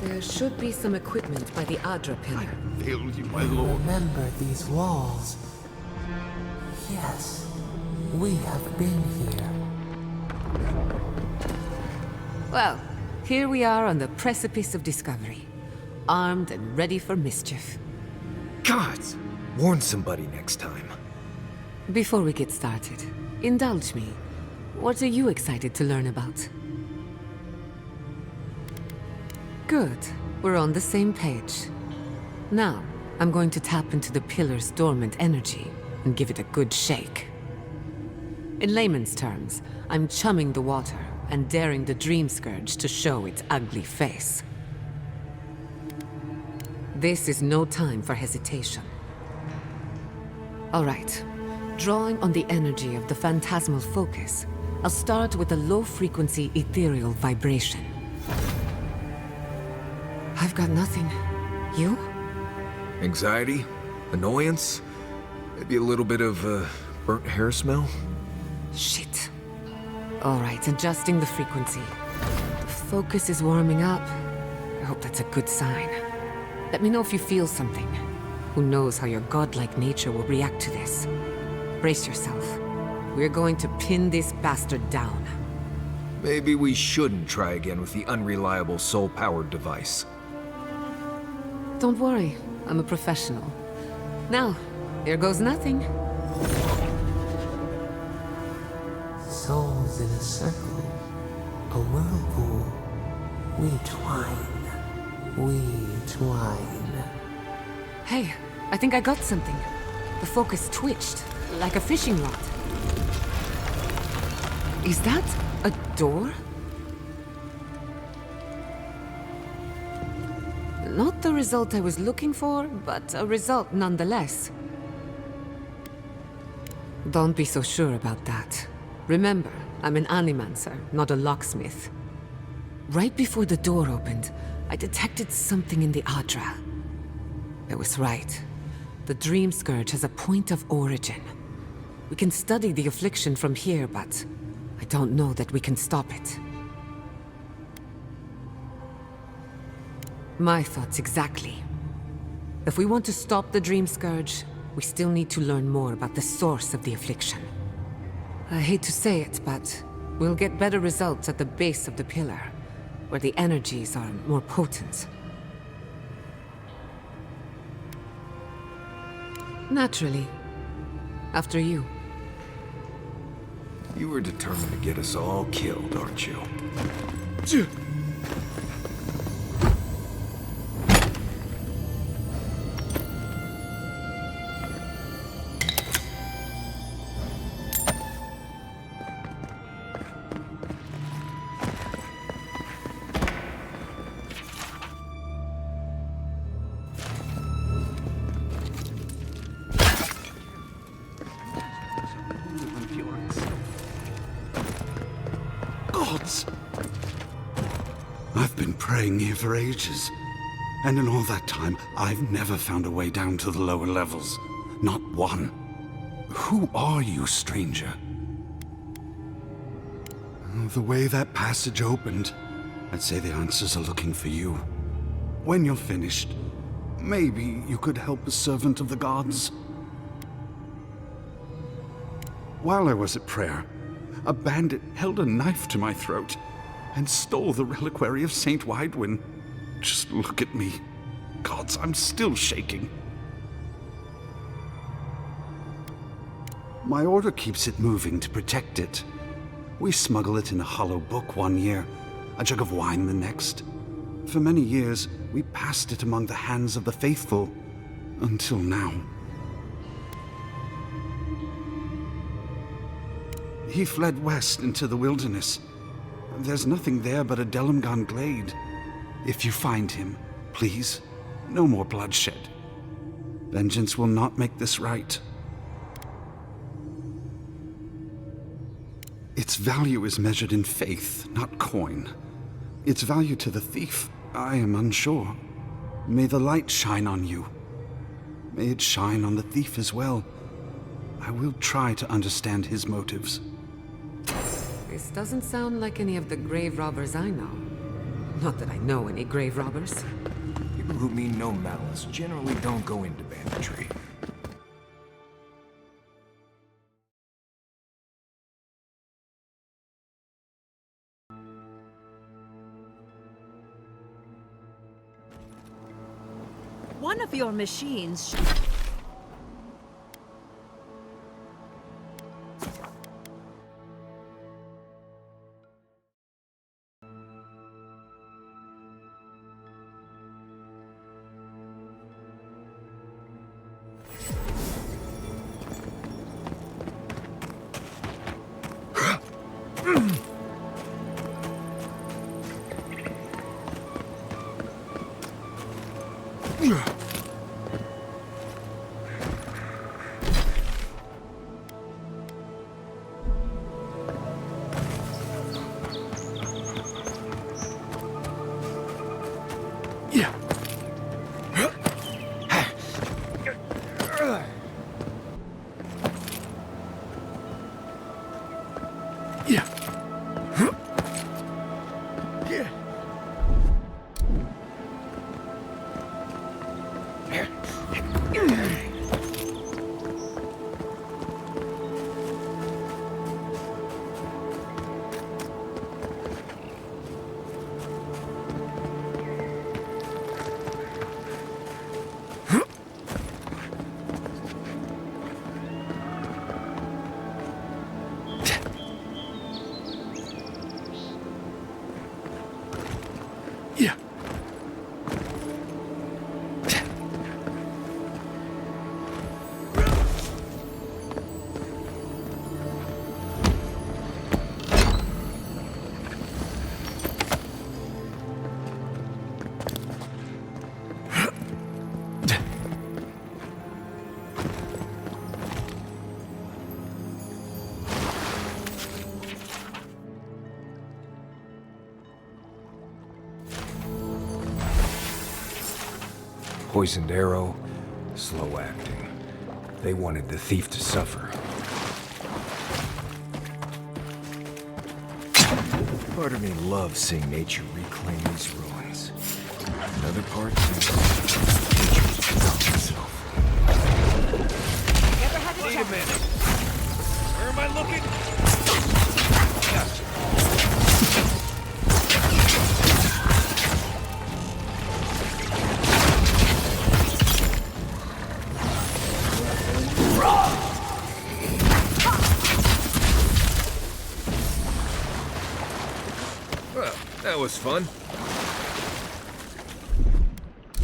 There should be some equipment by the Adra pillar. Fail you, my lord. Remember these walls. Yes, we have been here. Well, here we are on the precipice of discovery. Armed and ready for mischief. Gods! Warn somebody next time. Before we get started, indulge me. What are you excited to learn about? Good. We're on the same page. Now, I'm going to tap into the pillar's dormant energy and give it a good shake. In layman's terms, I'm chumming the water and daring the Dream Scourge to show its ugly face. This is no time for hesitation. All right. Drawing on the energy of the phantasmal focus, I'll start with a low-frequency ethereal vibration. I've got nothing. You? Anxiety? Annoyance? Maybe a little bit of, burnt hair smell? Shit. All right, adjusting the frequency. The focus is warming up. I hope that's a good sign. Let me know if you feel something. Who knows how your godlike nature will react to this? Brace yourself. We're going to pin this bastard down. Maybe we shouldn't try again with the unreliable soul-powered device. Don't worry, I'm a professional. Now, here goes nothing. Souls in a circle, a whirlpool. We twine, we twine. Hey, I think I got something. The focus twitched, like a fishing rod. Is that a door? Not the result I was looking for, but a result nonetheless. Don't be so sure about that. Remember, I'm an animancer, not a locksmith. Right before the door opened, I detected something in the Adra. I was right. The Dream Scourge has a point of origin. We can study the affliction from here, but I don't know that we can stop it. My thoughts exactly. If we want to stop the Dream Scourge, we still need to learn more about the source of the affliction. I hate to say it, but we'll get better results at the base of the pillar, where the energies are more potent. Naturally. After you. You were determined to get us all killed, aren't you? Gods! I've been praying here for ages. And in all that time, I've never found a way down to the lower levels. Not one. Who are you, stranger? The way that passage opened, I'd say the answers are looking for you. When you're finished, maybe you could help a servant of the gods. While I was at prayer, a bandit held a knife to my throat and stole the reliquary of Saint Widwin. Just look at me. Gods, I'm still shaking. My order keeps it moving to protect it. We smuggle it in a hollow book one year, a jug of wine the next. For many years, we passed it among the hands of the faithful, until now. He fled west into the wilderness. There's nothing there but a Delimgan glade. If you find him, please, no more bloodshed. Vengeance will not make this right. Its value is measured in faith, not coin. Its value to the thief, I am unsure. May the light shine on you. May it shine on the thief as well. I will try to understand his motives. This doesn't sound like any of the grave robbers I know. Not that I know any grave robbers. People who mean no malice generally don't go into banditry. One of your machines... Yeah. Poisoned arrow, slow acting. They wanted the thief to suffer. Part of me loves seeing nature reclaim these ruins. Another part nature's without itself. Ever had a Wait a chance? minute. Where am I looking? Well, that was fun.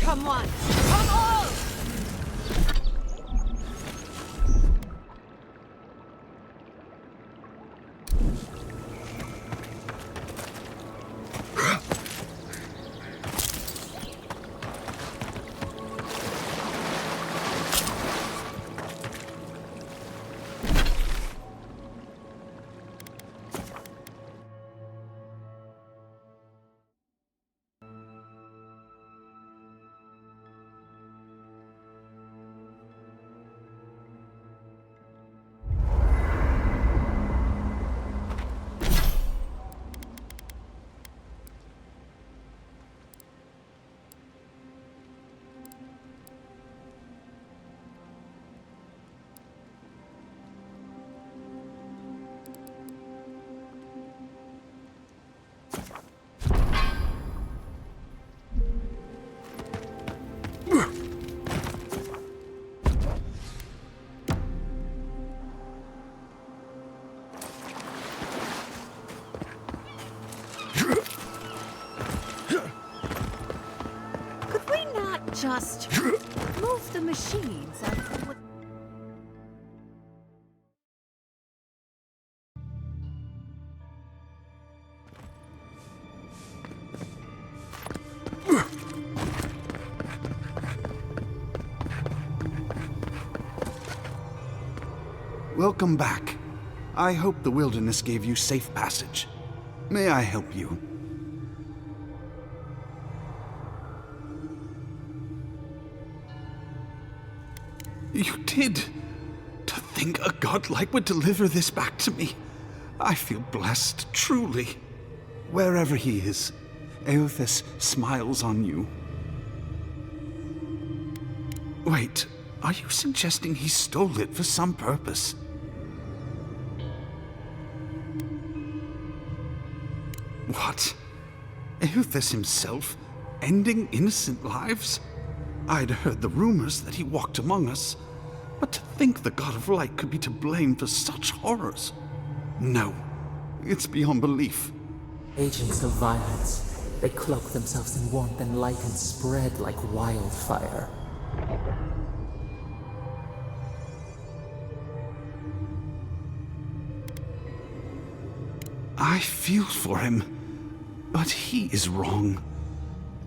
Come on! Come on! Could we not just move the machines and... Welcome back. I hope the wilderness gave you safe passage. May I help you? You did! To think a godlike would deliver this back to me. I feel blessed, truly. Wherever he is, Eothas smiles on you. Wait, are you suggesting he stole it for some purpose? What? Eothas himself, ending innocent lives? I'd heard the rumors that he walked among us, but to think the God of Light could be to blame for such horrors? No, it's beyond belief. Agents of violence. They cloak themselves in warmth and light and spread like wildfire. I feel for him, but he is wrong.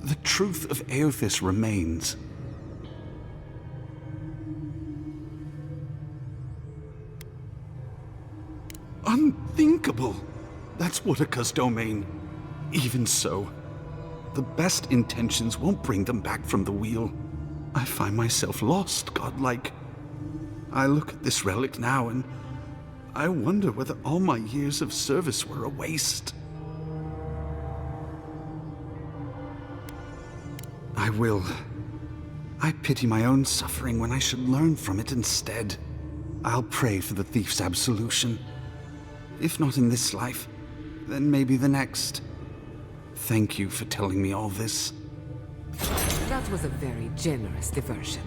The truth of Eothas remains. Unthinkable! That's Woodaka's domain. Even so, the best intentions won't bring them back from the wheel. I find myself lost, godlike. I look at this relic now and I wonder whether all my years of service were a waste. I will. I pity my own suffering when I should learn from it instead. I'll pray for the thief's absolution. If not in this life, then maybe the next. Thank you for telling me all this. That was a very generous diversion.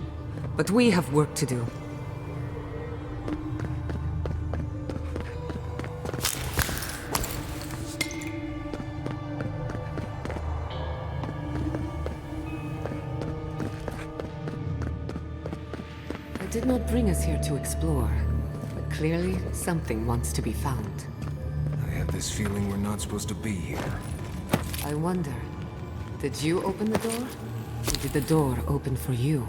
But we have work to do. did not bring us here to explore, but clearly something wants to be found. I have this feeling we're not supposed to be here. I wonder, did you open the door? Or did the door open for you?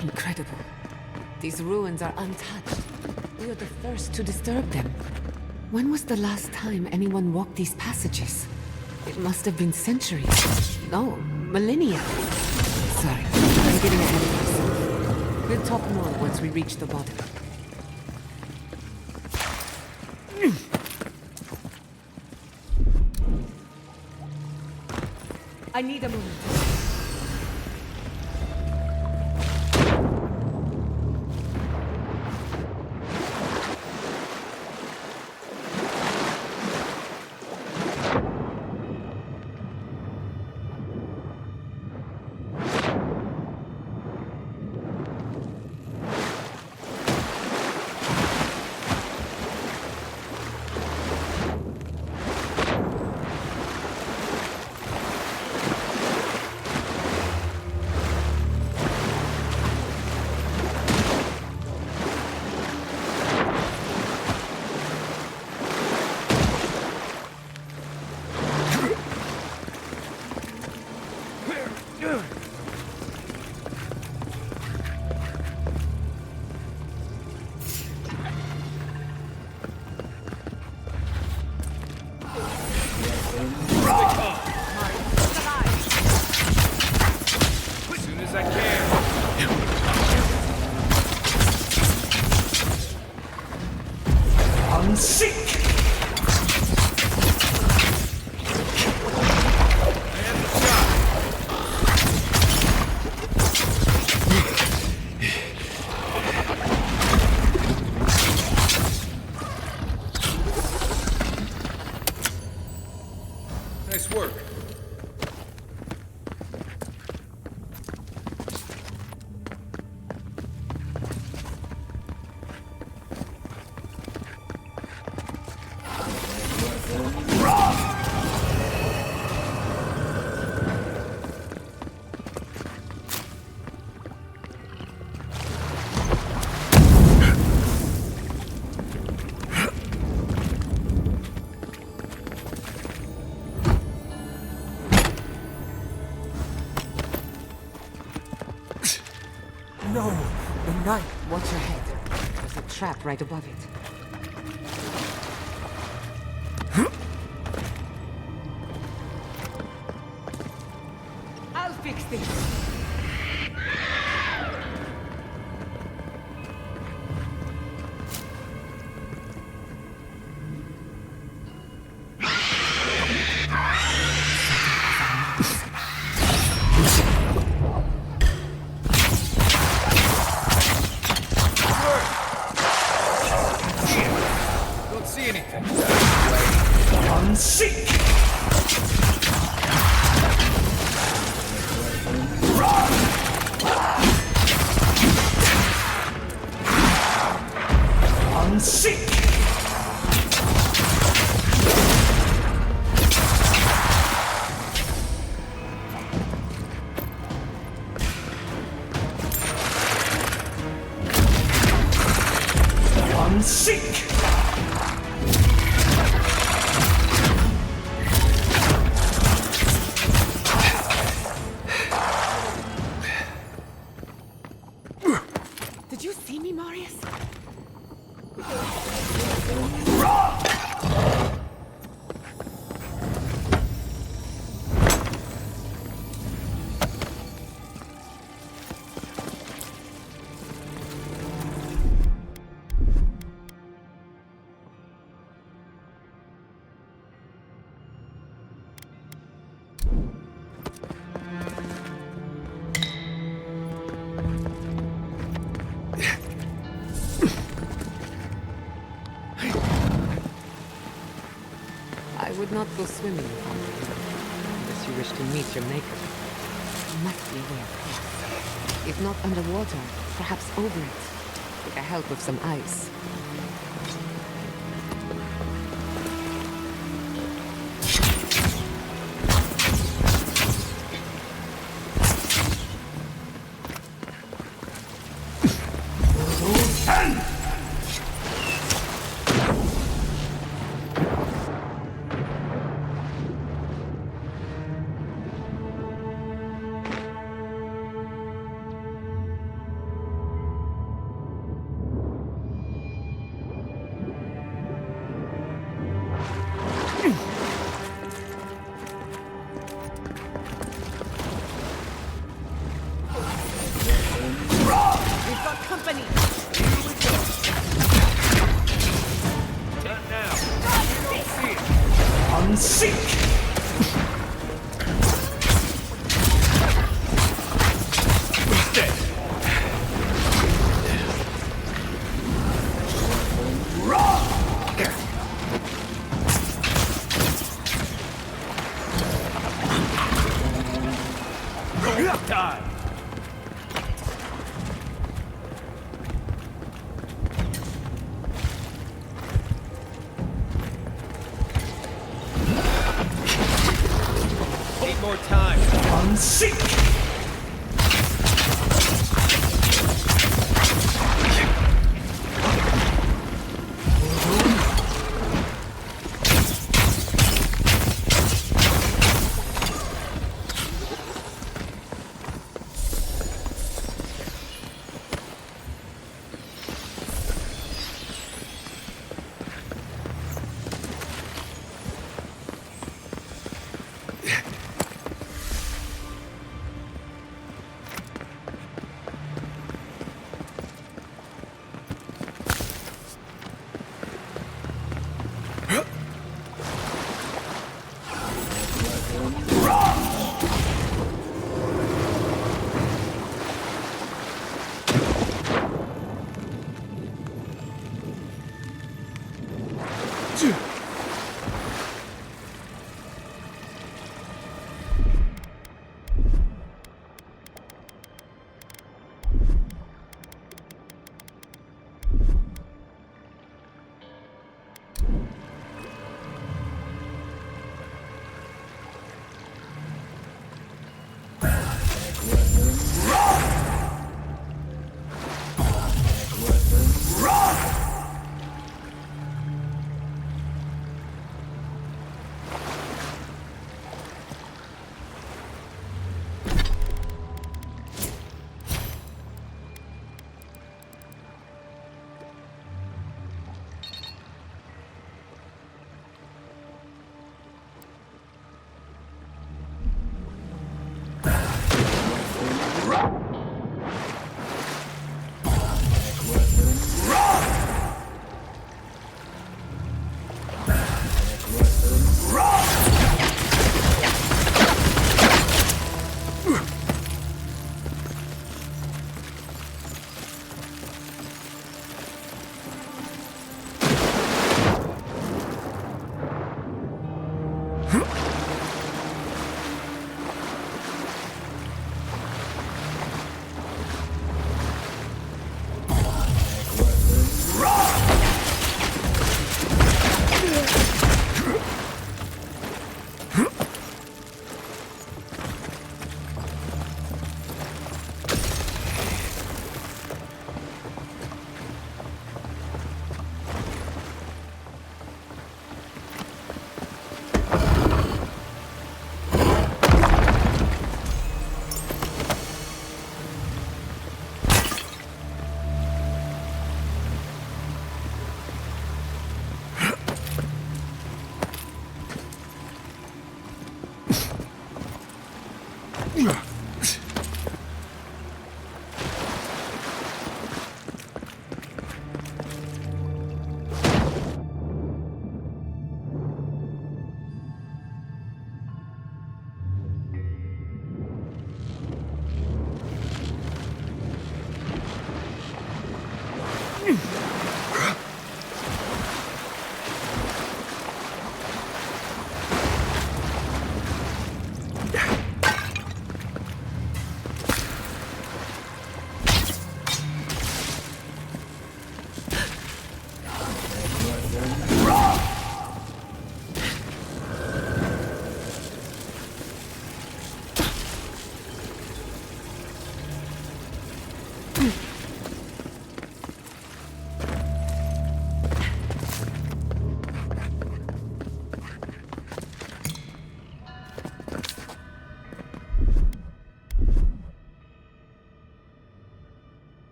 Incredible. These ruins are untouched. We are the first to disturb them. When was the last time anyone walked these passages? It must have been centuries. No, millennia. Sorry, I'm getting ahead of myself. We'll talk more once we reach the bottom. I need a moment. Nice work. No! The knife! Watch your head. There's a trap right above it. I'll fix this! Did you see me, Marius? I would not go swimming, unless you wish to meet your maker. must be a way across. If not underwater, perhaps over it, with the help of some ice. More time. Unsink!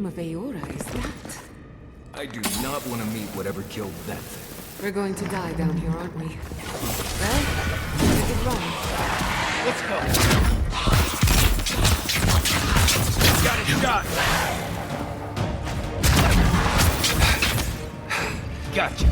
of Eora is that? I do not want to meet whatever killed that thing. We're going to die down here, aren't we? Well, we could run. Let's go. Got a shot. Gotcha.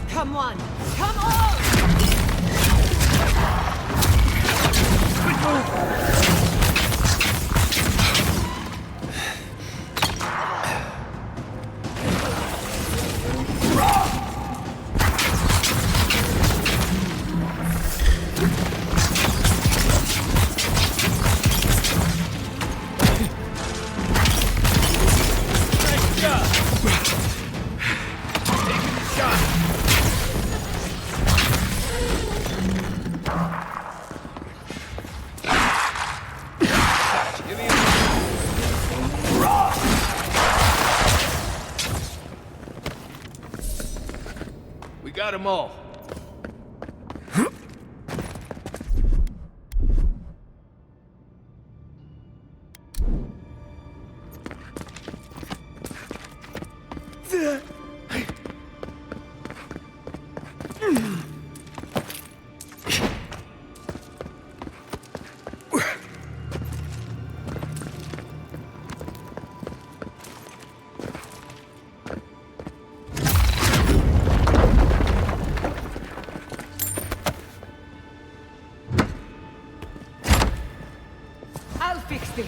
Come on! Come on! Quick move! Got them all. Fix this.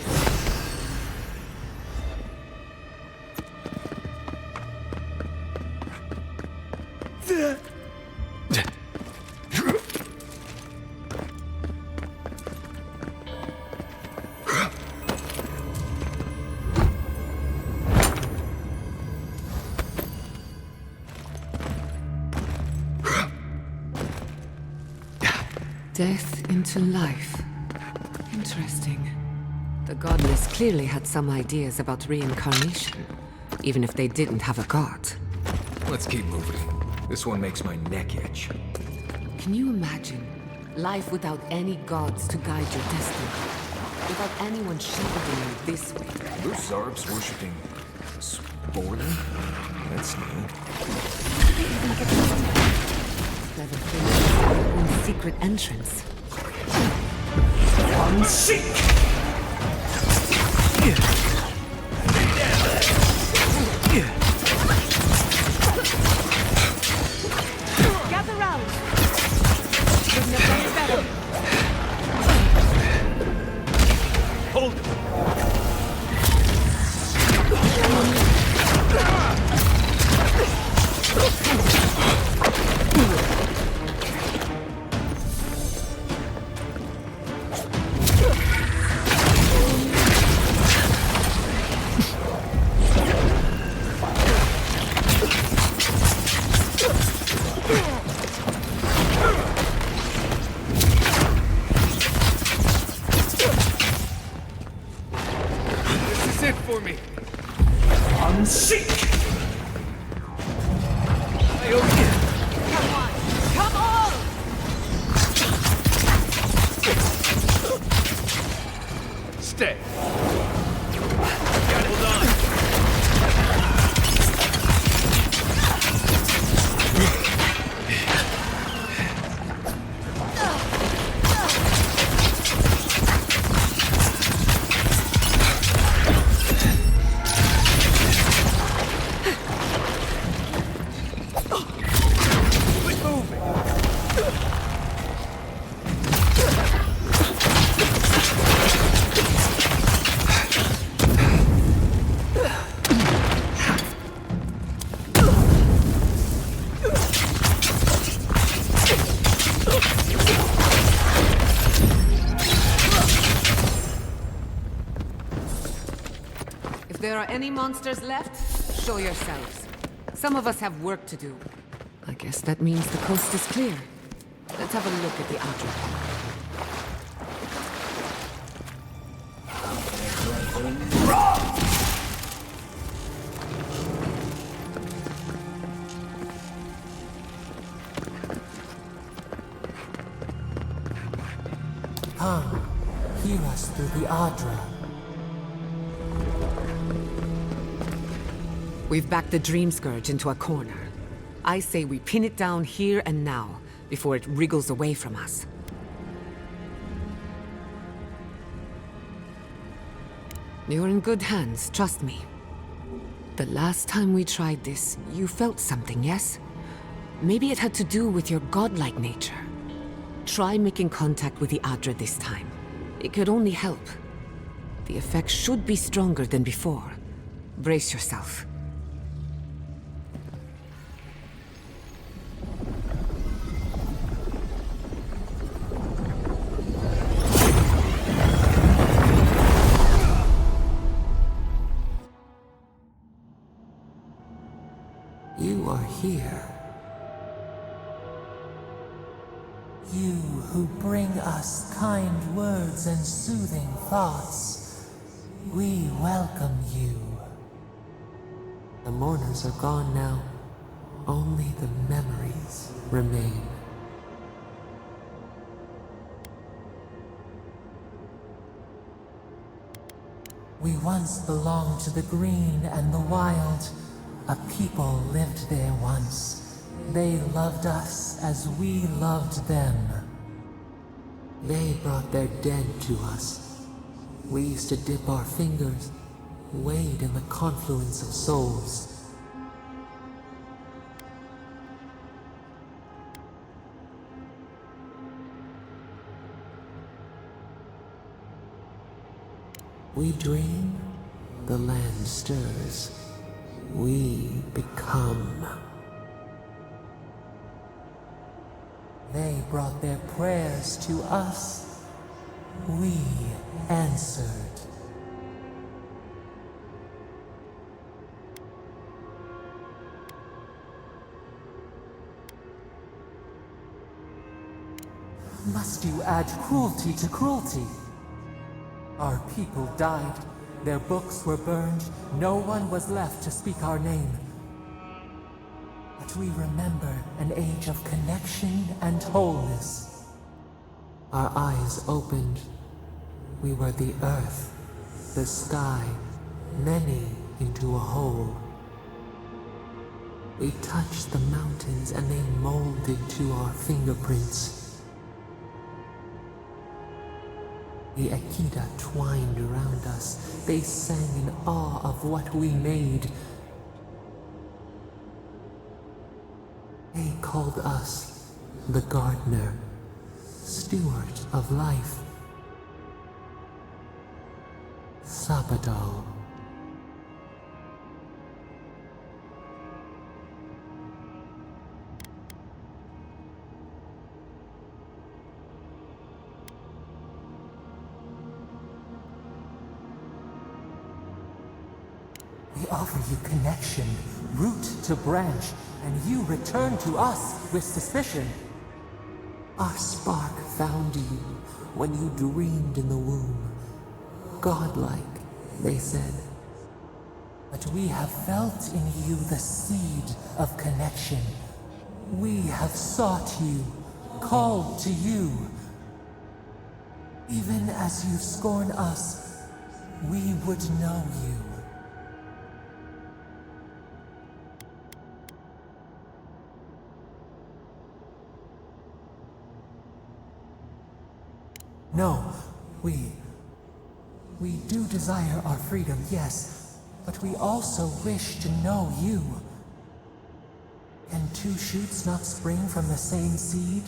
Death into life. Interesting. The godless clearly had some ideas about reincarnation, even if they didn't have a god. Let's keep moving. This one makes my neck itch. Can you imagine life without any gods to guide your destiny? Without anyone shepherding you this way? Those Zarbs worshipping spoiling? That's new. How did they even get started? Clever thing. One secret entrance. One seek! Gather round. Couldn't have done it better. Hold it. for me. Unseek! I owe you. Come on! Come on! Stay. Gotta hold on. If there are any monsters left, show yourselves. Some of us have work to do. I guess that means the coast is clear. Let's have a look at the Adra. Come, hear us through the Adra. We've backed the Dream Scourge into a corner. I say we pin it down here and now, before it wriggles away from us. You're in good hands, trust me. The last time we tried this, you felt something, yes? Maybe it had to do with your godlike nature. Try making contact with the Adra this time. It could only help. The effect should be stronger than before. Brace yourself. You are here. You who bring us kind words and soothing thoughts, we welcome you. The mourners are gone now. Only the memories remain. We once belonged to the green and the wild. A people lived there once. They loved us as we loved them. They brought their dead to us. We used to dip our fingers, wade in the confluence of souls. We dream, the land stirs. We become. They brought their prayers to us. We answered. Must you add cruelty to cruelty? Our people died. Their books were burned. No one was left to speak our name. But we remember an age of connection and wholeness. Our eyes opened. We were the earth, the sky, many into a whole. We touched the mountains and they molded to our fingerprints. The Akita twined around us. They sang in awe of what we made. They called us the gardener, steward of life. Sabado. We offer you connection, root to branch, and you return to us with suspicion. Our spark found you when you dreamed in the womb. Godlike, they said. But we have felt in you the seed of connection. We have sought you, called to you. Even as you scorn us, we would know you. No, we do desire our freedom, yes, but we also wish to know you. Can two shoots not spring from the same seed?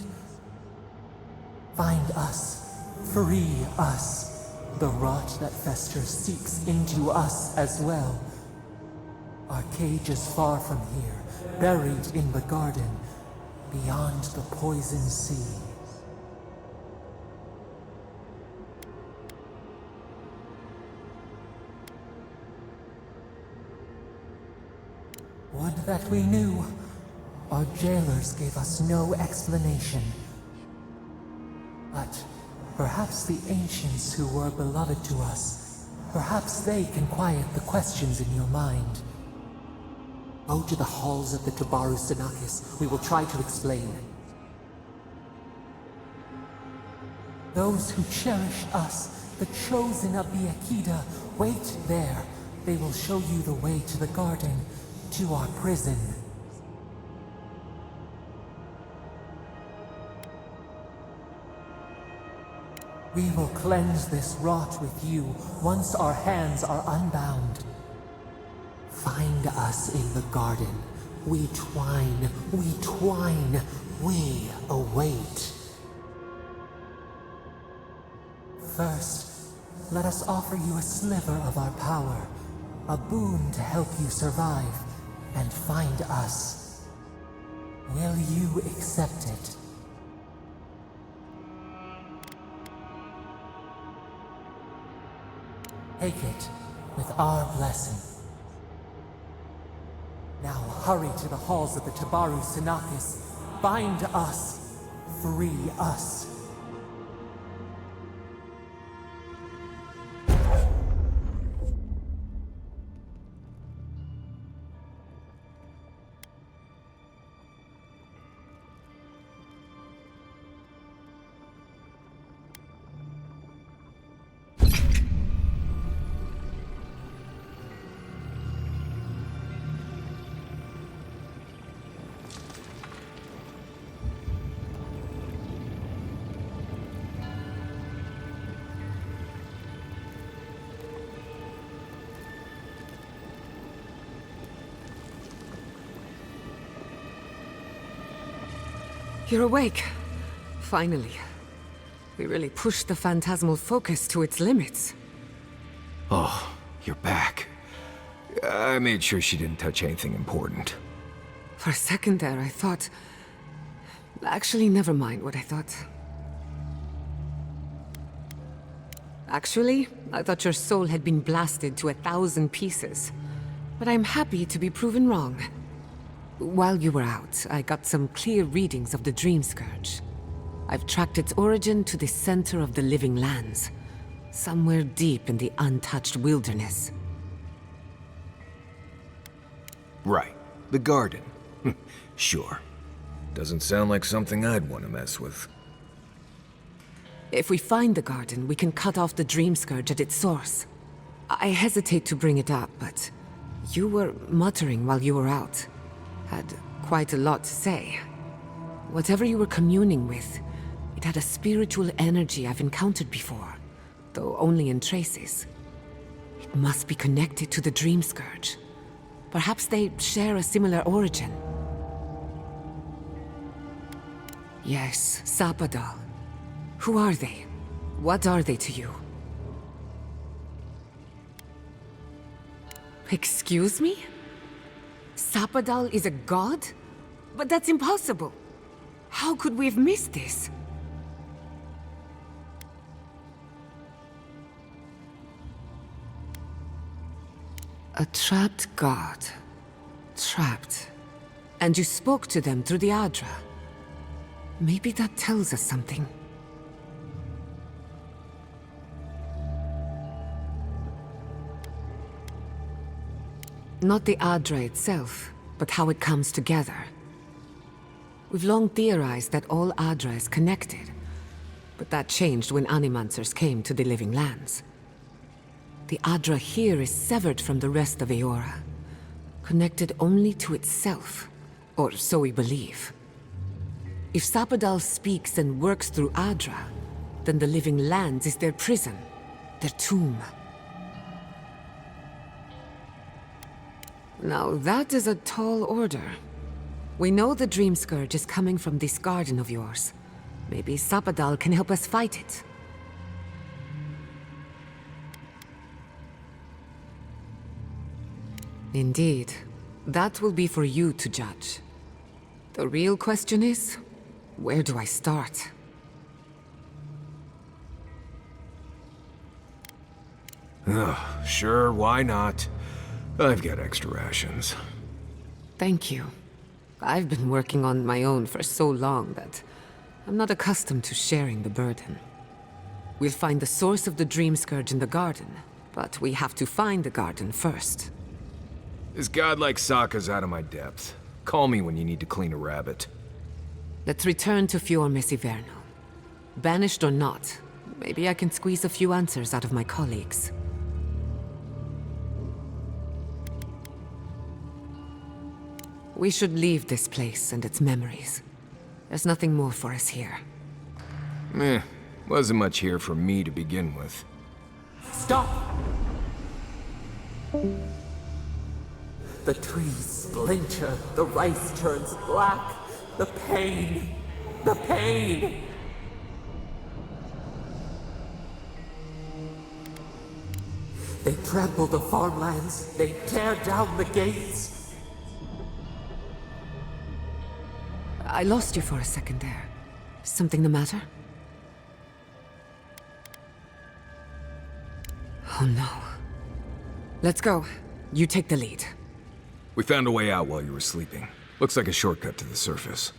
Find us, free us. The rot that festers seeps into us as well. Our cage is far from here, buried in the garden, beyond the poison sea. Would that we knew. Our jailers gave us no explanation. But perhaps the ancients who were beloved to us, perhaps they can quiet the questions in your mind. Go to the halls of the Tabaru Sinakis. We will try to explain. Those who cherish us, the chosen of the Akida, wait there. They will show you the way to the garden, to our prison. We will cleanse this rot with you once our hands are unbound. Find us in the garden. We twine, we await. First, let us offer you a sliver of our power, a boon to help you survive and find us. Will you accept it? Take it with our blessing. Now hurry to the halls of the Tabaru Sinakis. Bind us. Free us. You're awake. Finally. We really pushed the phantasmal focus to its limits. Oh, you're back. I made sure she didn't touch anything important. For a second there, I thought... Actually, never mind what I thought. Actually, I thought your soul had been blasted to 1,000 pieces. But I'm happy to be proven wrong. While you were out, I got some clear readings of the Dream Scourge. I've tracked its origin to the center of the living lands, somewhere deep in the untouched wilderness. Right. The garden. Sure. Doesn't sound like something I'd want to mess with. If we find the garden, we can cut off the Dream Scourge at its source. I hesitate to bring it up, but you were muttering while you were out. Had quite a lot to say. Whatever you were communing with, it had a spiritual energy I've encountered before, though only in traces. It must be connected to the Dream Scourge. Perhaps they share a similar origin. Yes, Sapadal. Who are they? What are they to you? Excuse me? Sapadal is a god? But that's impossible. How could we have missed this? A trapped god. Trapped. And you spoke to them through the Adra. Maybe that tells us something. Not the Adra itself, but how it comes together. We've long theorized that all Adra is connected, but that changed when Animancers came to the Living Lands. The Adra here is severed from the rest of Eora, connected only to itself, or so we believe. If Sapadal speaks and works through Adra, then the Living Lands is their prison, their tomb. Now that is a tall order. We know the Dream Scourge is coming from this garden of yours. Maybe Sapadal can help us fight it. Indeed. That will be for you to judge. The real question is, where do I start? Sure, why not? I've got extra rations. Thank you. I've been working on my own for so long that I'm not accustomed to sharing the burden. We'll find the source of the Dream Scourge in the garden, but we have to find the garden first. This godlike Sokka's out of my depth. Call me when you need to clean a rabbit. Let's return to Fior Mesiverno. Banished or not, maybe I can squeeze a few answers out of my colleagues. We should leave this place and its memories. There's nothing more for us here. Wasn't much here for me to begin with. Stop! The trees splinter, the rice turns black. The pain! The pain! They trample the farmlands, they tear down the gates. I lost you for a second there. Something the matter? Oh no. Let's go. You take the lead. We found a way out while you were sleeping. Looks like a shortcut to the surface.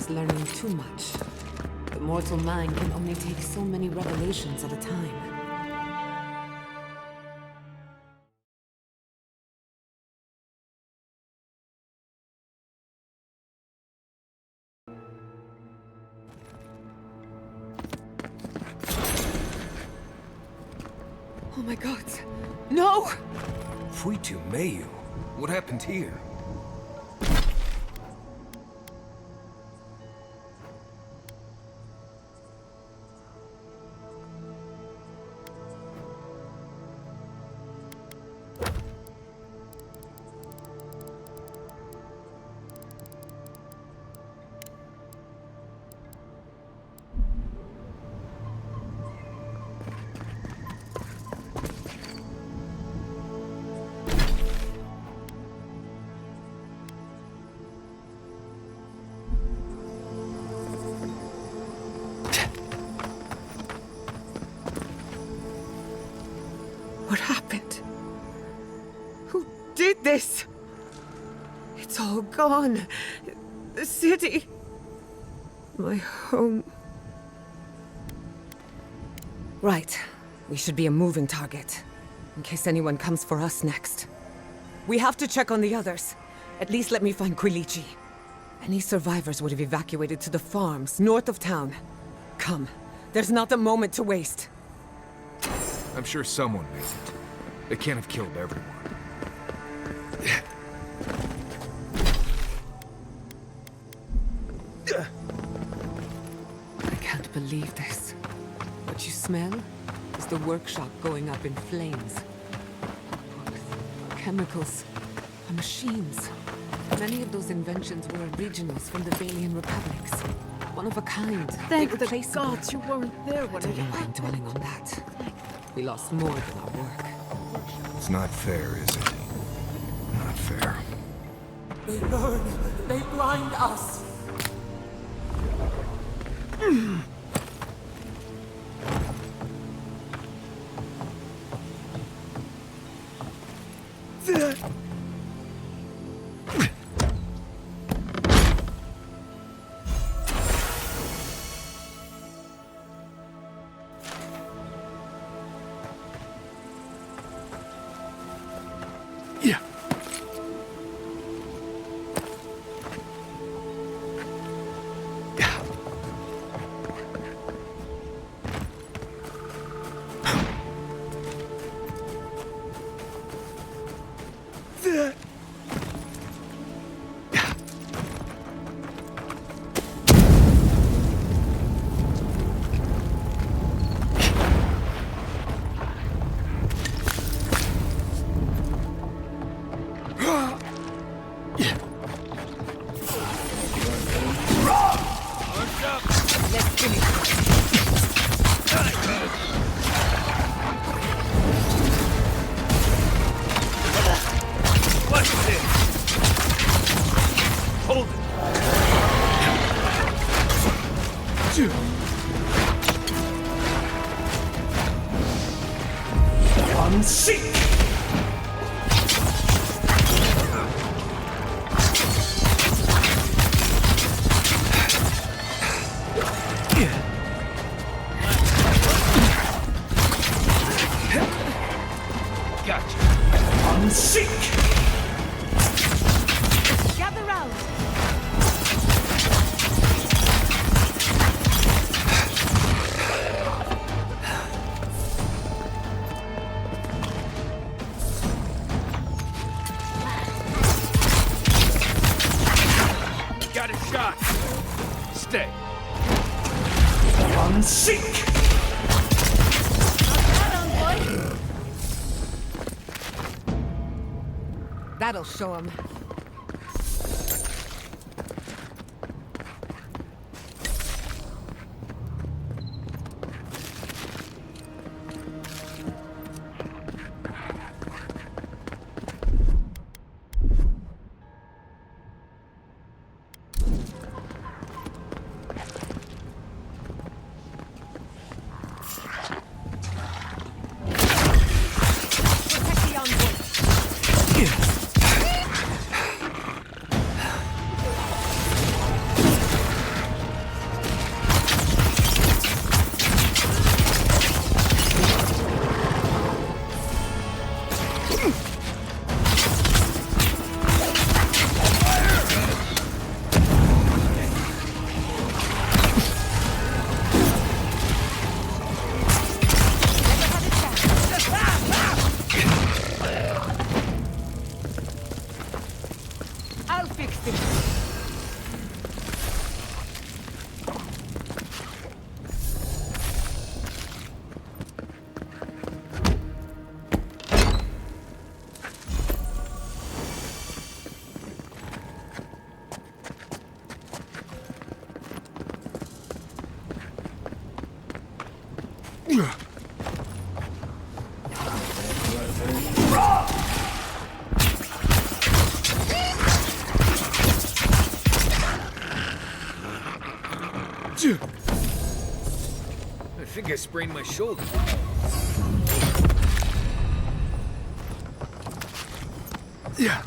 Learning too much. The mortal mind can only take so many revelations at a time. Oh my god. No! Fuitu Mayu. What happened here? What happened? Who did this? It's all gone. The city, my home. Right. We should be a moving target, in case anyone comes for us next. We have to check on the others. At least let me find Quilici. Any survivors would have evacuated to the farms north of town. Come. There's not a moment to waste. I'm sure someone made it. They can't have killed everyone. I can't believe this. What you smell is the workshop going up in flames. Books, chemicals, and machines. Many of those inventions were originals from the Valian republics. One of a kind. Thank the irreplaceable. gods you weren't there when I it don't know why I'm happened. dwelling on that. We lost more than our work. It's not fair, is it? Not fair. They burn. They blind us. Gather round. Got a shot. Stay. Unseek. That'll show him. I'll fix this. I think I sprained my shoulder. Yeah.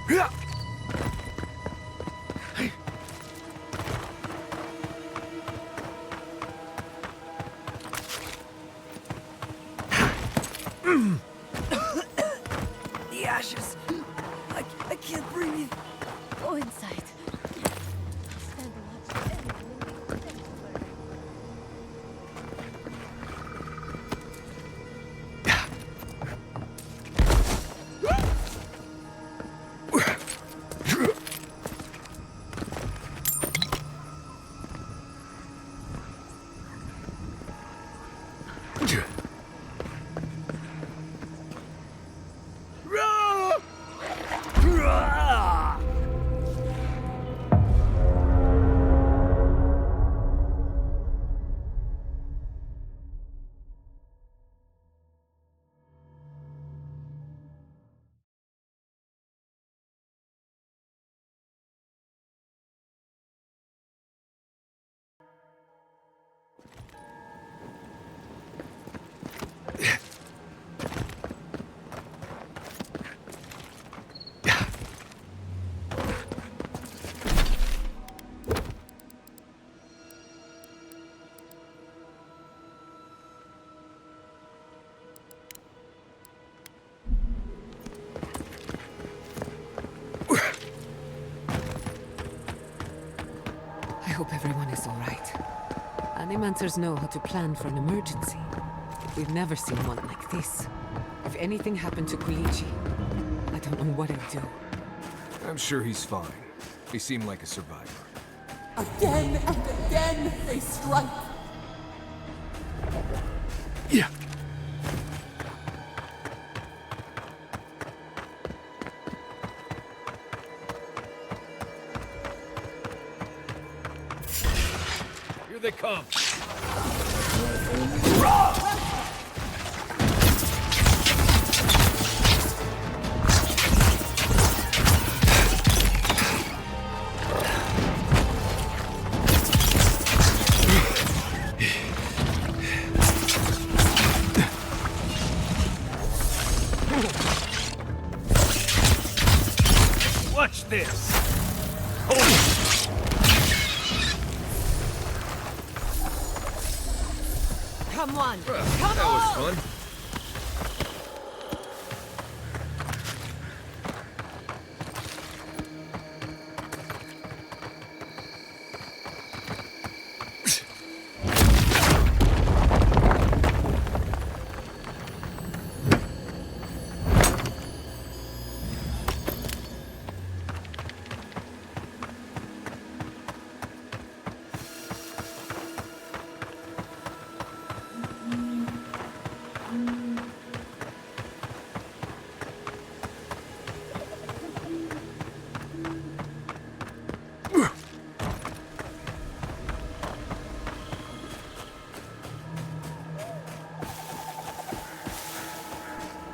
The ashes. I can't breathe. Go inside. Stand watch. I hope everyone is all right. Animancers know how to plan for an emergency. We've never seen one like this. If anything happened to Kuichi, I don't know what I'd do. I'm sure he's fine. He seemed like a survivor. Again and again they strike. Yeah. Here they come. Watch this. Come on! Come That on! was fun.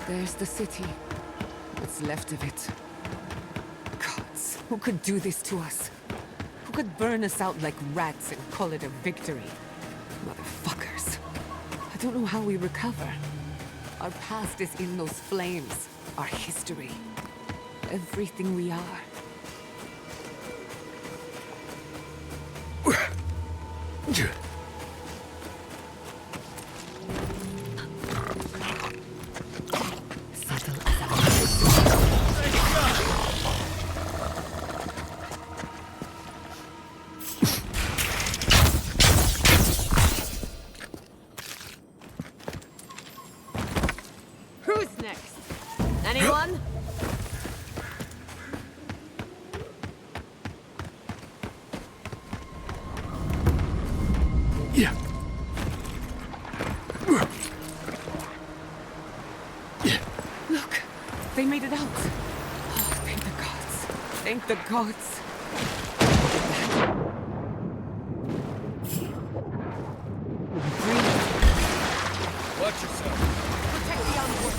There's the city. What's left of it. Gods, who could do this to us? Who could burn us out like rats and call it a victory? Motherfuckers. I don't know how we recover. Our past is in those flames. Our history. Everything we are. Who's next? Anyone? Yeah. Look, they made it out. Oh, thank the gods. Thank the gods. Watch yourself. Protect the envoy.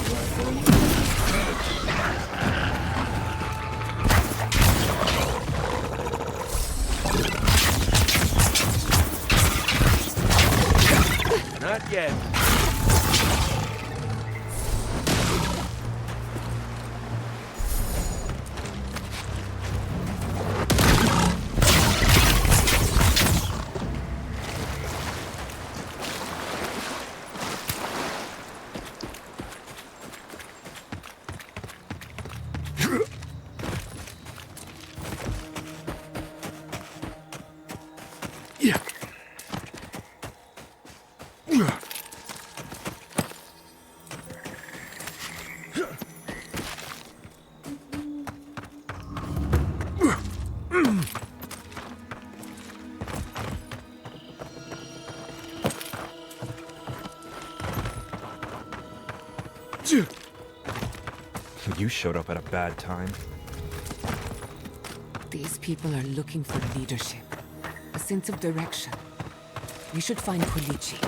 Not yet. You showed up at a bad time. These people are looking for leadership, a sense of direction. We should find Quilici.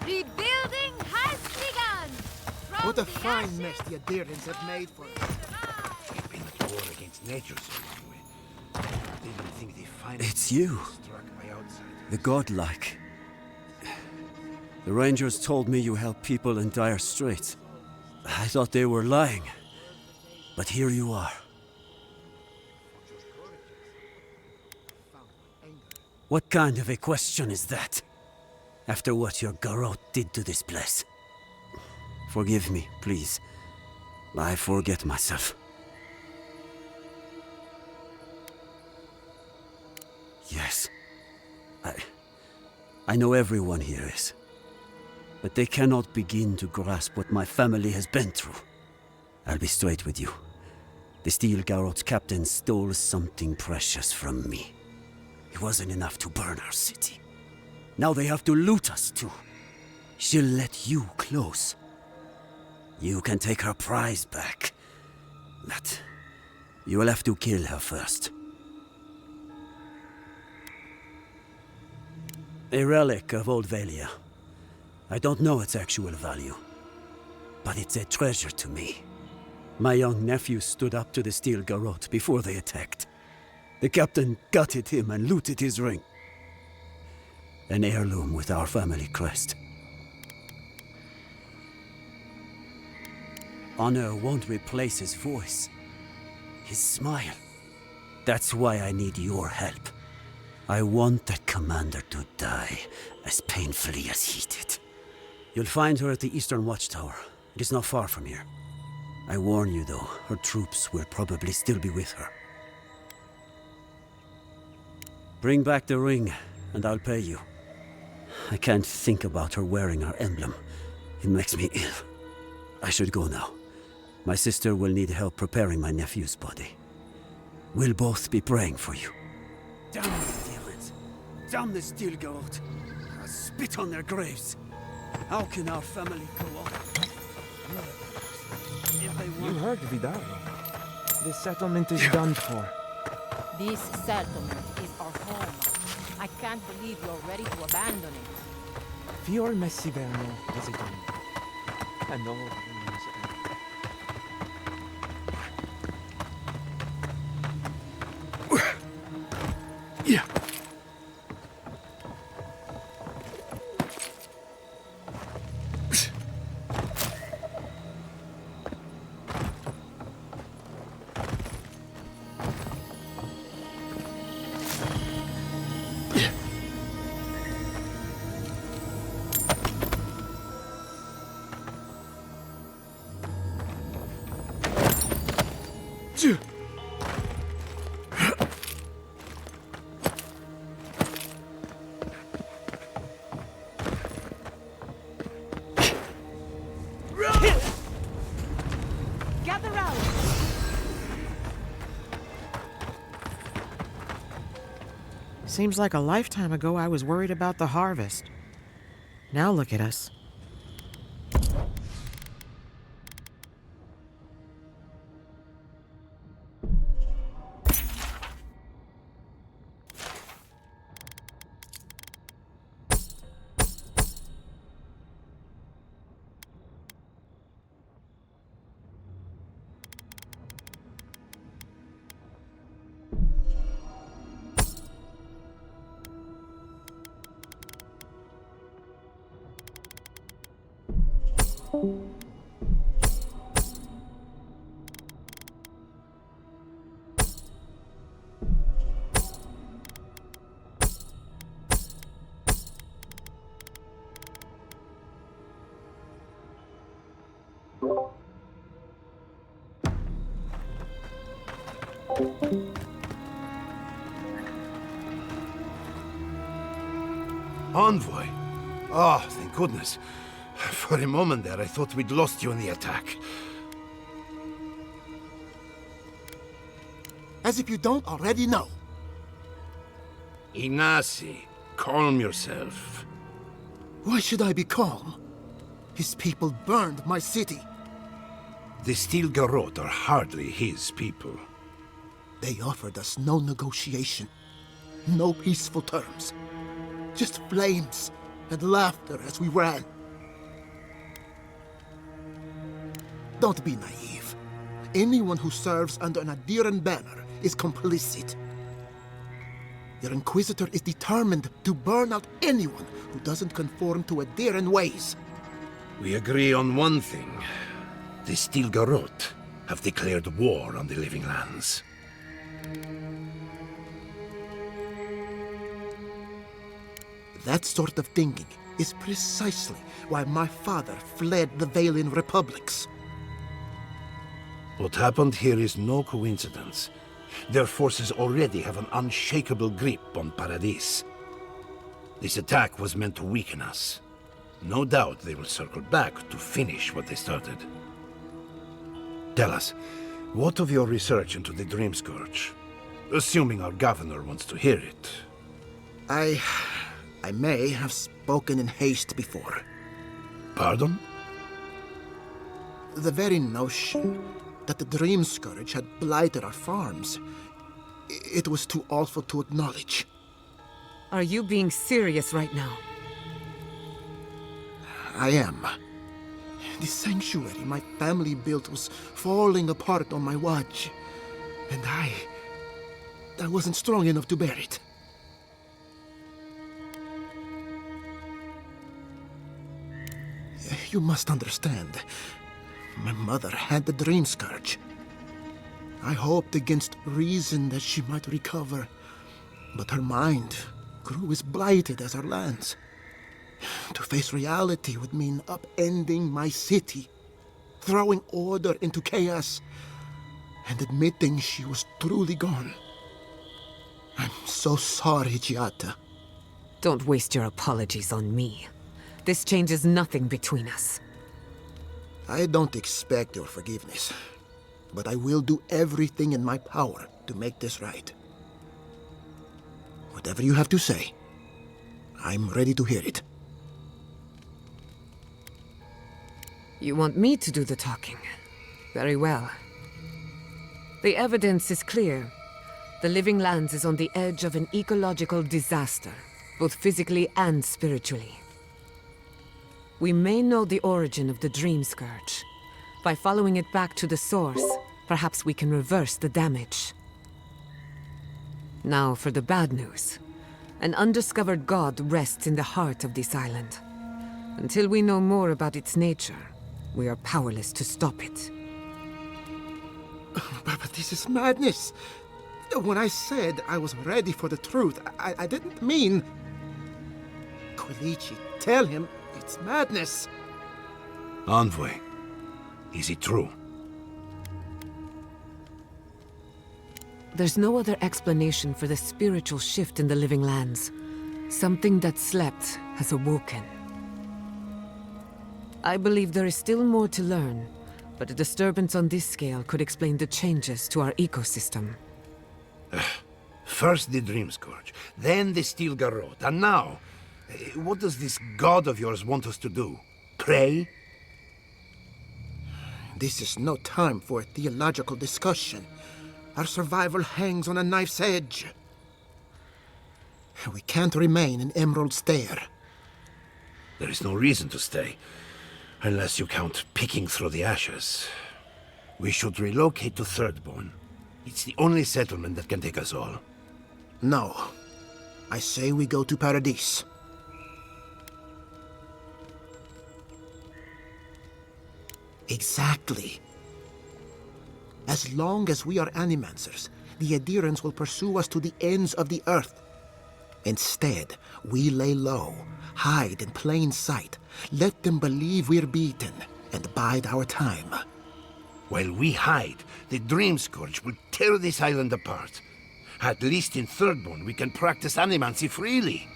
Rebuilding has begun! What a fine mess the Adirians have made for us. We've been at war against nature so long. We didn't think they finally It's you. struck by outside. The godlike. The Rangers told me you help people in dire straits. I thought they were lying. But here you are. What kind of a question is that? After what your garrote did to this place. Forgive me, please. I forget myself. Yes. I know everyone here is. But they cannot begin to grasp what my family has been through. I'll be straight with you. The Steel Garrote's captain stole something precious from me. It wasn't enough to burn our city. Now they have to loot us too. She'll let you close. You can take her prize back. But you will have to kill her first. A relic of Old Valia. I don't know its actual value, but it's a treasure to me. My young nephew stood up to the Steel Garrote before they attacked. The captain gutted him and looted his ring. An heirloom with our family crest. Honor won't replace his voice, his smile. That's why I need your help. I want that commander to die as painfully as he did. You'll find her at the Eastern Watchtower. It is not far from here. I warn you though, her troops will probably still be with her. Bring back the ring, and I'll pay you. I can't think about her wearing our emblem. It makes me ill. I should go now. My sister will need help preparing my nephew's body. We'll both be praying for you. Damn the demons! Damn the Steel Garrote! I spit on their graves! How can our family go on? You heard Vidal. This settlement is done for. This settlement is our home. I can't believe you're ready to abandon it. Fior Messiverno hesitant. And all Yeah. Gather round! Seems like a lifetime ago I was worried about the harvest. Now look at us. Envoy? Oh, thank goodness. For a moment there, I thought we'd lost you in the attack. As if you don't already know. Inasi, calm yourself. Why should I be calm? His people burned my city. The Steel Garrote are hardly his people. They offered us no negotiation, no peaceful terms. Just flames and laughter as we ran. Don't be naive. Anyone who serves under an Adiran banner is complicit. Your Inquisitor is determined to burn out anyone who doesn't conform to Adiran ways. We agree on one thing. The Steel Garrote have declared war on the Living Lands. That sort of thinking is precisely why my father fled the Valian republics. What happened here is no coincidence. Their forces already have an unshakable grip on Paradis. This attack was meant to weaken us. No doubt they will circle back to finish what they started. Tell us, what of your research into the Dream Scourge? Assuming our governor wants to hear it. I may have spoken in haste before. Pardon? The very notion that the Dream Scourge had blighted our farms, it was too awful to acknowledge. Are you being serious right now? I am. The sanctuary my family built was falling apart on my watch, and I wasn't strong enough to bear it. You must understand. My mother had the Dream Scourge. I hoped against reason that she might recover, but her mind grew as blighted as our lands. To face reality would mean upending my city, throwing order into chaos, and admitting she was truly gone. I'm so sorry, Giata. Don't waste your apologies on me. This changes nothing between us. I don't expect your forgiveness, but I will do everything in my power to make this right. Whatever you have to say, I'm ready to hear it. You want me to do the talking? Very well. The evidence is clear. The Living Lands is on the edge of an ecological disaster, both physically and spiritually. We may know the origin of the Dream Scourge. By following it back to the source, perhaps we can reverse the damage. Now for the bad news. An undiscovered god rests in the heart of this island. Until we know more about its nature, we are powerless to stop it. But this is madness. When I said I was ready for the truth, I didn't mean... Quilici, tell him it's madness. Envoy, is it true? There's no other explanation for the spiritual shift in the Living Lands. Something that slept has awoken. I believe there is still more to learn, but a disturbance on this scale could explain the changes to our ecosystem. First the Dream Scourge, then the Steel Garrote, and now... what does this god of yours want us to do? Pray? This is no time for a theological discussion. Our survival hangs on a knife's edge. We can't remain in Emerald Stair. There is no reason to stay, unless you count picking through the ashes. We should relocate to Thirdborn. It's the only settlement that can take us all. No. I say we go to Paradis. Exactly. As long as we are animancers, the adherents will pursue us to the ends of the earth. Instead, we lay low, hide in plain sight, let them believe we're beaten, and bide our time. While we hide, the Dream Scourge will tear this island apart. At least in Thirdborn, we can practice animancy freely.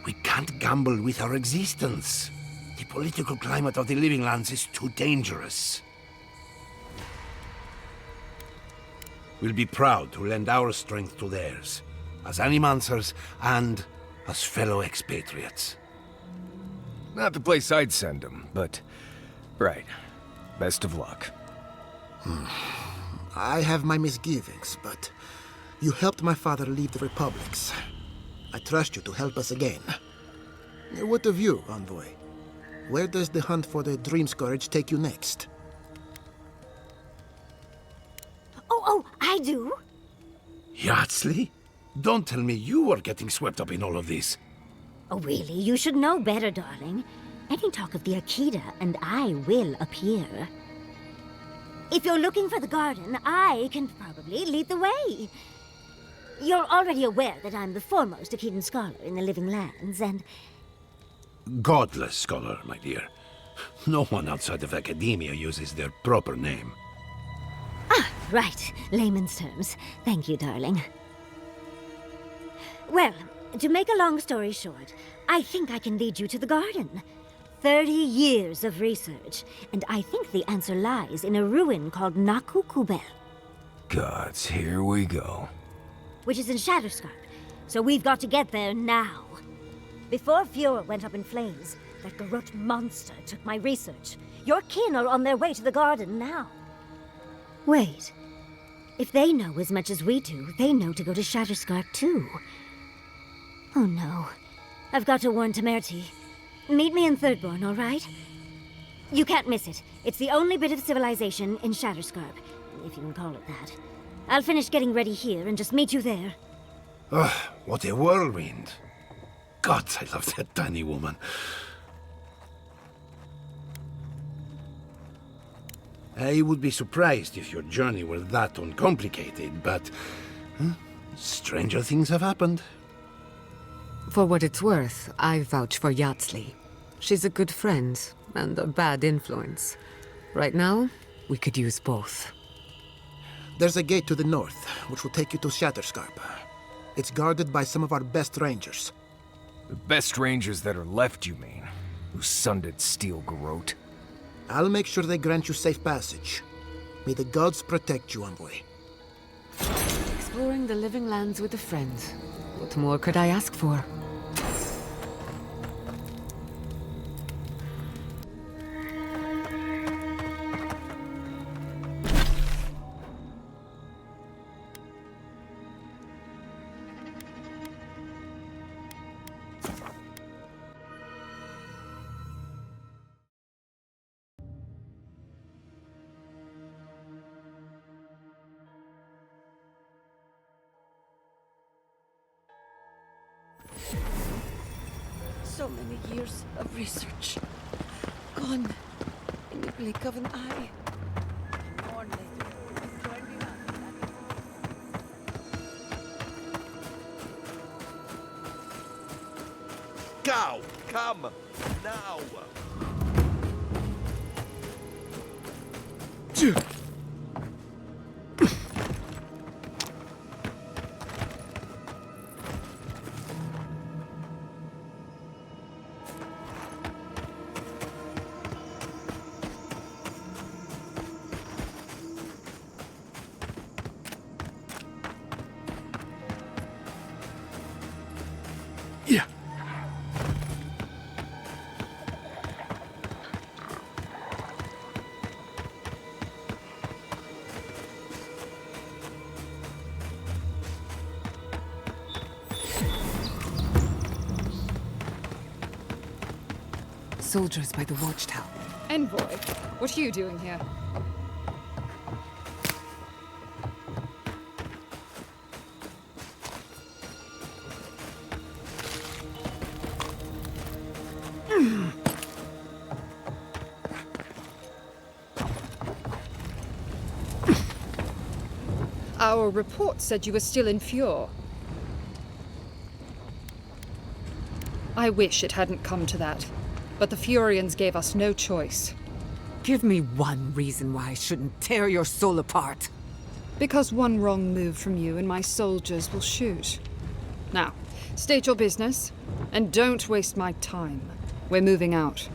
We can't gamble with our existence. The political climate of the Living Lands is too dangerous. We'll be proud to lend our strength to theirs, as animancers and as fellow expatriates. Not the place I'd send them, but... right. Best of luck. I have my misgivings, but you helped my father lead the republics. I trust you to help us again. What of you, envoy? Where does the hunt for the Dream Scourge take you next? Oh, I do. Yardsley? Don't tell me you are getting swept up in all of this. Oh, really? You should know better, darling. Any talk of the Akita, and I will appear. If you're looking for the garden, I can probably lead the way. You're already aware that I'm the foremost Akitan scholar in the Living Lands, and... Godless scholar, my dear. No one outside of academia uses their proper name. Right. Layman's terms. Thank you, darling. Well, to make a long story short, I think I can lead you to the garden. 30 years of research, and I think the answer lies in a ruin called Nakukubel. Gods, here we go. Which is in Shatterscarp, so we've got to get there now. Before Eora went up in flames, that Garrote monster took my research. Your kin are on their way to the garden now. Wait. If they know as much as we do, they know to go to Shatterscarp too. Oh no. I've got to warn Temerity. Meet me in Thirdborn, all right? You can't miss it. It's the only bit of civilization in Shatterscarp, if you can call it that. I'll finish getting ready here and just meet you there. Ugh, what a whirlwind. Gods, I love that tiny woman. I would be surprised if your journey were that uncomplicated, but... stranger things have happened. For what it's worth, I vouch for Yardsley. She's a good friend, and a bad influence. Right now, we could use both. There's a gate to the north, which will take you to Shatterscarp. It's guarded by some of our best rangers. The best rangers that are left, you mean? Who sundered Steel Garrote? I'll make sure they grant you safe passage. May the gods protect you, envoy. Exploring the Living Lands with a friend. What more could I ask for? So many years of research. Gone in the blink of an eye. Go! Come! Now! Yeah. Soldiers by the watchtower. Envoy, what are you doing here? Our report said you were still in Fjord. I wish it hadn't come to that, but the Furians gave us no choice. Give me one reason why I shouldn't tear your soul apart. Because one wrong move from you and my soldiers will shoot. Now, state your business, and don't waste my time. We're moving out.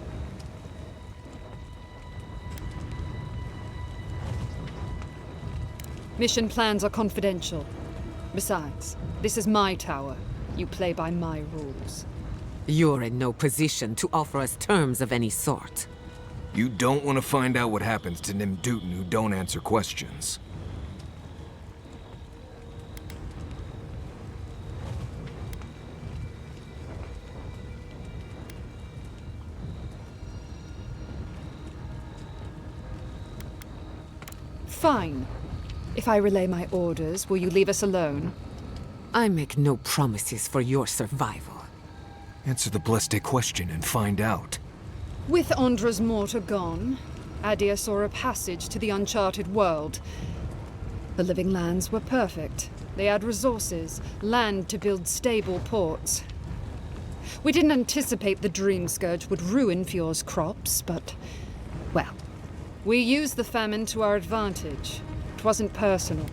Mission plans are confidential. Besides, this is my tower. You play by my rules. You're in no position to offer us terms of any sort. You don't want to find out what happens to Nimdutin who don't answer questions. Fine. If I relay my orders, will you leave us alone? I make no promises for your survival. Answer the Bleste question and find out. With Andra's mortar gone, Adia saw a passage to the uncharted world. The living lands were perfect. They had resources, land to build stable ports. We didn't anticipate the Dream Scourge would ruin Fjord's crops, but, well, we used the famine to our advantage. It wasn't personal.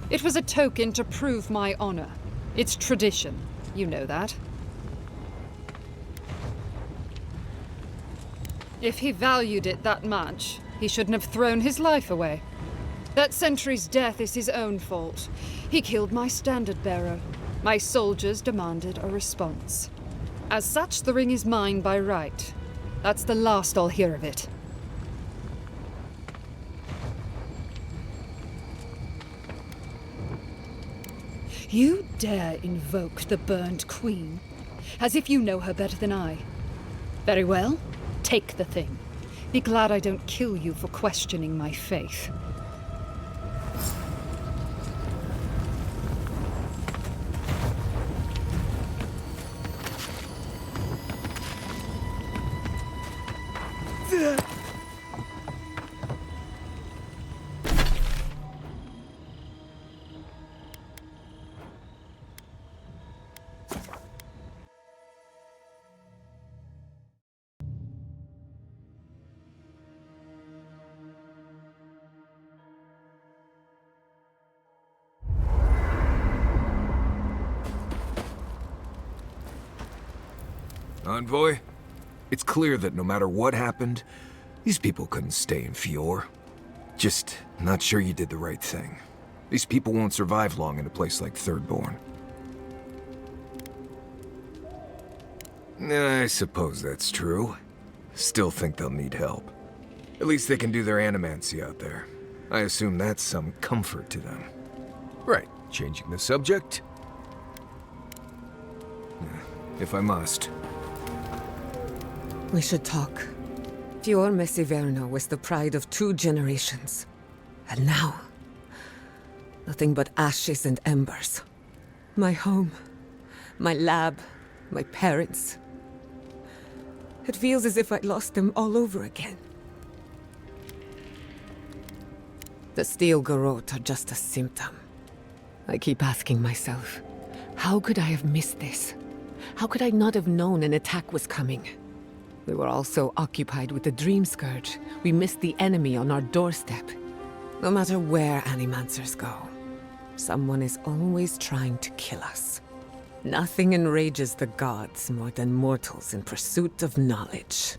It was a token to prove my honor. It's tradition. You know that. If he valued it that much, he shouldn't have thrown his life away. That sentry's death is his own fault. He killed my standard-bearer. My soldiers demanded a response. As such, the ring is mine by right. That's the last I'll hear of it. You dare invoke the Burned Queen, as if you know her better than I. Very well, take the thing. Be glad I don't kill you for questioning my faith. Envoy, it's clear that no matter what happened, these people couldn't stay in Fjord. Just not sure you did the right thing. These people won't survive long in a place like Thirdborn. I suppose that's true. Still think they'll need help. At least they can do their animancy out there. I assume that's some comfort to them. Right, changing the subject. If I must. We should talk. Fjord Messiverno was the pride of 2 generations. And now, nothing but ashes and embers. My home, my lab, my parents. It feels as if I lost them all over again. The steel garrote are just a symptom. I keep asking myself, how could I have missed this? How could I not have known an attack was coming? We were all so occupied with the Dream Scourge, we missed the enemy on our doorstep. No matter where Animancers go, someone is always trying to kill us. Nothing enrages the gods more than mortals in pursuit of knowledge.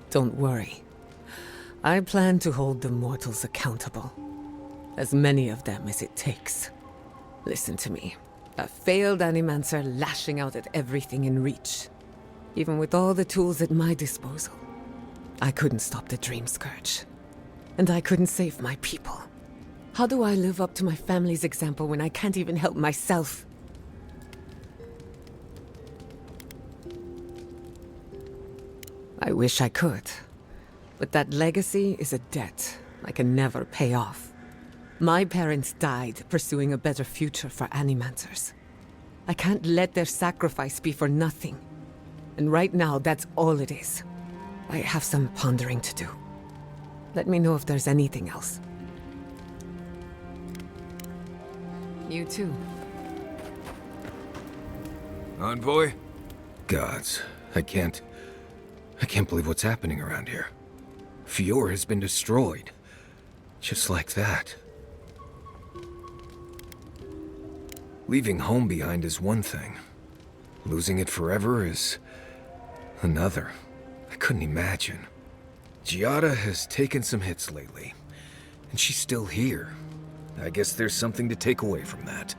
Don't worry. I plan to hold the mortals accountable. As many of them as it takes. Listen to me. A failed Animancer lashing out at everything in reach. Even with all the tools at my disposal. I couldn't stop the Dream Scourge. And I couldn't save my people. How do I live up to my family's example when I can't even help myself? I wish I could. But that legacy is a debt I can never pay off. My parents died pursuing a better future for Animancers. I can't let their sacrifice be for nothing. And right now, that's all it is. I have some pondering to do. Let me know if there's anything else. You too. Envoy? Gods, I can't believe what's happening around here. Fior has been destroyed. Just like that. Leaving home behind is one thing. Losing it forever is another. I couldn't imagine. Giada has taken some hits lately, and she's still here. I guess there's something to take away from that.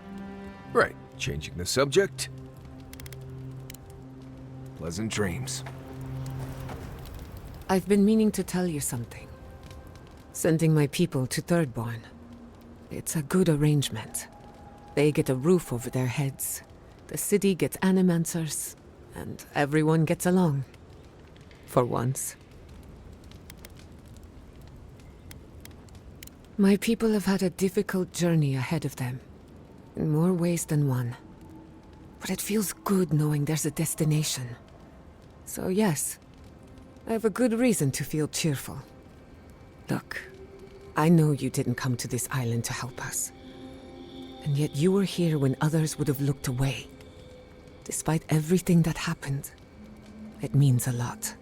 Right, changing the subject. Pleasant dreams. I've been meaning to tell you something. Sending my people to Thirdborn. It's a good arrangement. They get a roof over their heads. The city gets animancers, and everyone gets along. For once. My people have had a difficult journey ahead of them, in more ways than one. But it feels good knowing there's a destination. So yes, I have a good reason to feel cheerful. Look, I know you didn't come to this island to help us. And yet you were here when others would have looked away. Despite everything that happened, it means a lot.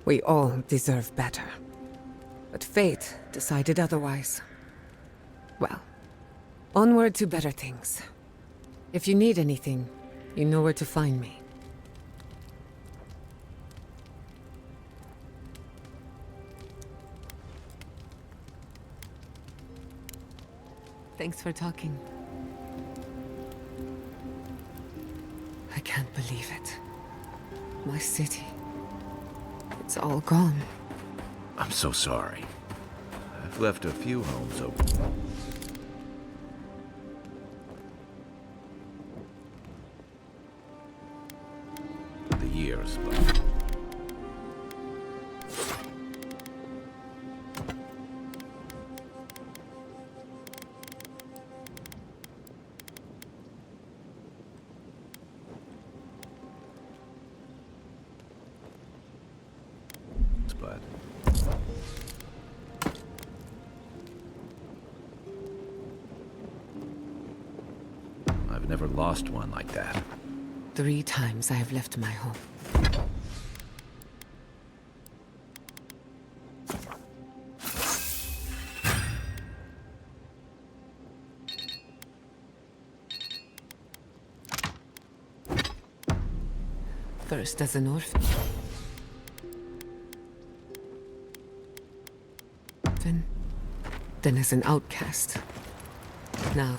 We all deserve better. But fate decided otherwise. Well, onward to better things. If you need anything, you know where to find me. Thanks for talking. I can't believe it. My city. It's all gone. I'm so sorry. I've left a few homes open. The years, but... I've never lost one like that. 3 times I have left my home. First as an orphan. Then as an outcast. Now...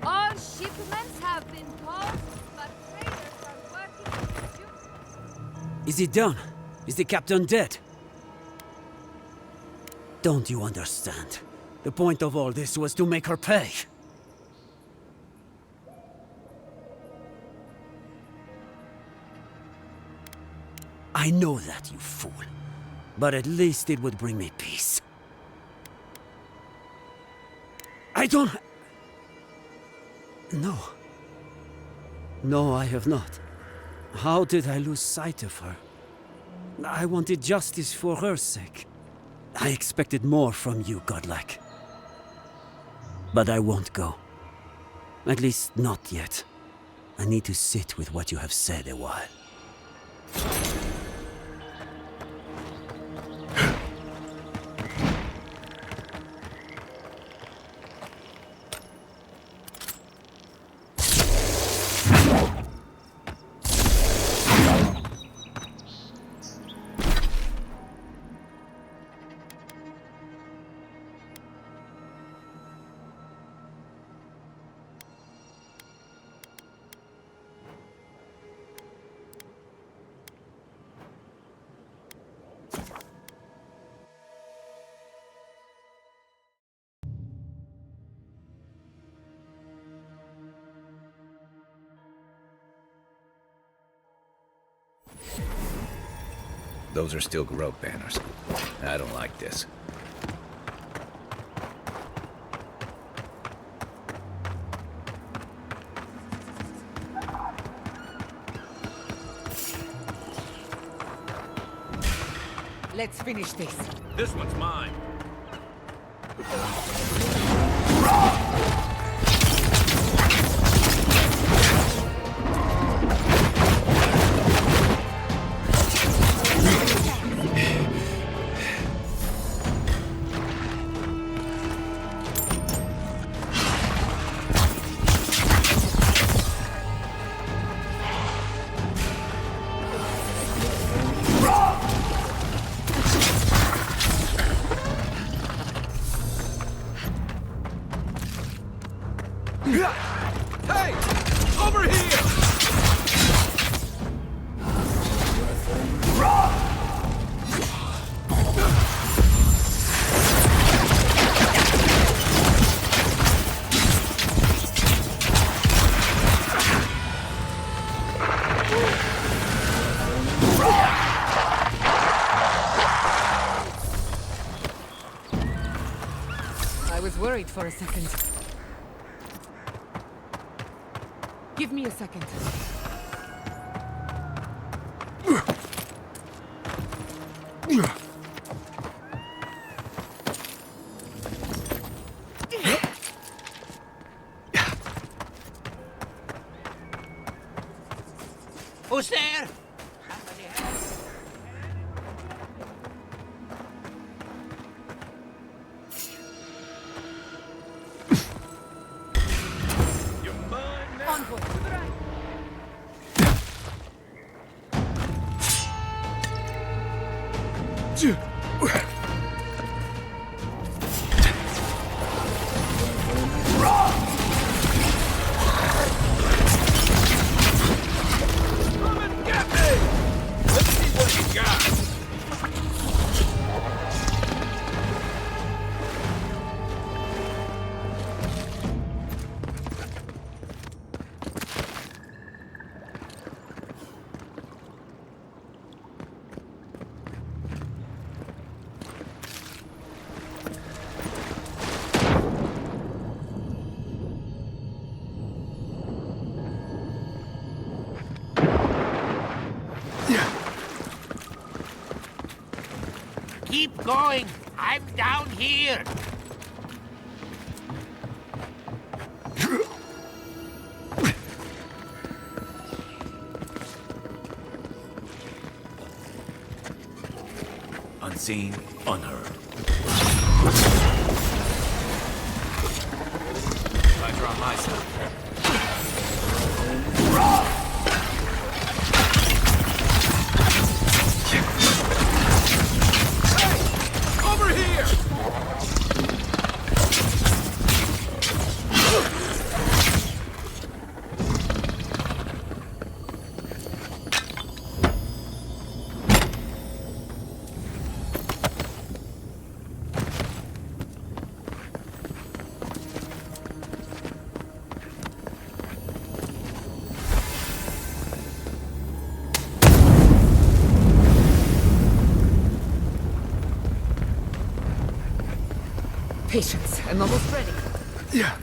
All shipments have been paused, but traders are working to resume. Is it done? Is the captain dead? Don't you understand? The point of all this was to make her pay. I know that, you fool. But at least it would bring me peace. I don't... No. No, I have not. How did I lose sight of her? I wanted justice for her sake. I expected more from you, godlike. But I won't go. At least not yet. I need to sit with what you have said a while. Those are still Garrote banners. I don't like this. Let's finish this. This one's mine. Hey! Over here! I was worried for a second. Give me a second. Who's there? Keep going. I'm down here. Unseen, unheard. I draw my side. Over here! Patience. I'm almost ready. Yeah.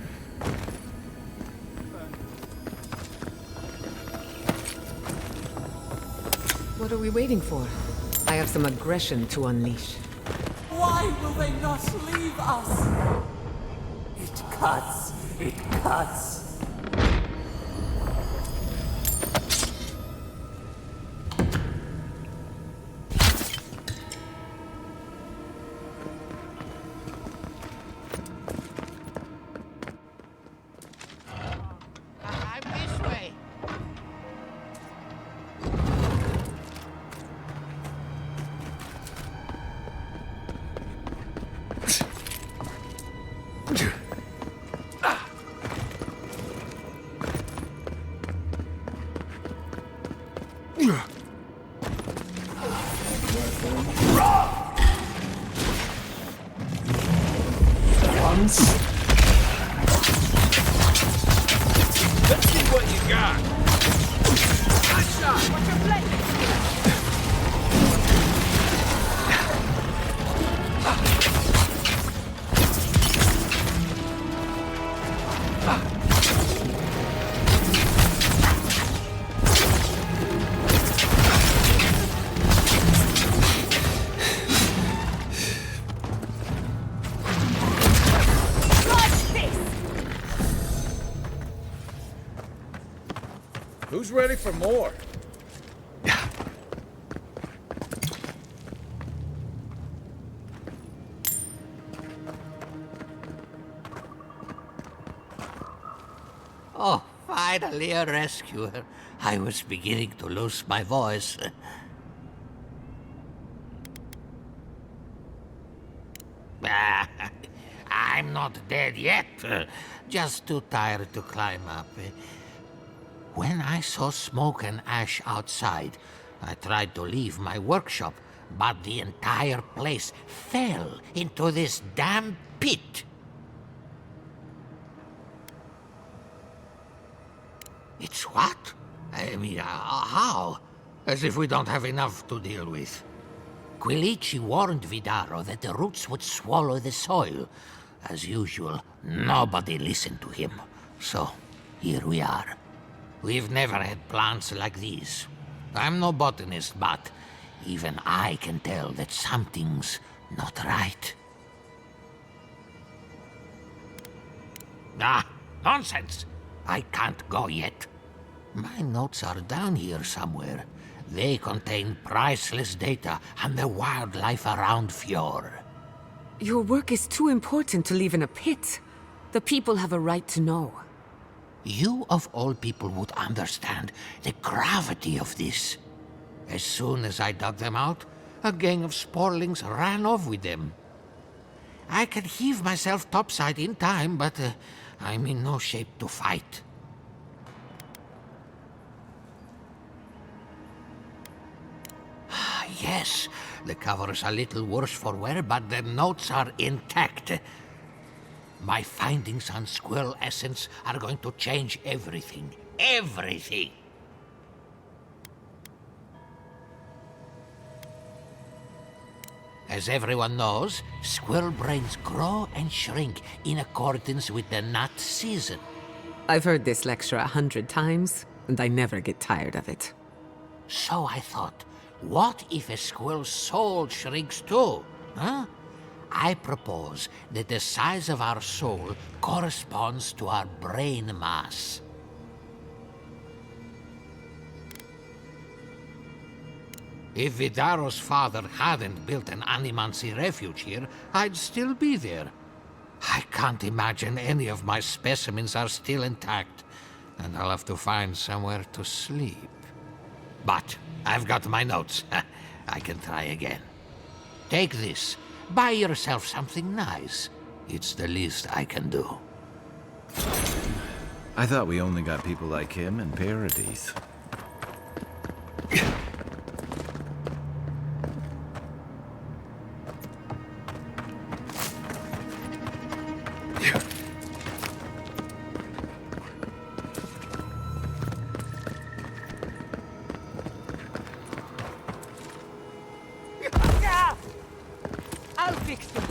What are we waiting for? I have some aggression to unleash. Why will they not leave us? It cuts. It cuts. I'm this way. Let's see what you got. Nice shot. What's your play? Who's ready for more? Oh, finally a rescuer. I was beginning to lose my voice. I'm not dead yet. Just too tired to climb up. When I saw smoke and ash outside, I tried to leave my workshop, but the entire place fell into this damn pit. It's what? I mean, how? As if we don't have enough to deal with. Quilici warned Vidaro that the roots would swallow the soil. As usual, nobody listened to him. So, here we are. We've never had plants like these. I'm no botanist, but even I can tell that something's not right. Ah, nonsense! I can't go yet. My notes are down here somewhere. They contain priceless data on the wildlife around Fjord. Your work is too important to leave in a pit. The people have a right to know. You of all people would understand the gravity of this. As soon as I dug them out, a gang of sporlings ran off with them. I can heave myself topside in time, but I'm in no shape to fight. Yes, the cover's a little worse for wear, but the notes are intact. My findings on squirrel essence are going to change everything. Everything! As everyone knows, squirrel brains grow and shrink in accordance with the nut season. I've heard this lecture 100 times, and I never get tired of it. So I thought, what if a squirrel's soul shrinks too? Huh? I propose that the size of our soul corresponds to our brain mass. If Vidaro's father hadn't built an Animancy refuge here, I'd still be there. I can't imagine any of my specimens are still intact, and I'll have to find somewhere to sleep. But I've got my notes. I can try again. Take this. Buy yourself something nice. It's the least I can do. I thought we only got people like him in Paradise. I'll fix them.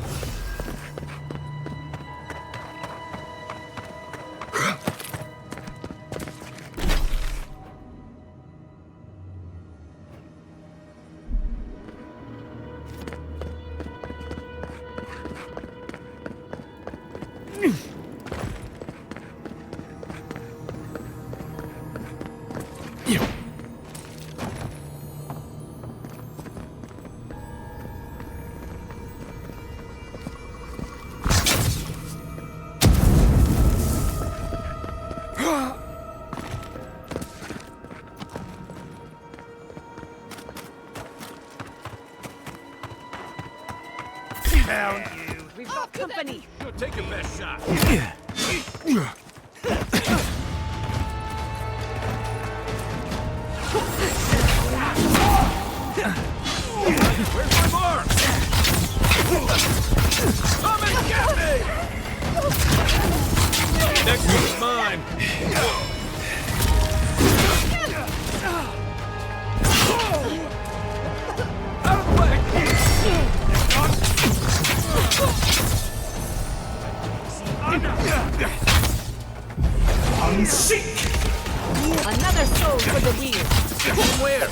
Found you. We've got company. Go take your best shot. Where's my mark? Come and get me! Next one's mine. Out of the way! I'm sick! Another soul for the wheel. From where?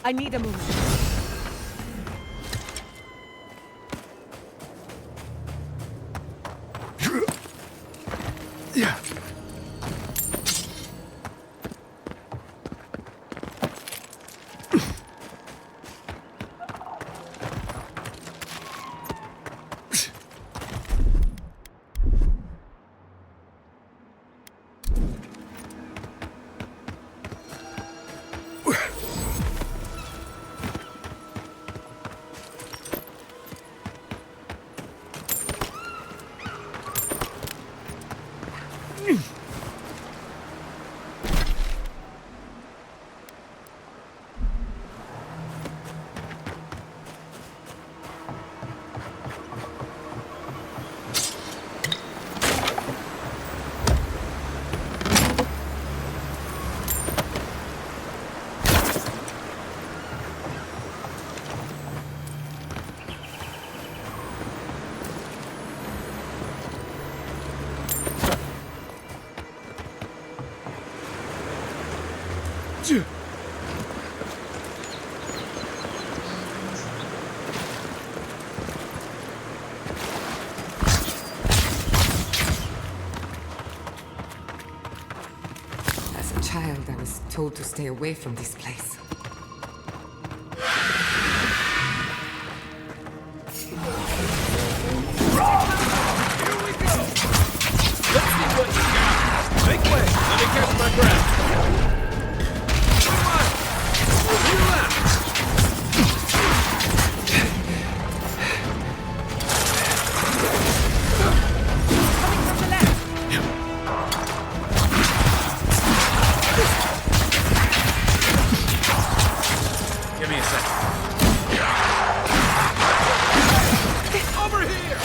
I need a moment. Yeah. As a child, I was told to stay away from this place. Make way! Let me catch my breath! Come on! To your left! Coming from the left! Give me a second. Over here!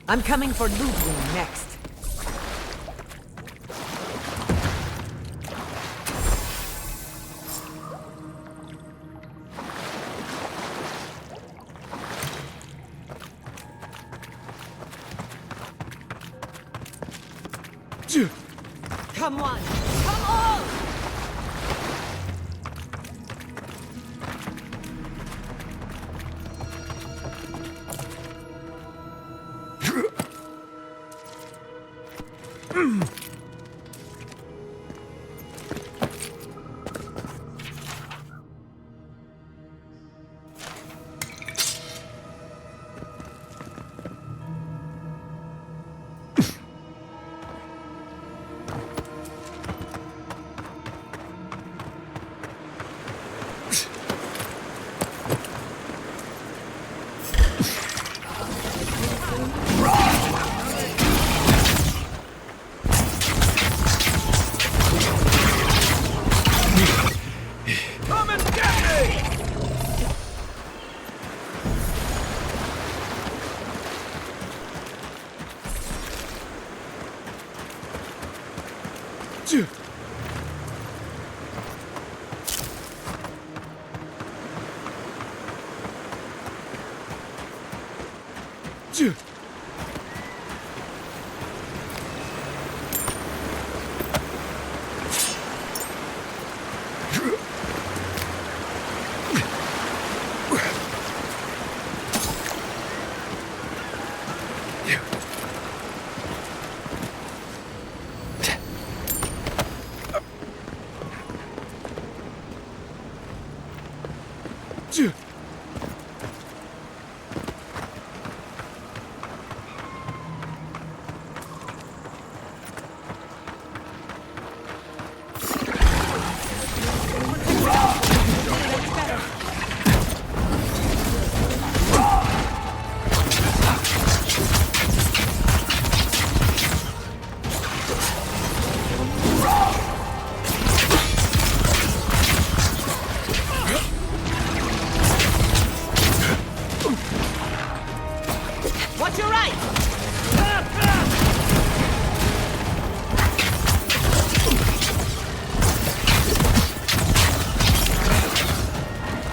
I'm coming for loot room next. Come on! Come on! Come and get me!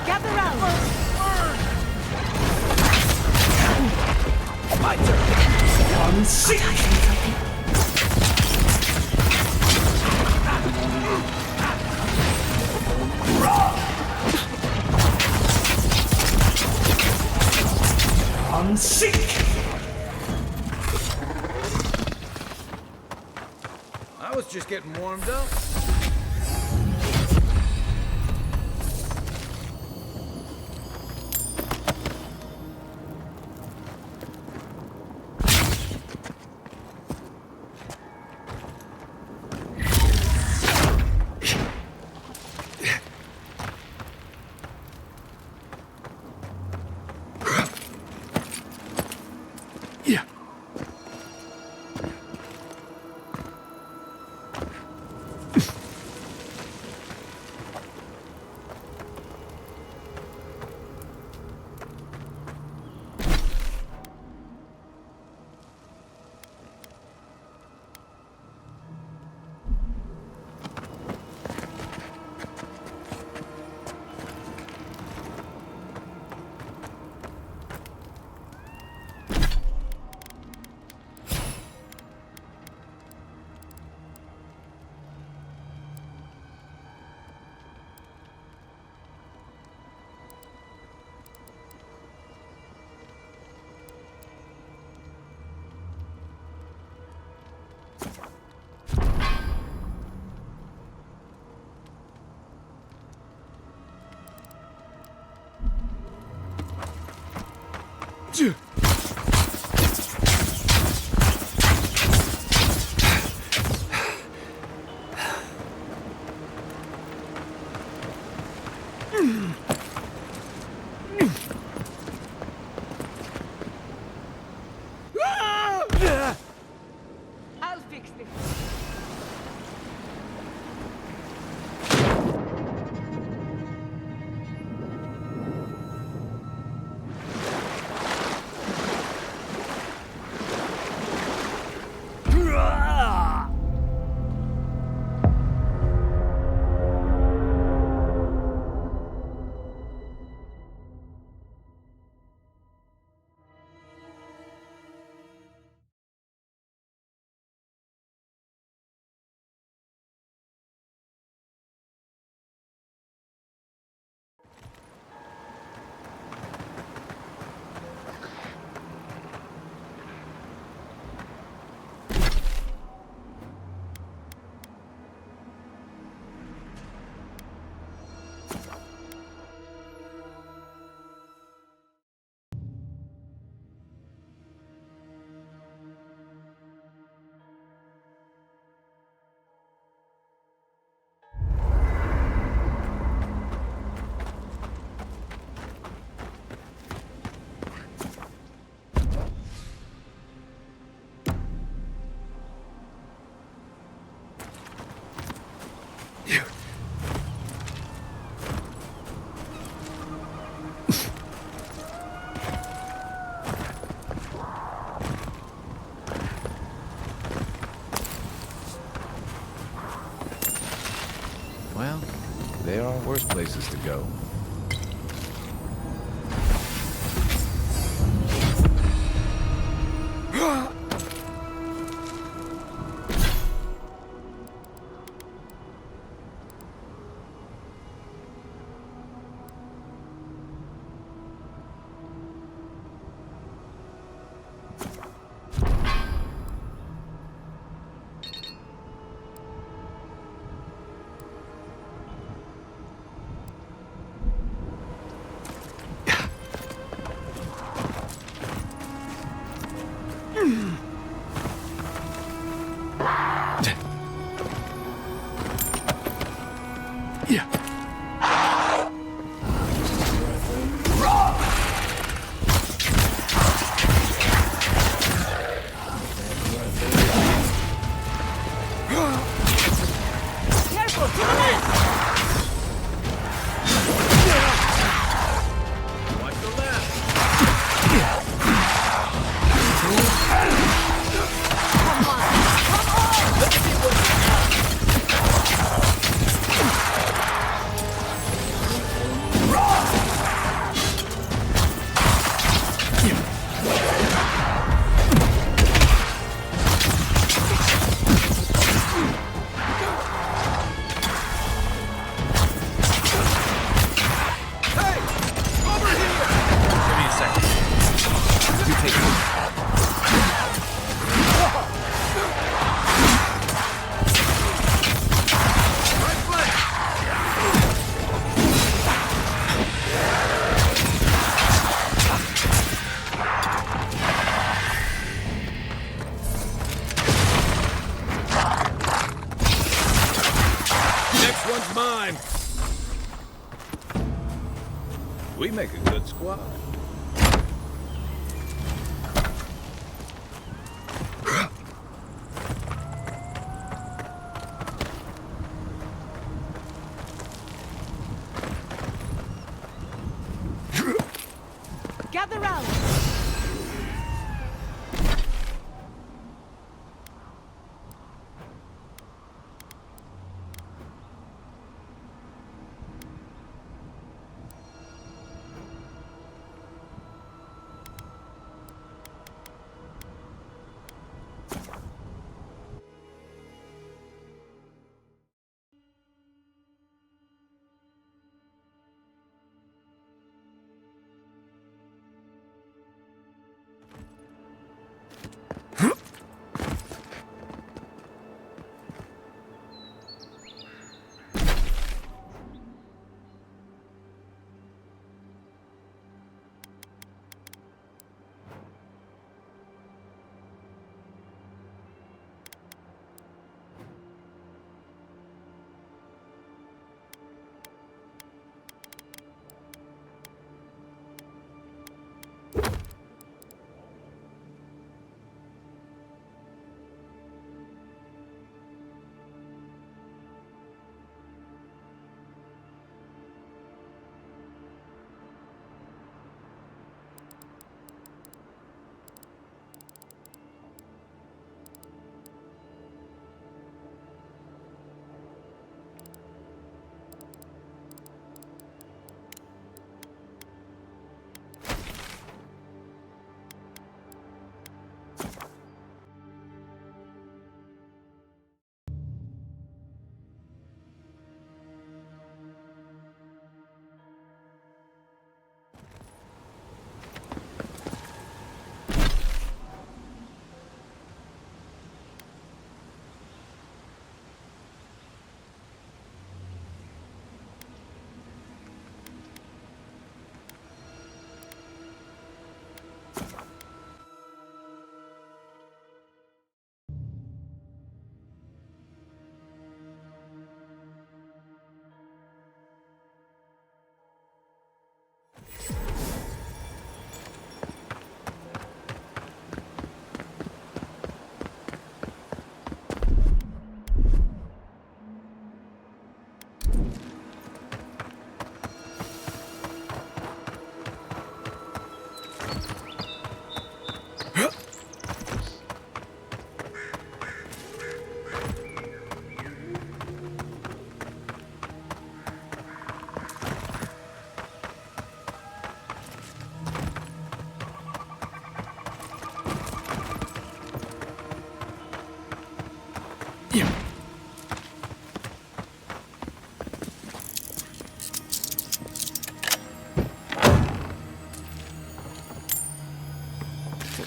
Gather round. My turn. Unseat. Unseat. I was just getting warmed up. I'll fix this. Well, there are worse places to go. take it. Next one's mine. We make a good squad. Gather round!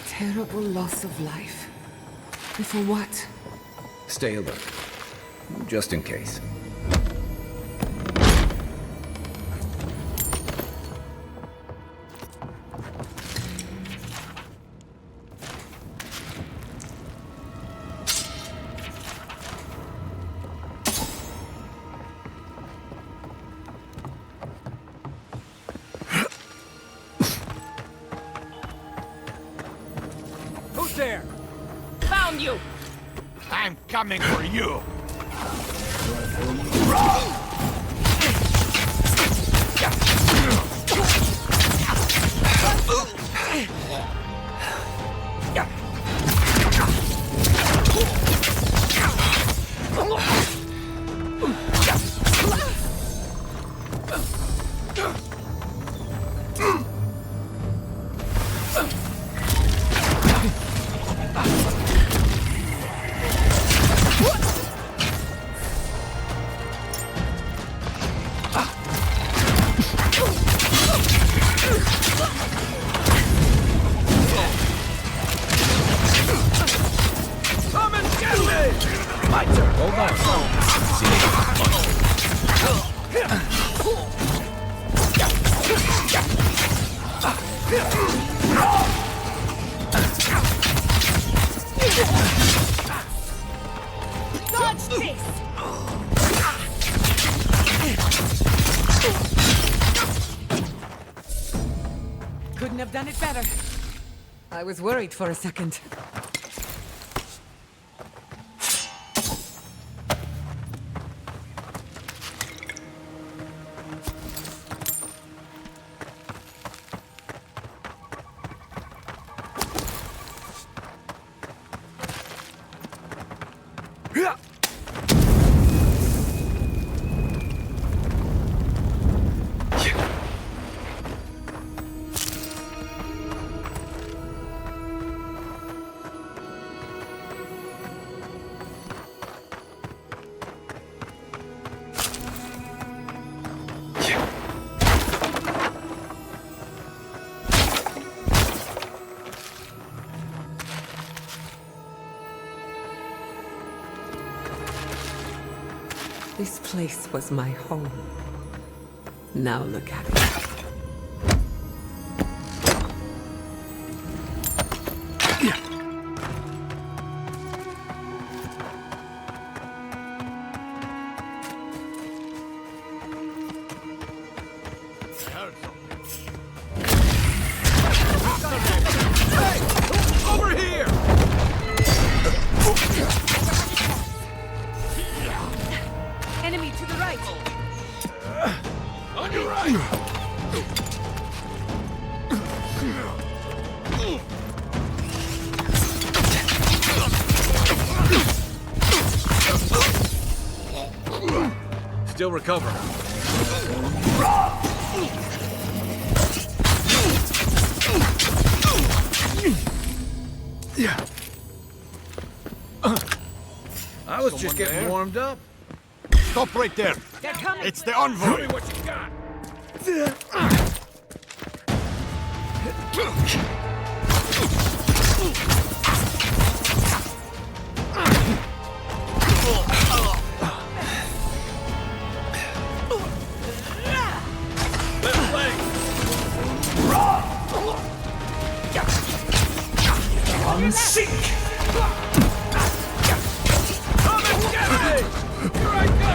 Terrible loss of life. And for what? Stay alert. Just in case. Who's there? Found you! I'm coming for you. Dodge this! Couldn't have done it better. I was worried for a second. This place was my home. Now look at it. Over here! Enemy to the right! On your right! Still recovering. I was just getting warmed up. Stop right there. They're coming! It's the envoy. Show me what you got. Left leg. Unseek! Come and get me! Here I go!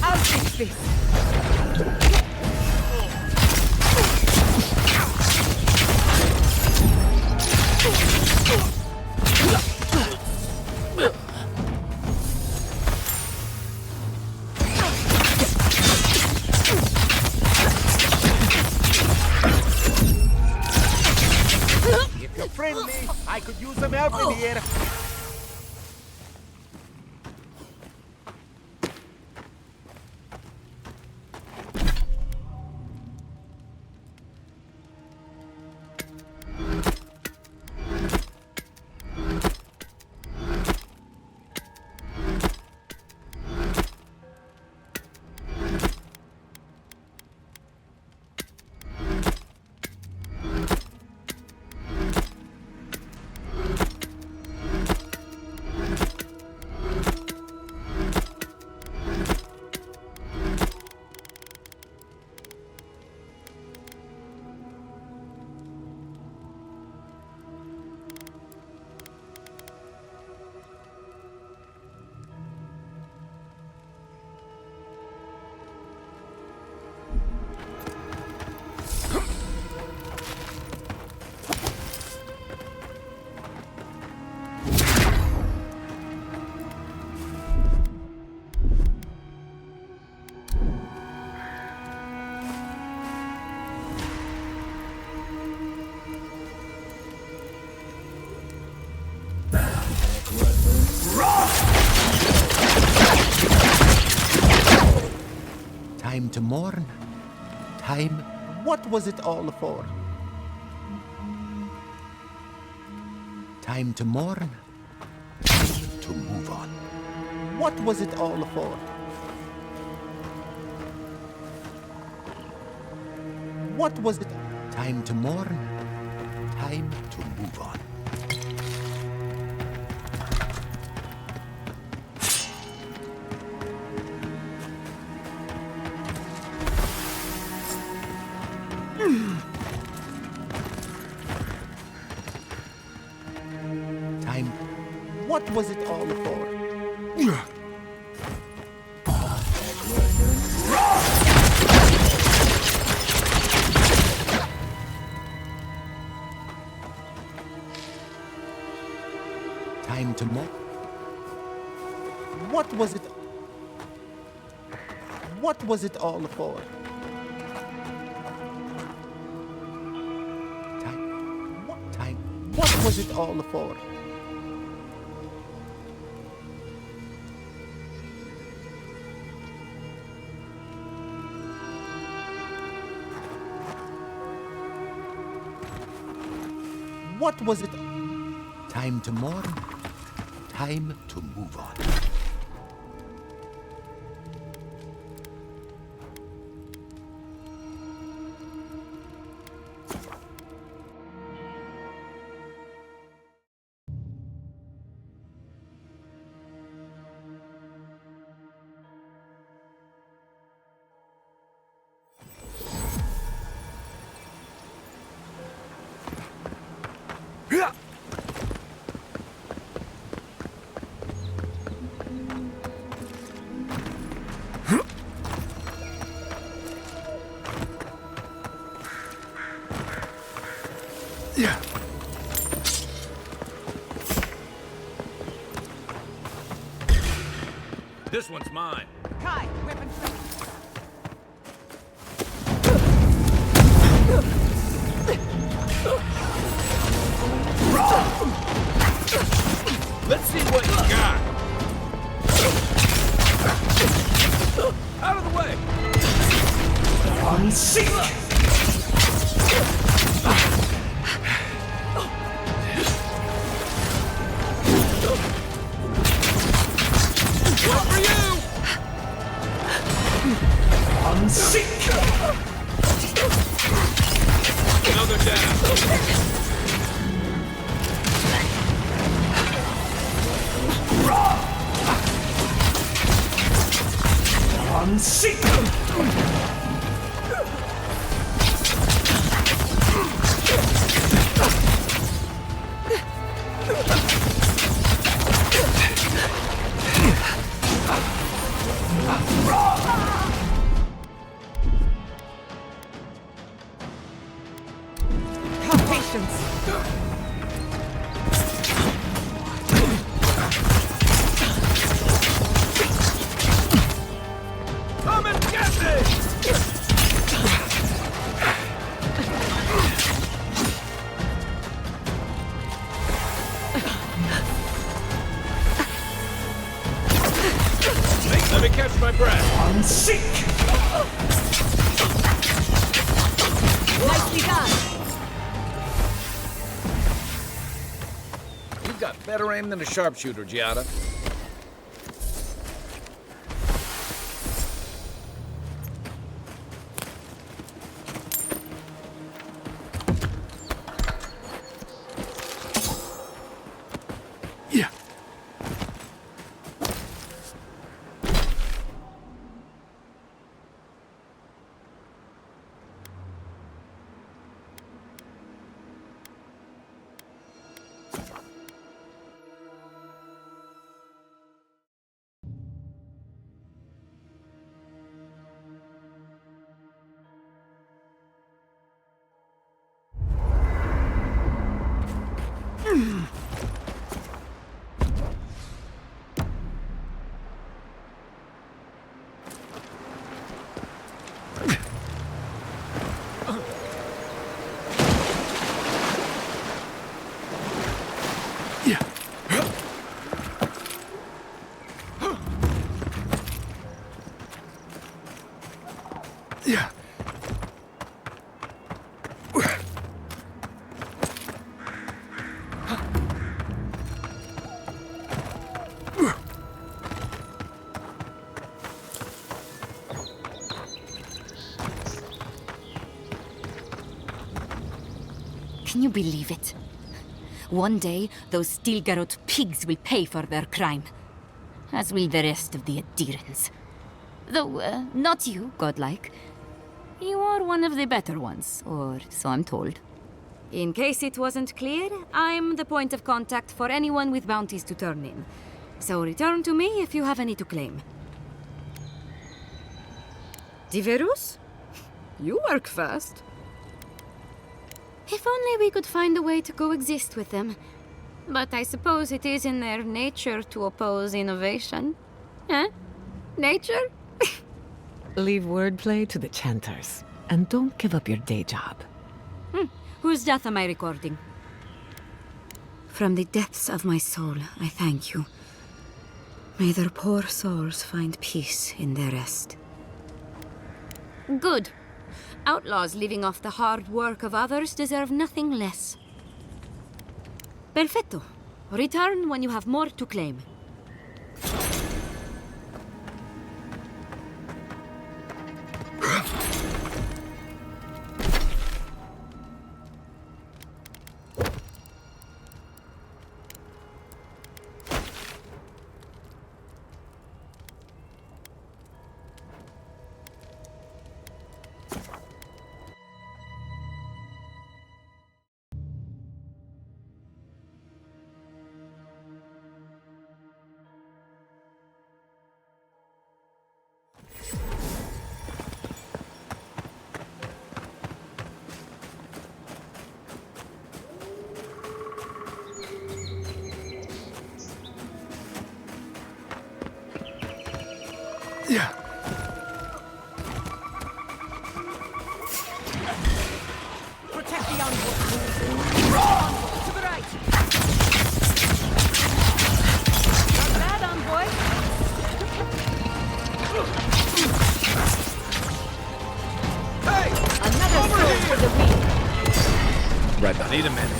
I'll fix this! If you're friendly, I could use some help in here. Time to mourn. Time. What was it all for? Time to mourn. Time to move on. What was it all for? What was it? Time to mourn. Time to move on. Time. What was it all for? Time to more. What was it? What was it all for? Time. What time? What was it all for? What was it? Time to mourn. Time to move on. This one's mine. Kai, weapon shot. Let's see what you got. Out of the way. Unseek! One for you. Unseek! Another down. Unseek! Have patience. Come and get me! Let me catch my breath. Unseek! Nicely done. You've got better aim than a sharpshooter, Giada. Yeah. Yeah. Can you believe it? One day, those Stilgarot pigs will pay for their crime. As will the rest of the adherents. Though, not you, godlike. You are one of the better ones, or so I'm told. In case it wasn't clear, I'm the point of contact for anyone with bounties to turn in. So return to me if you have any to claim. Diverus? You work fast. If only we could find a way to coexist with them. But I suppose it is in their nature to oppose innovation. Huh? Nature? Leave wordplay to the chanters, and don't give up your day job. Whose death am I recording? From the depths of my soul, I thank you. May their poor souls find peace in their rest. Good. Outlaws living off the hard work of others deserve nothing less. Perfetto. Return when you have more to claim. Yeah. Protect the envoy. To the right. Not bad, envoy. Hey! Another Over soul here! for the wheel. Right back. Need a minute.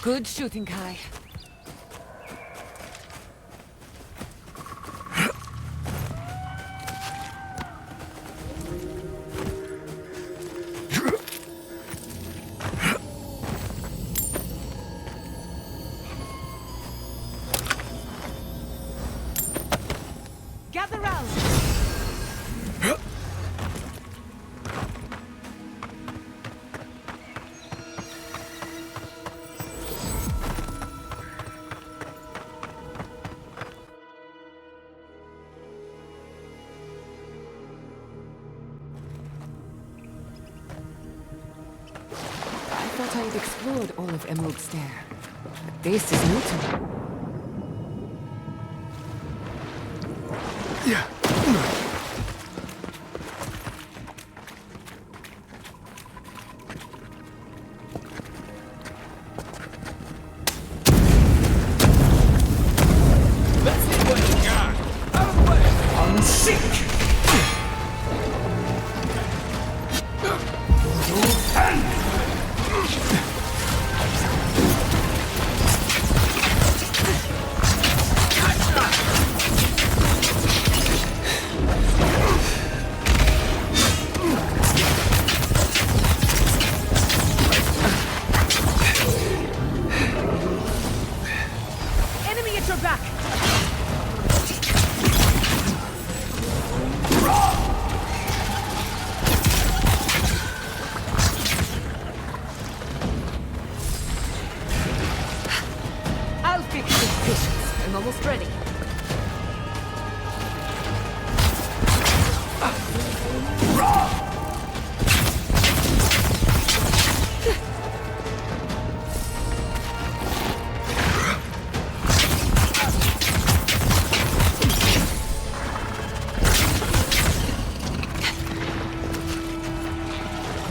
Good shooting, Kai. Gather round. I thought I had explored all of Emerald Stair. But this is new to me. Yeah. Let's see what you got. Out of the way. Unseek! Enemy at your back. I'll fix this patience. I'm almost ready.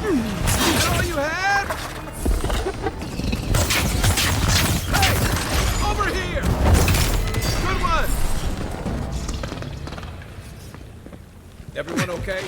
Is that all you had? Hey! Over here! Good one! Everyone okay?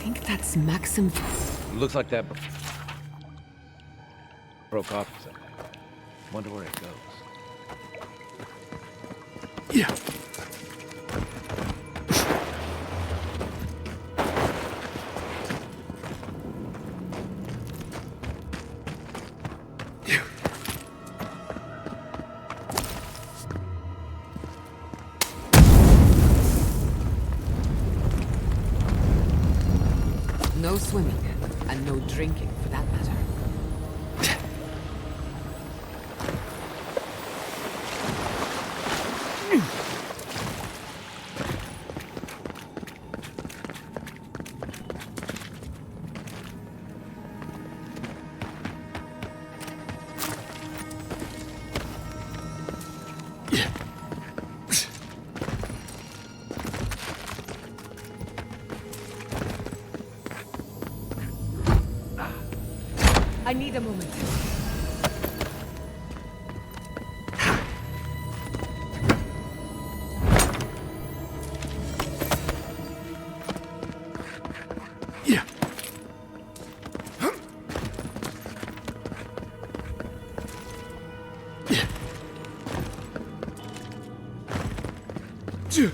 think that's Maxim. Looks like that broke off somewhere. Wonder where it goes. Yeah. No swimming, and no drinking for that matter. I need a moment. Yeah. Yeah. Yeah.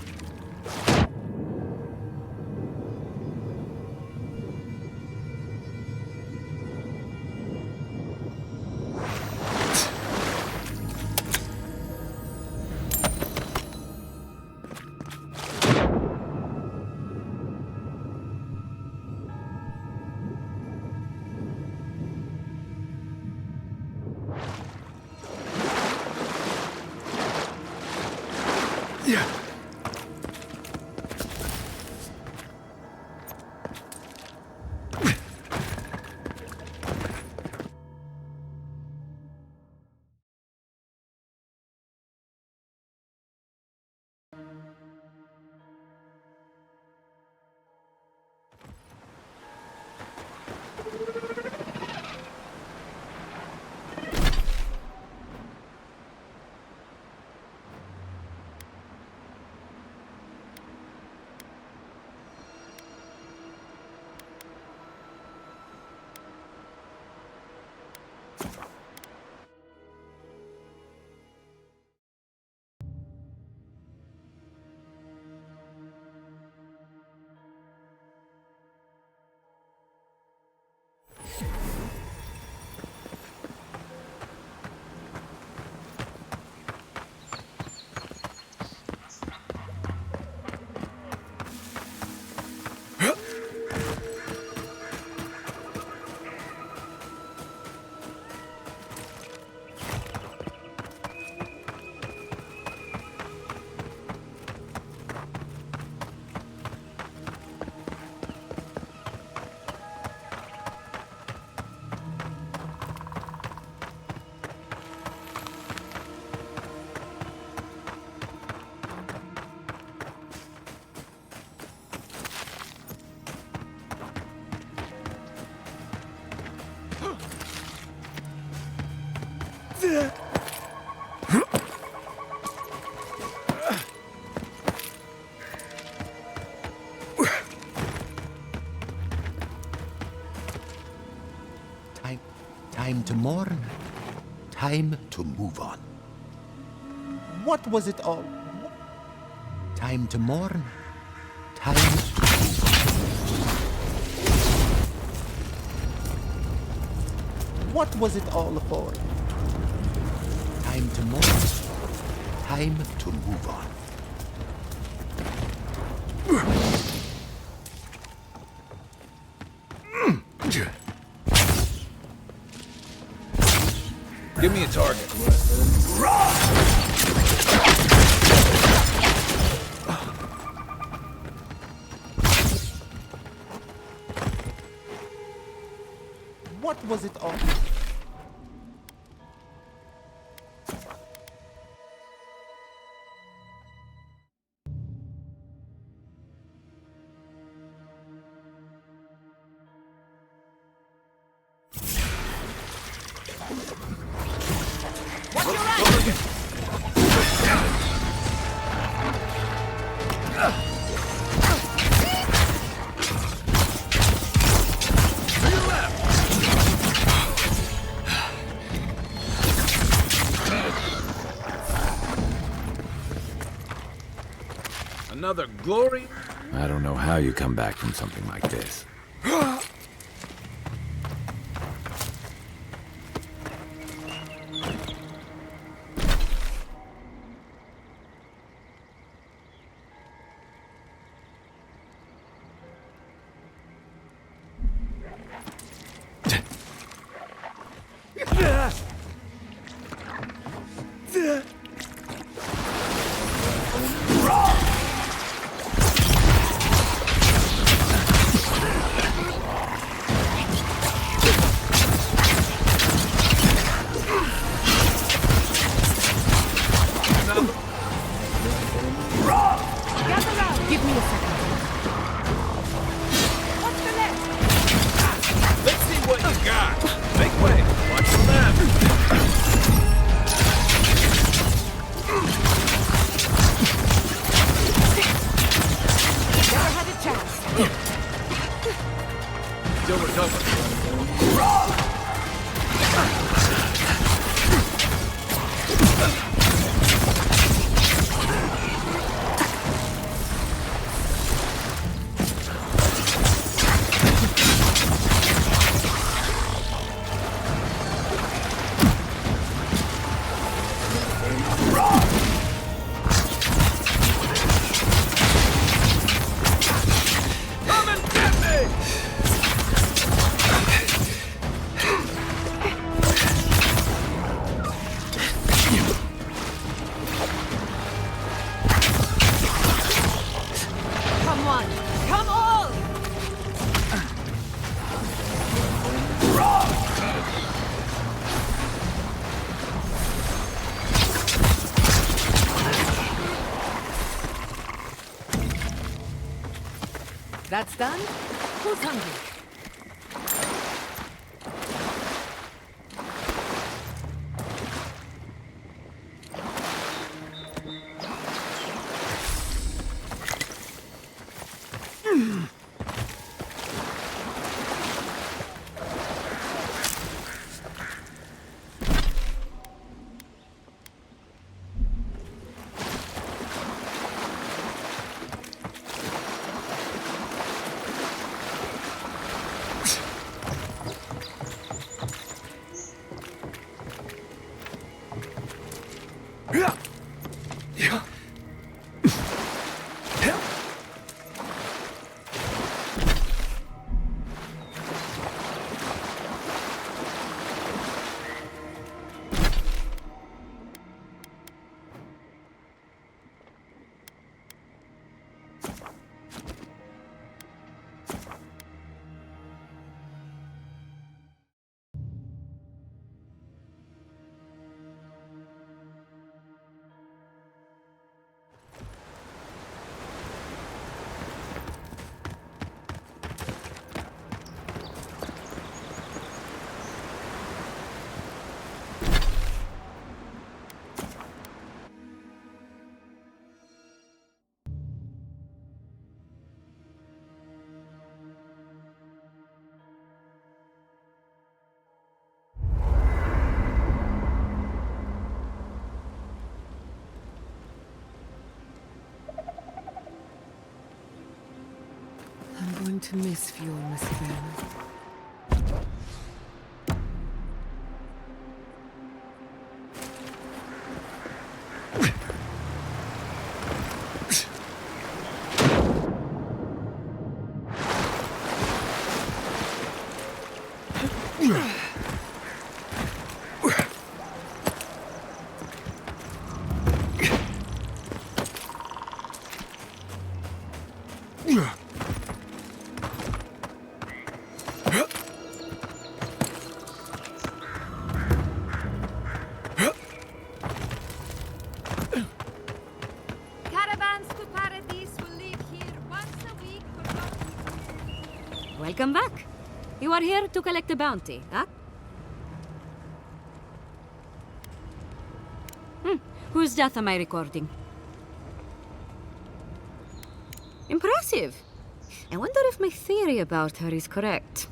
Time to mourn. Time to move on. What was it all? Time to mourn. Time to move on. What was it all for? Time to mourn. Time to move on. Give me a target. What was it all? another glory? I don't know how you come back from something like this. Give me a second. What's the next? Let's see what you got. Make way. Watch the left. Never had a chance. Still recovering. Come on. Come all! That's done? Who's hungry? I'm going to miss Fjord, Miss Fairman. Caravans to Paradise will leave here once a week for Welcome back. You are here to collect a bounty, huh? Whose death am I recording? Impressive. I wonder if my theory about her is correct.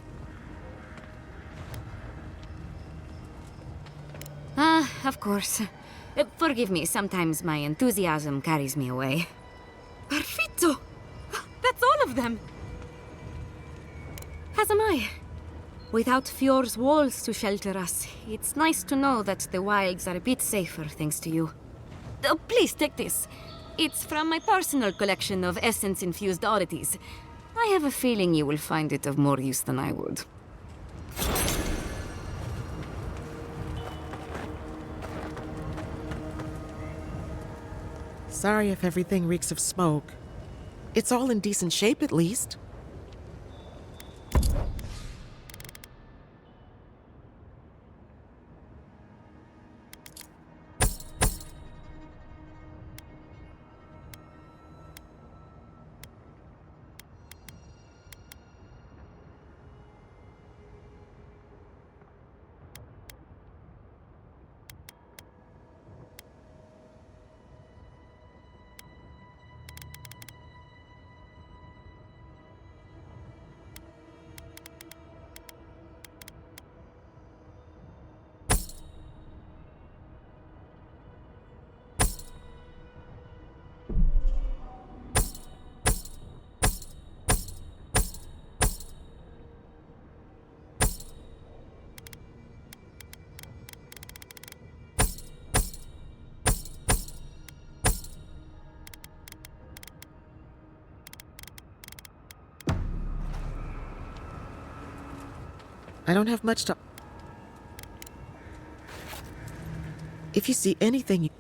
Of course. Forgive me, sometimes my enthusiasm carries me away. Perfetto! That's all of them! As am I. Without Fjord's walls to shelter us, it's nice to know that the wilds are a bit safer thanks to you. Oh, please take this. It's from my personal collection of essence-infused oddities. I have a feeling you will find it of more use than I would. Sorry if everything reeks of smoke. It's all in decent shape, at least. I don't have much to... If you see anything you...